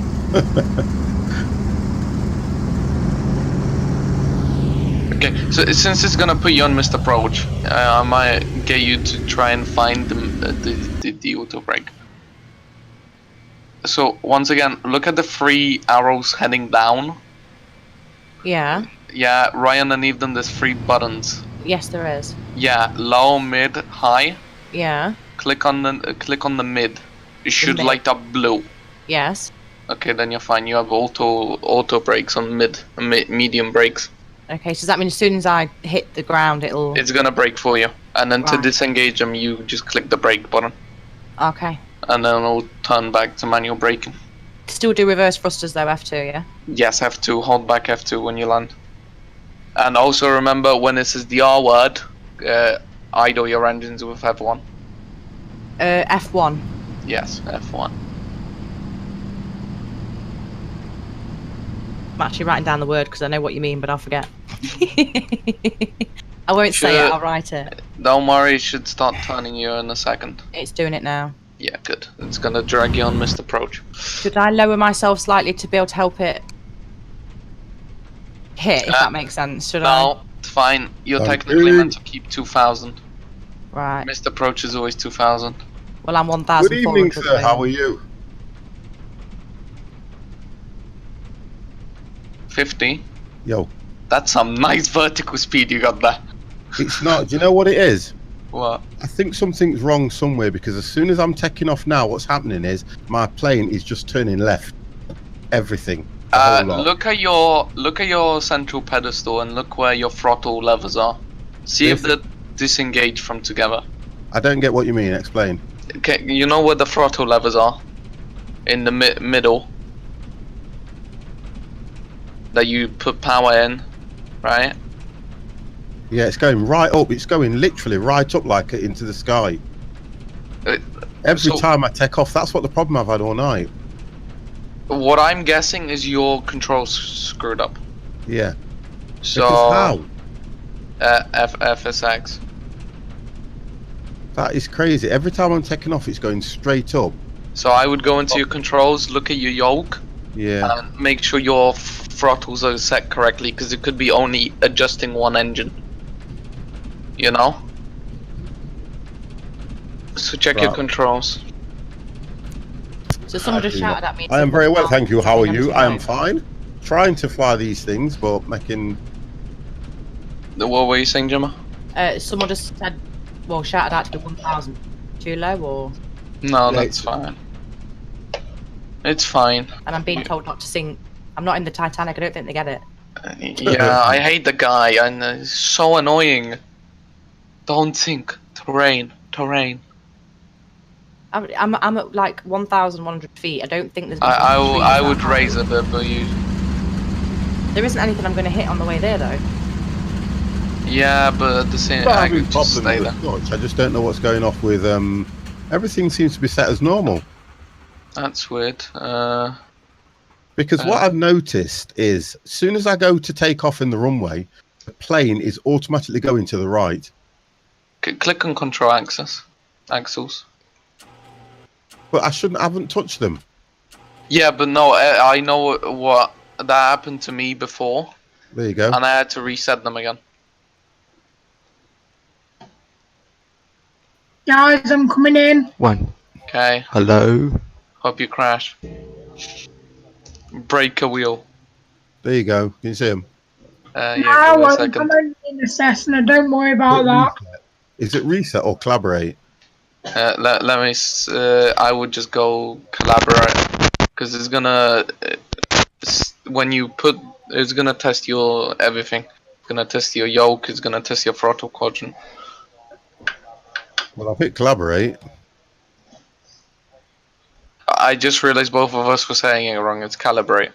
Okay, so since it's gonna put you on missed approach, I might get you to try and find the auto brake. So once again, look at the 3 arrows heading down. Yeah. Yeah, right underneath them there's 3 buttons. Yes, there is. Yeah, low, mid, high. Yeah. Click on the mid. It should mid. light up blue. Yes. Okay, then you're fine. You have auto brakes on medium brakes. Okay, so does that mean as soon as I hit the ground, it'll... It's gonna brake for you. And then to Right. disengage them, you just click the brake button. Okay. And then it'll turn back to manual braking. Still do reverse thrusters though, F2, yeah? Yes, F2. Hold back F2 when you land. And also remember, when this is the R word, idle your engines with F1. F1. Yes, F1. I'm actually writing down the word because I know what you mean, but I'll forget. I won't say it, I'll write it. Don't worry, it should start turning you in a second. It's doing it now. Yeah, good. It's gonna drag you on missed approach. Should I lower myself slightly to be able to help it hit, if that makes sense? Should I? No, it's fine. You're Okay. technically meant to keep 2,000. Right. Missed approach is always 2,000. Well, I'm Good 1,400. evening, sir. How are you? 50. Yo, That's some nice vertical speed you got there. it's not. Do you know what it is? What? I think something's wrong somewhere because as soon as I'm taking off now, what's happening is my plane is just turning left. Everything. The whole lot. Look at your central pedestal and look where your throttle levers are. See if they're disengaged from together. I don't get what you mean. Explain. Okay, you know where the throttle levers are? In the middle. That you put power in, right? Yeah, it's going right up. It's going literally right up like it into the sky. Every So- time I take off, that's what the problem I've had all night. What I'm guessing is your controls screwed up. Yeah. So Because how? FSX. That is crazy. Every time I'm taking off, it's going straight up. So I would go into your controls, look at your yoke, Yeah. and make sure your throttles are set correctly, because it could be only adjusting one engine. You know? So check your Right. controls. So someone just shouted at me. I am very well, thank you. How are you? I am M25. fine. Trying to fly these things, but making. What were you saying, Gemma? Someone just said, well, shouted out to the 1,000. Too low, or? No, Yeah, that's fine. It's fine. And I'm being told not to sing. I'm not in the Titanic. I don't think they get it. Yeah, I hate the guy, and it's so annoying. Don't think. Terrain. I'm at like 1,100 feet. I don't think there's. I would raise a bit, but you. There isn't anything I'm going to hit on the way there, though. Yeah, but at the same I'm I having could just stay problems there. with much. I just don't know what's going off with. Everything seems to be set as normal. That's weird. Because what I've noticed is, as soon as I go to take off in the runway, the plane is automatically going to the right. Click on control axles. But I haven't touched them. Yeah, but no, I know what that happened to me before, There you go. and I had to reset them again. Guys, I'm coming in. One. Okay, Hello. hope you crash. Break a wheel. There you go. Can you see them? Yeah, No, give it a I'm second. coming in a Cessna. Don't worry about that. Is it reset or collaborate? Let me. I would just go collaborate, because it's gonna. When you put, it's gonna test your everything. It's gonna test your yoke. It's gonna test your throttle quadrant. Well, I'll pick collaborate. I just realized both of us were saying it wrong. It's calibrate.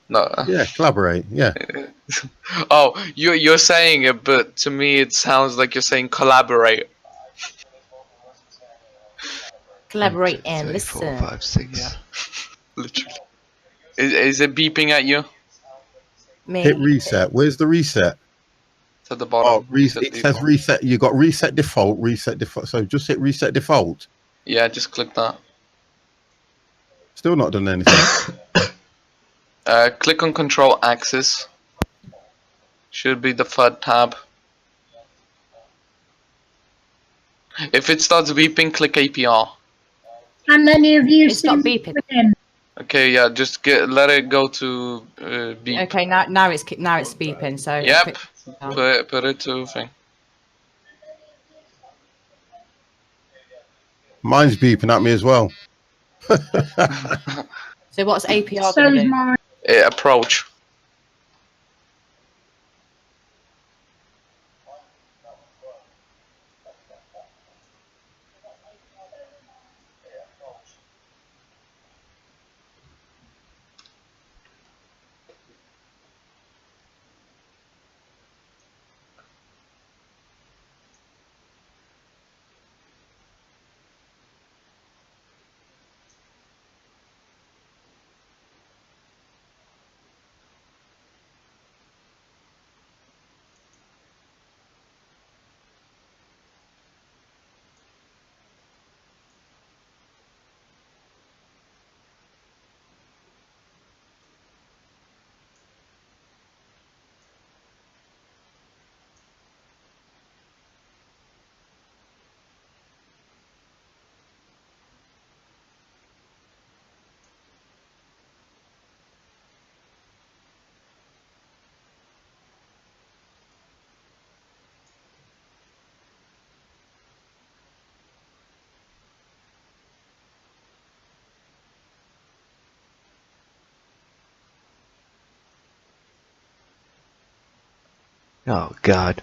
No. Yeah, collaborate. Yeah. Oh, you're saying it, but to me it sounds like you're saying collaborate. Collaborate 1, 2, and 3, 4, listen. 5, 6. Yeah. Literally. Is it beeping at you? Me. Hit reset. Where's the reset? To the Oh, bottom. it says reset. You got reset default. Reset default. So just hit reset default. Yeah, just click that. Still not done anything. Click on control axis. Should be the third tab. If it starts beeping, click APR. And any of you It's not see me beeping. coming in? Okay, yeah, just let it go to beep. Okay, now it's beeping. So Yep. Put it to thing. Mine's beeping at me as well. So what's APR So going to is do? mine. Approach. Oh God.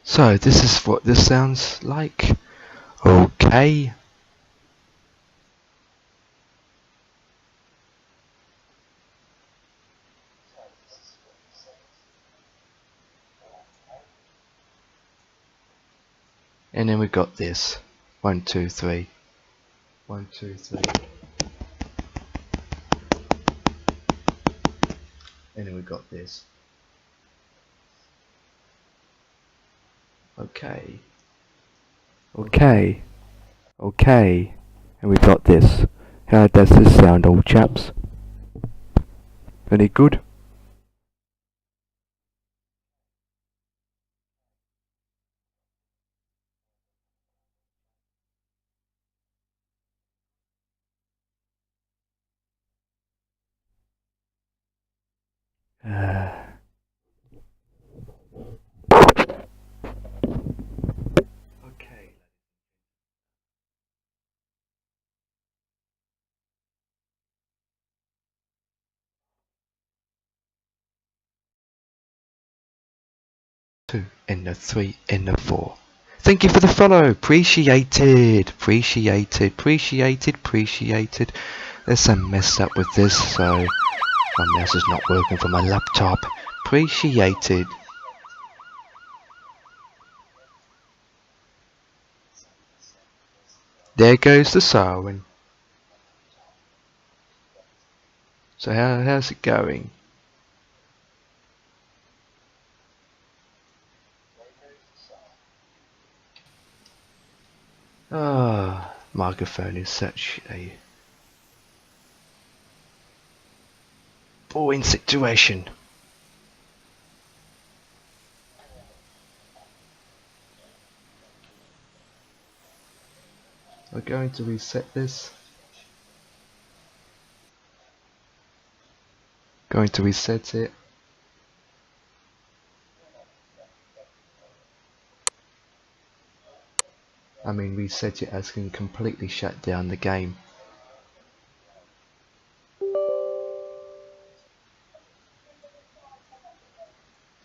So this is what this sounds like. Okay. And then we got this. 1, 2, 3. 1, 2, 3. And then we got this. Okay. Okay. Okay. And we got this. How does this sound, old chaps? Any good? Okay. Two and the 3 and the 4. Thank you for the follow. Appreciated. Appreciated. Appreciated. Appreciated. There's some mess up with this, so my mouse is not working for my laptop. Appreciated. There goes the siren. So how's it going? Ah, microphone is such a boring situation. We're going to reset this. Going to reset it. I mean reset it as can completely shut down the game.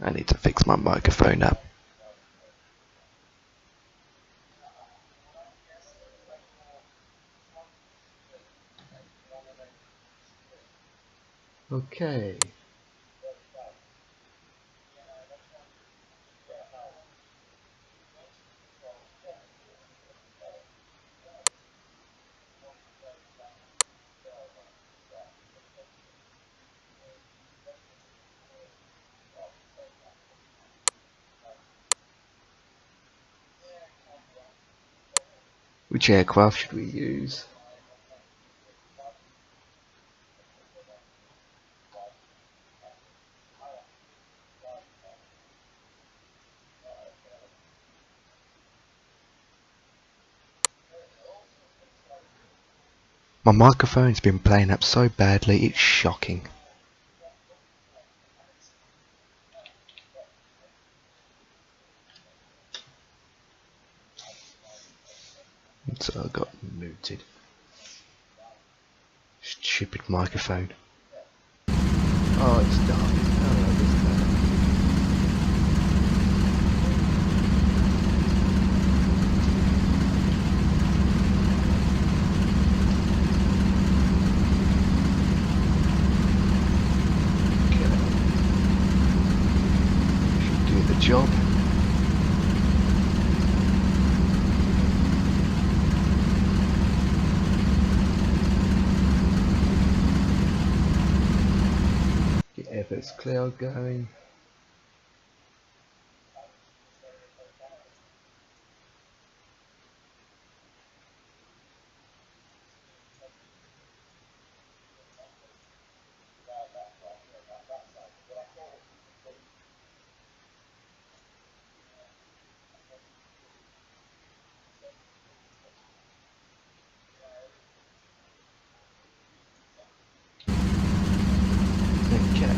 I need to fix my microphone up. Okay. Which aircraft should we use? My microphone's been playing up so badly, it's shocking. So I got muted. Stupid microphone. Oh, it's dark. Oh, this is better. Okay. Should do the job. Get FS Cloud going. Okay.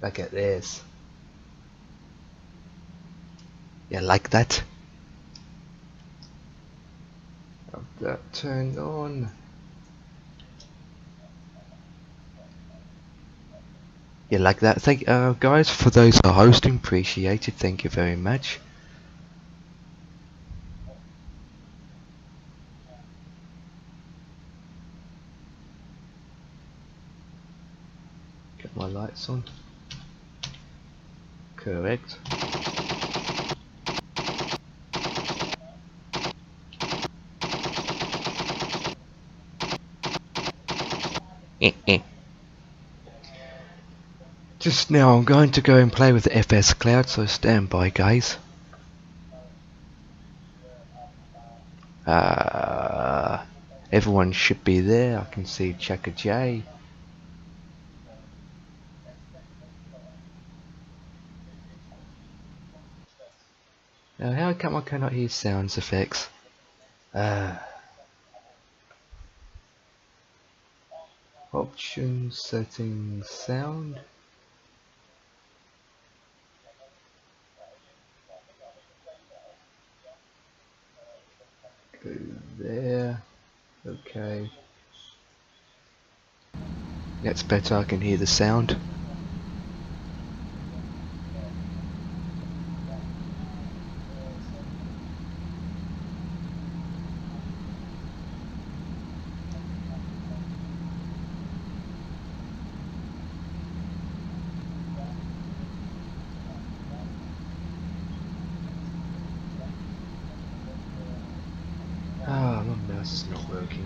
Look at this. Yeah, like that. Have that turned on. Yeah, like that. Thank guys, for those who are hosting, appreciated. Thank you very much. Get my lights on. Correct. Just now I'm going to go and play with the FS Cloud, so stand by guys. Everyone should be there. I can see Chaka J. How come I cannot hear sounds effects? Options, settings, sound. Go there. Okay. That's better, I can hear the sound. Ah, my mouse is not working.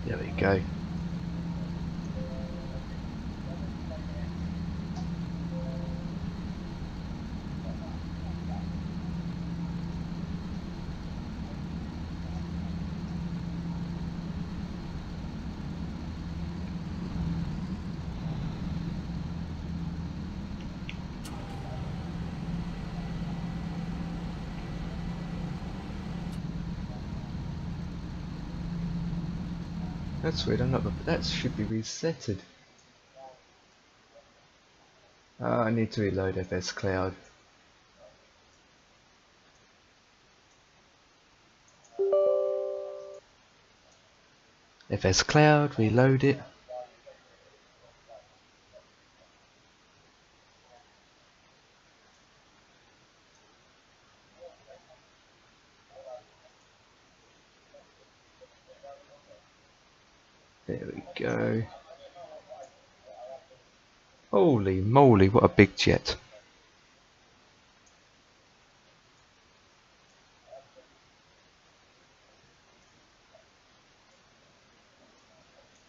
There we go. That's weird. I'm not. That should be resetted. I need to reload FS Cloud. FS Cloud, reload it. There we go. Holy moly, what a big jet.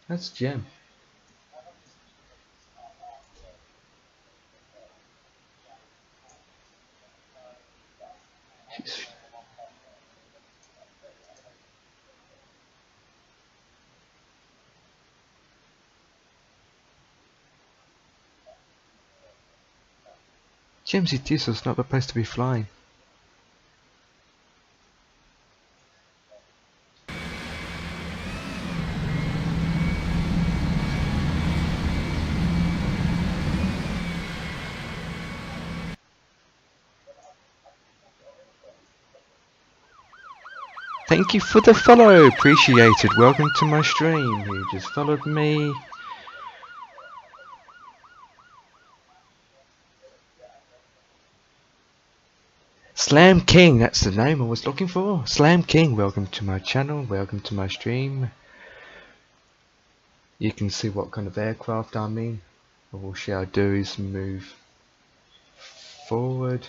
That's gem. Jeez. Gemsy Diesel's not supposed to be flying. Thank you for the follow, appreciated. Welcome to my stream. You just followed me. Slam King, that's the name I was looking for. Slam King, welcome to my channel, welcome to my stream. You can see what kind of aircraft I'm in. All shall do is move forward.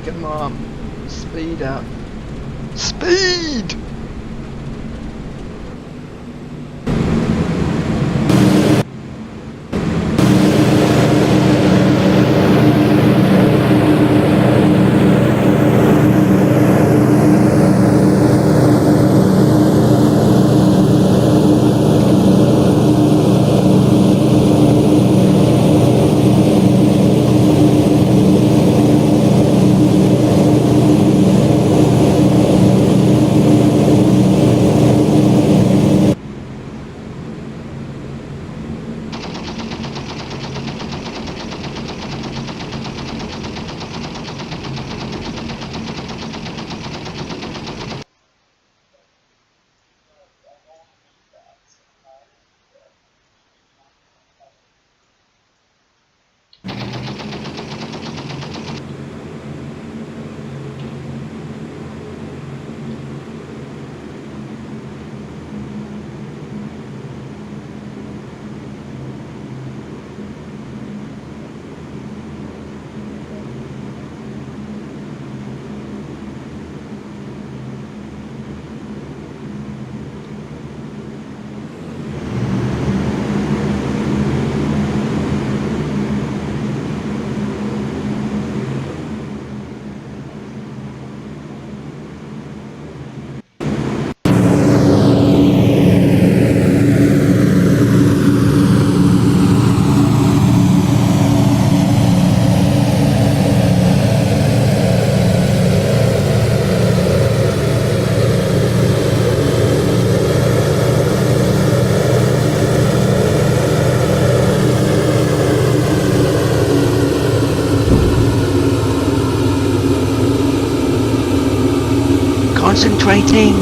Come on, speed up. Speed! Concentrating.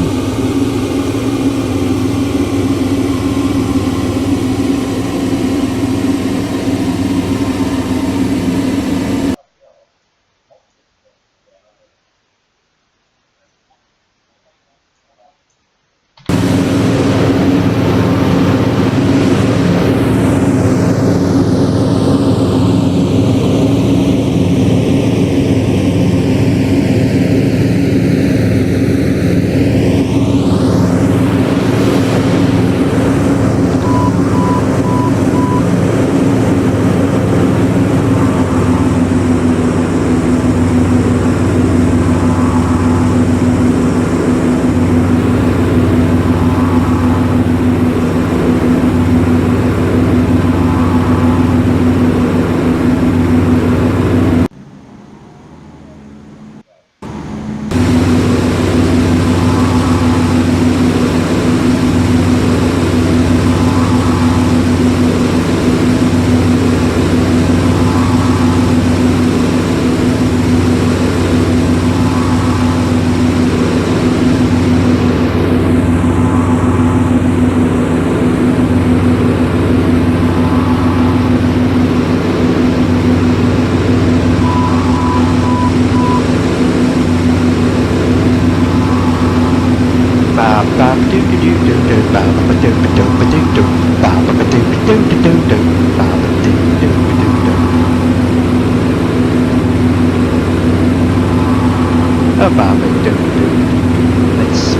Let's,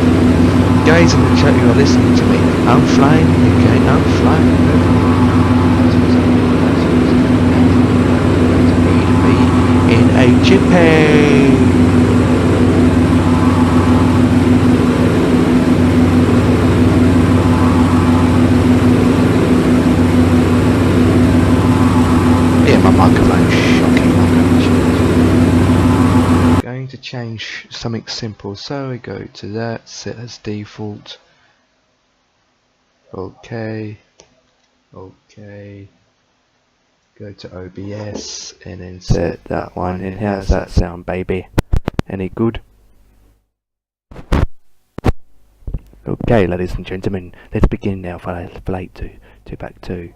guys in the chat who are listening to me, I'm flying, okay, I'm flying. In a jippy. Yeah, my microphone's shocking. Going to change something simple, so we go to that, set as default. Okay, okay. Go to OBS and then set that one. And how's that sound, baby? Any good? Okay, ladies and gentlemen, let's begin now for flight 2 back 2.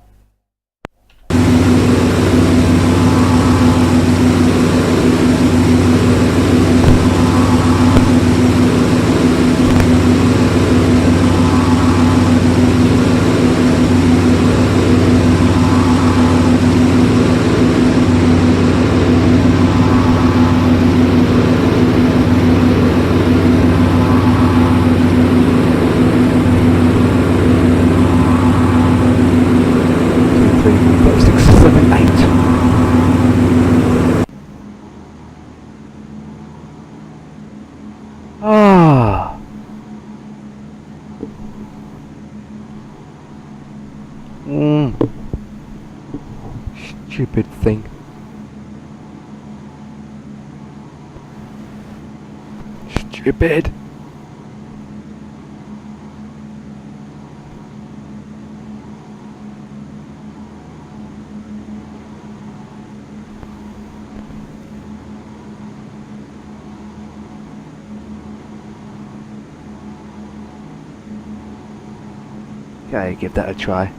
Ah, stupid thing. Stupid. Okay, give that a try.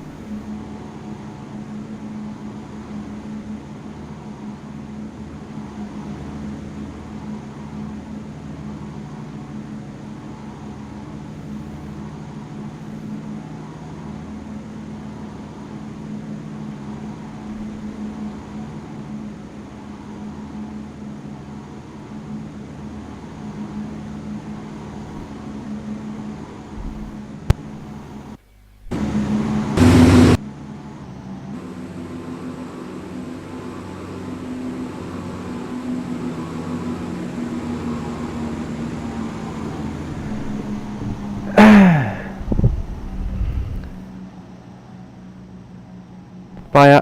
Fire.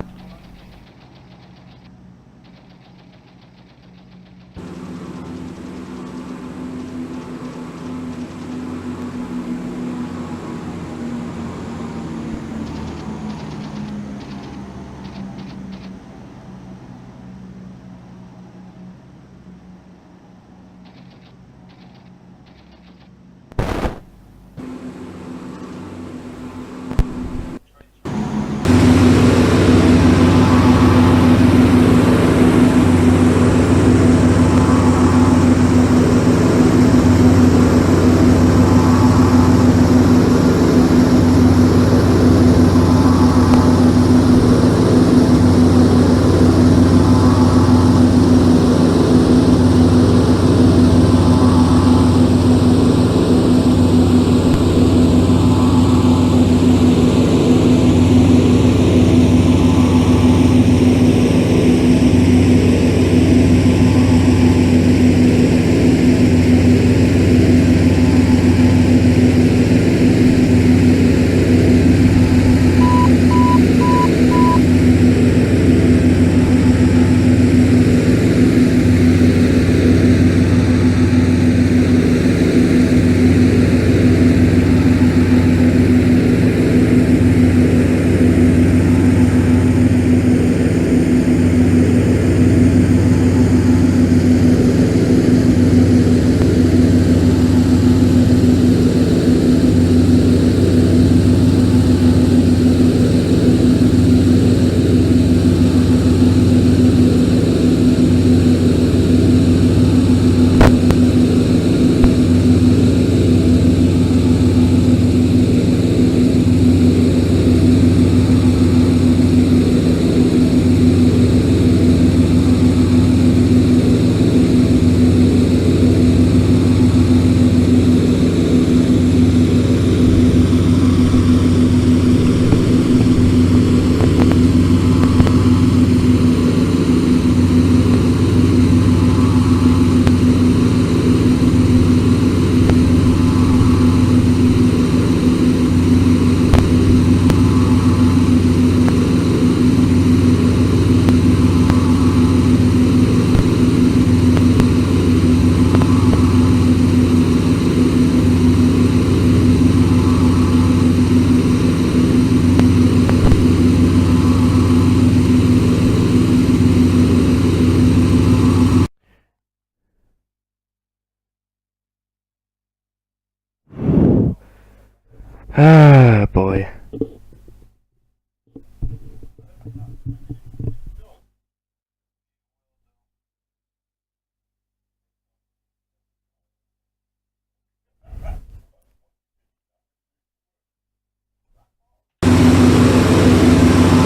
Ah, boy.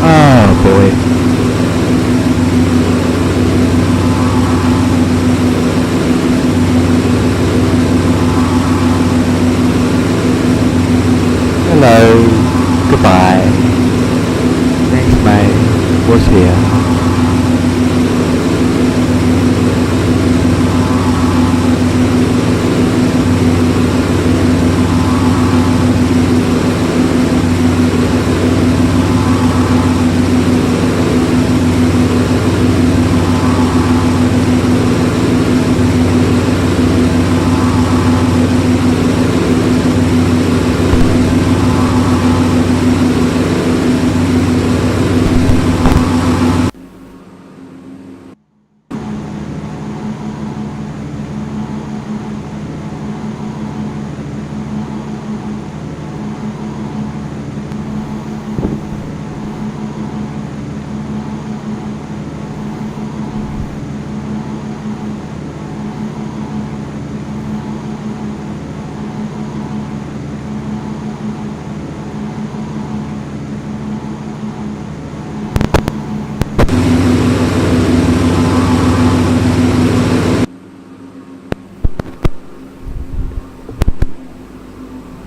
Ah, boy. Hello. Goodbye. Thanks, mate. Was here.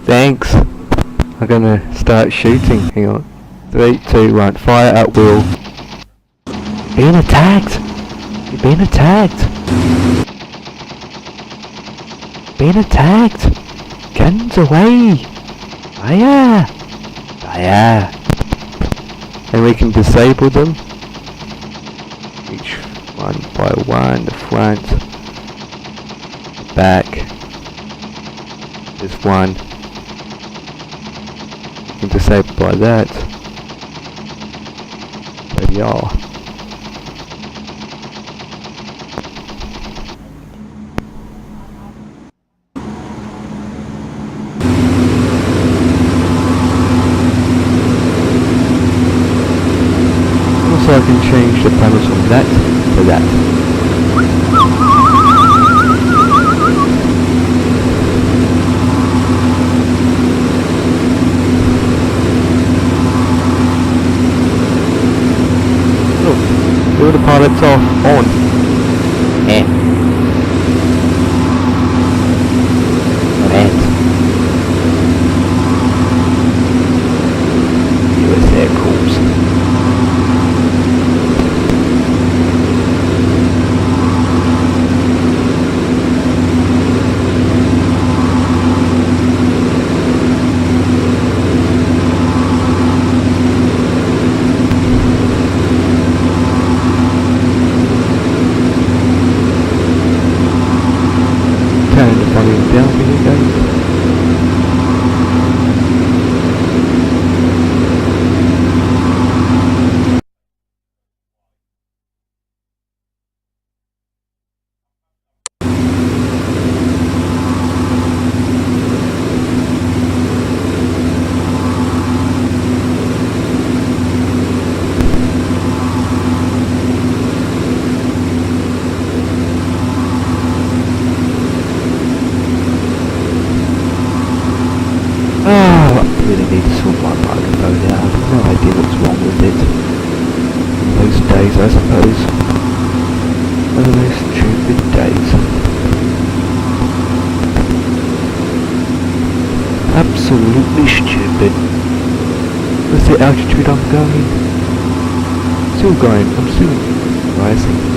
Thanks. I'm gonna start shooting. Hang on. 3, 2, 1. Fire at will. Being attacked! You're being attacked! Being attacked! Guns away! Fire! Fire! And we can disable them. Each one by one. The front. The back. There's one. You can disable by that. There we are. Also I can change the panels from that to that. Autopilot's off, on. And. US Air Corps. Turn the volume down for you guys. Really need to sort my microphone out. I have no idea what's wrong with it. Those days, I suppose. One of those stupid days. Absolutely stupid. What's the altitude I'm going? Still going. I'm still rising.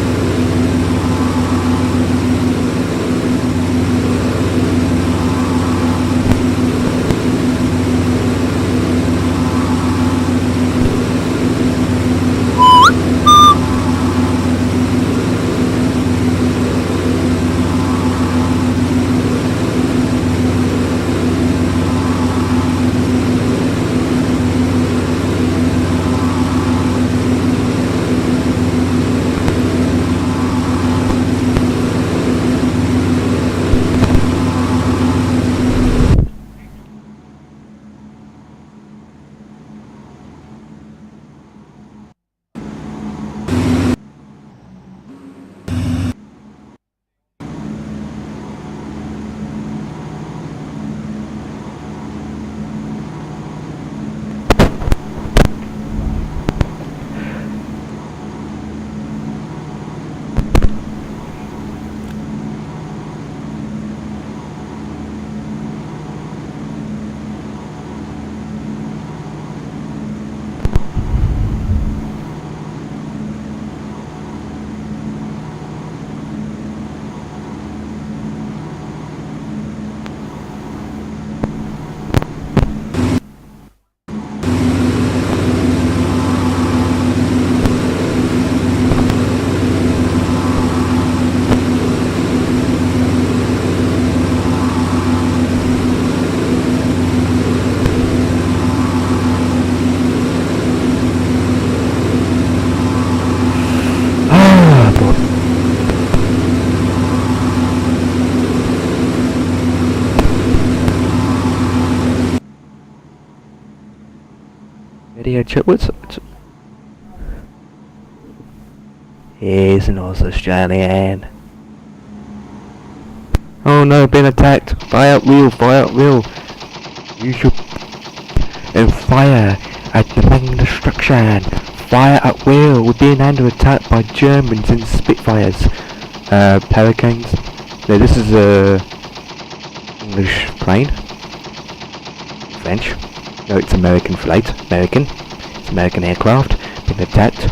Radio check. What's... He's an Australian. Oh no, been attacked. Fire at wheel, fire at wheel. You should... And fire at the main destruction. Fire at will. We're being under attack by Germans in Spitfires. Hurricanes. No, this is a English plane. French. No, it's American flight. American. It's American aircraft. Being attacked.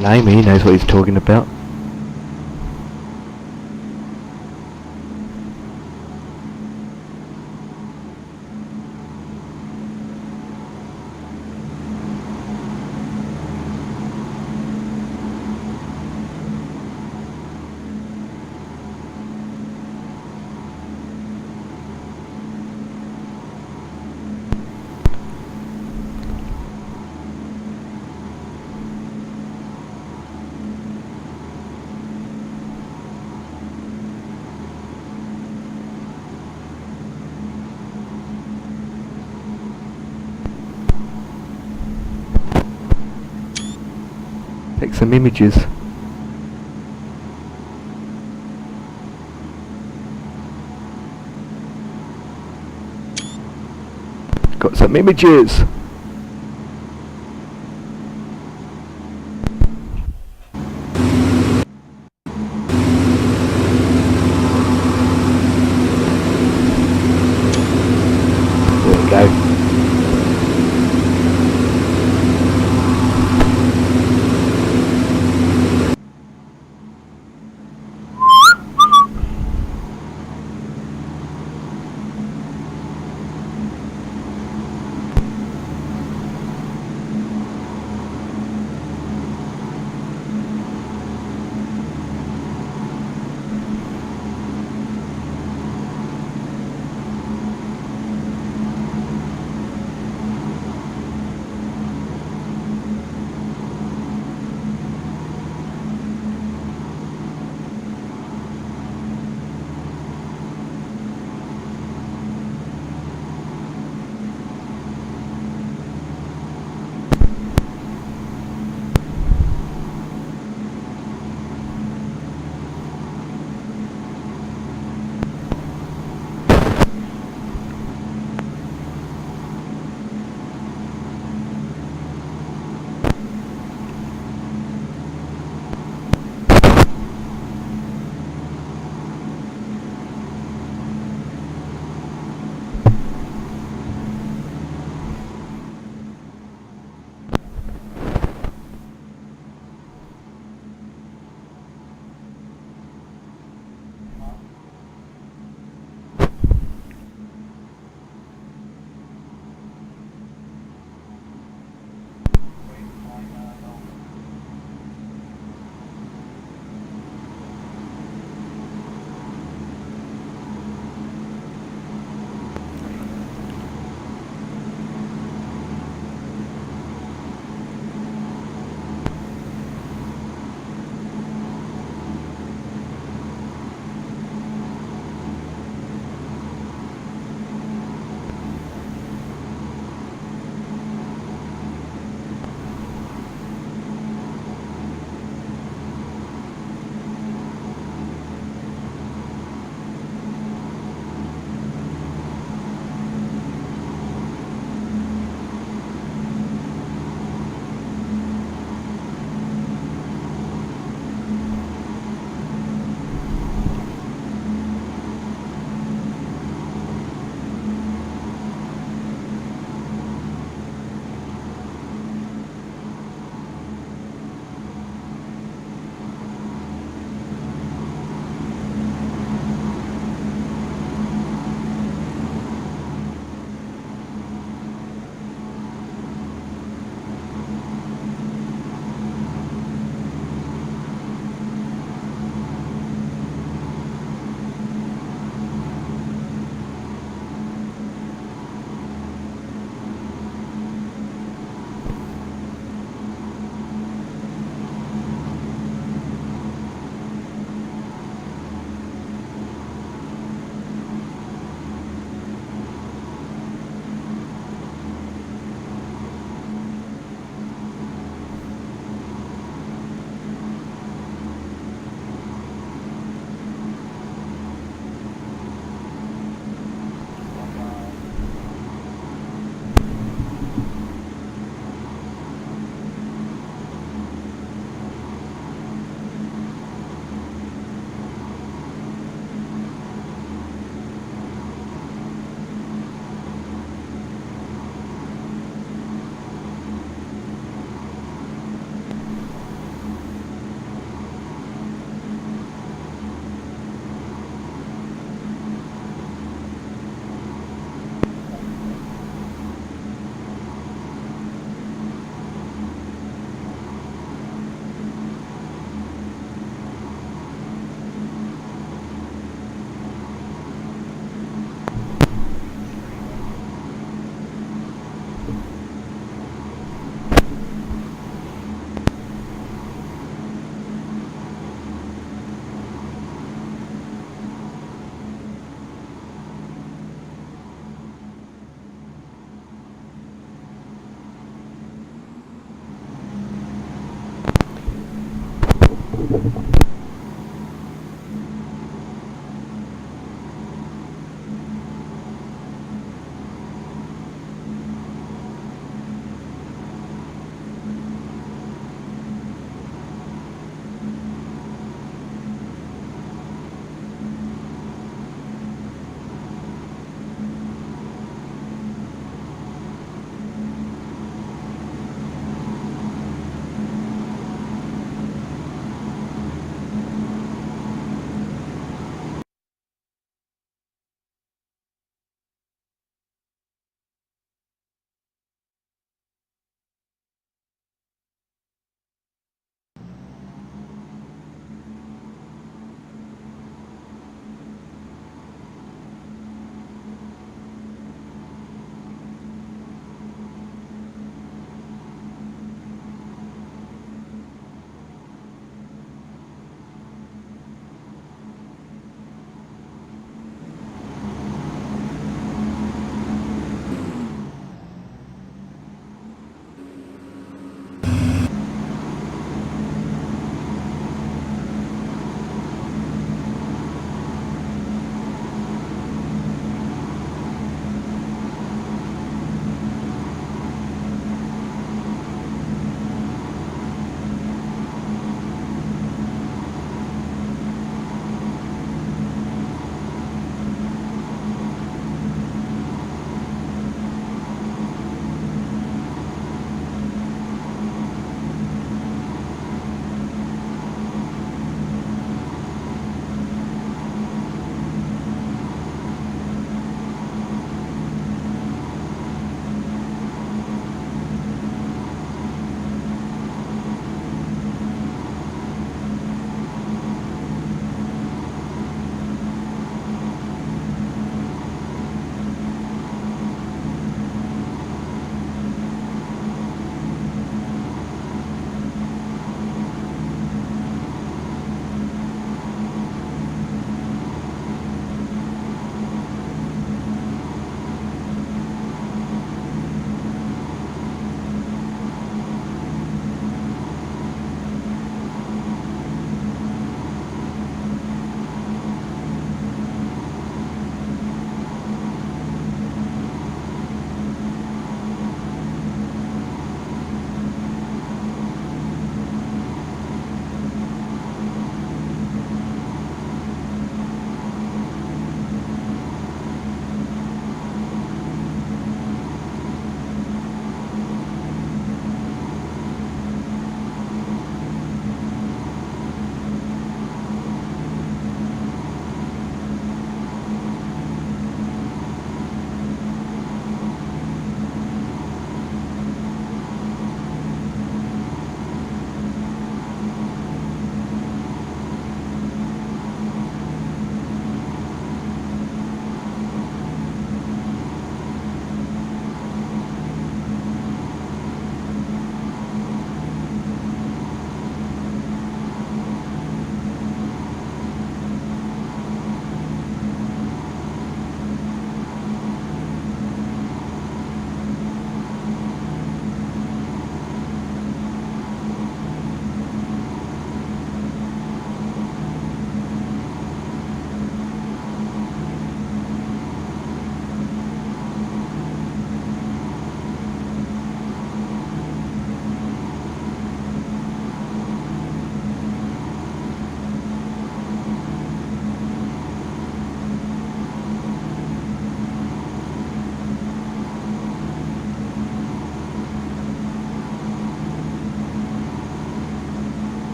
Lame, he knows what he's talking about. Take some images. Got some images.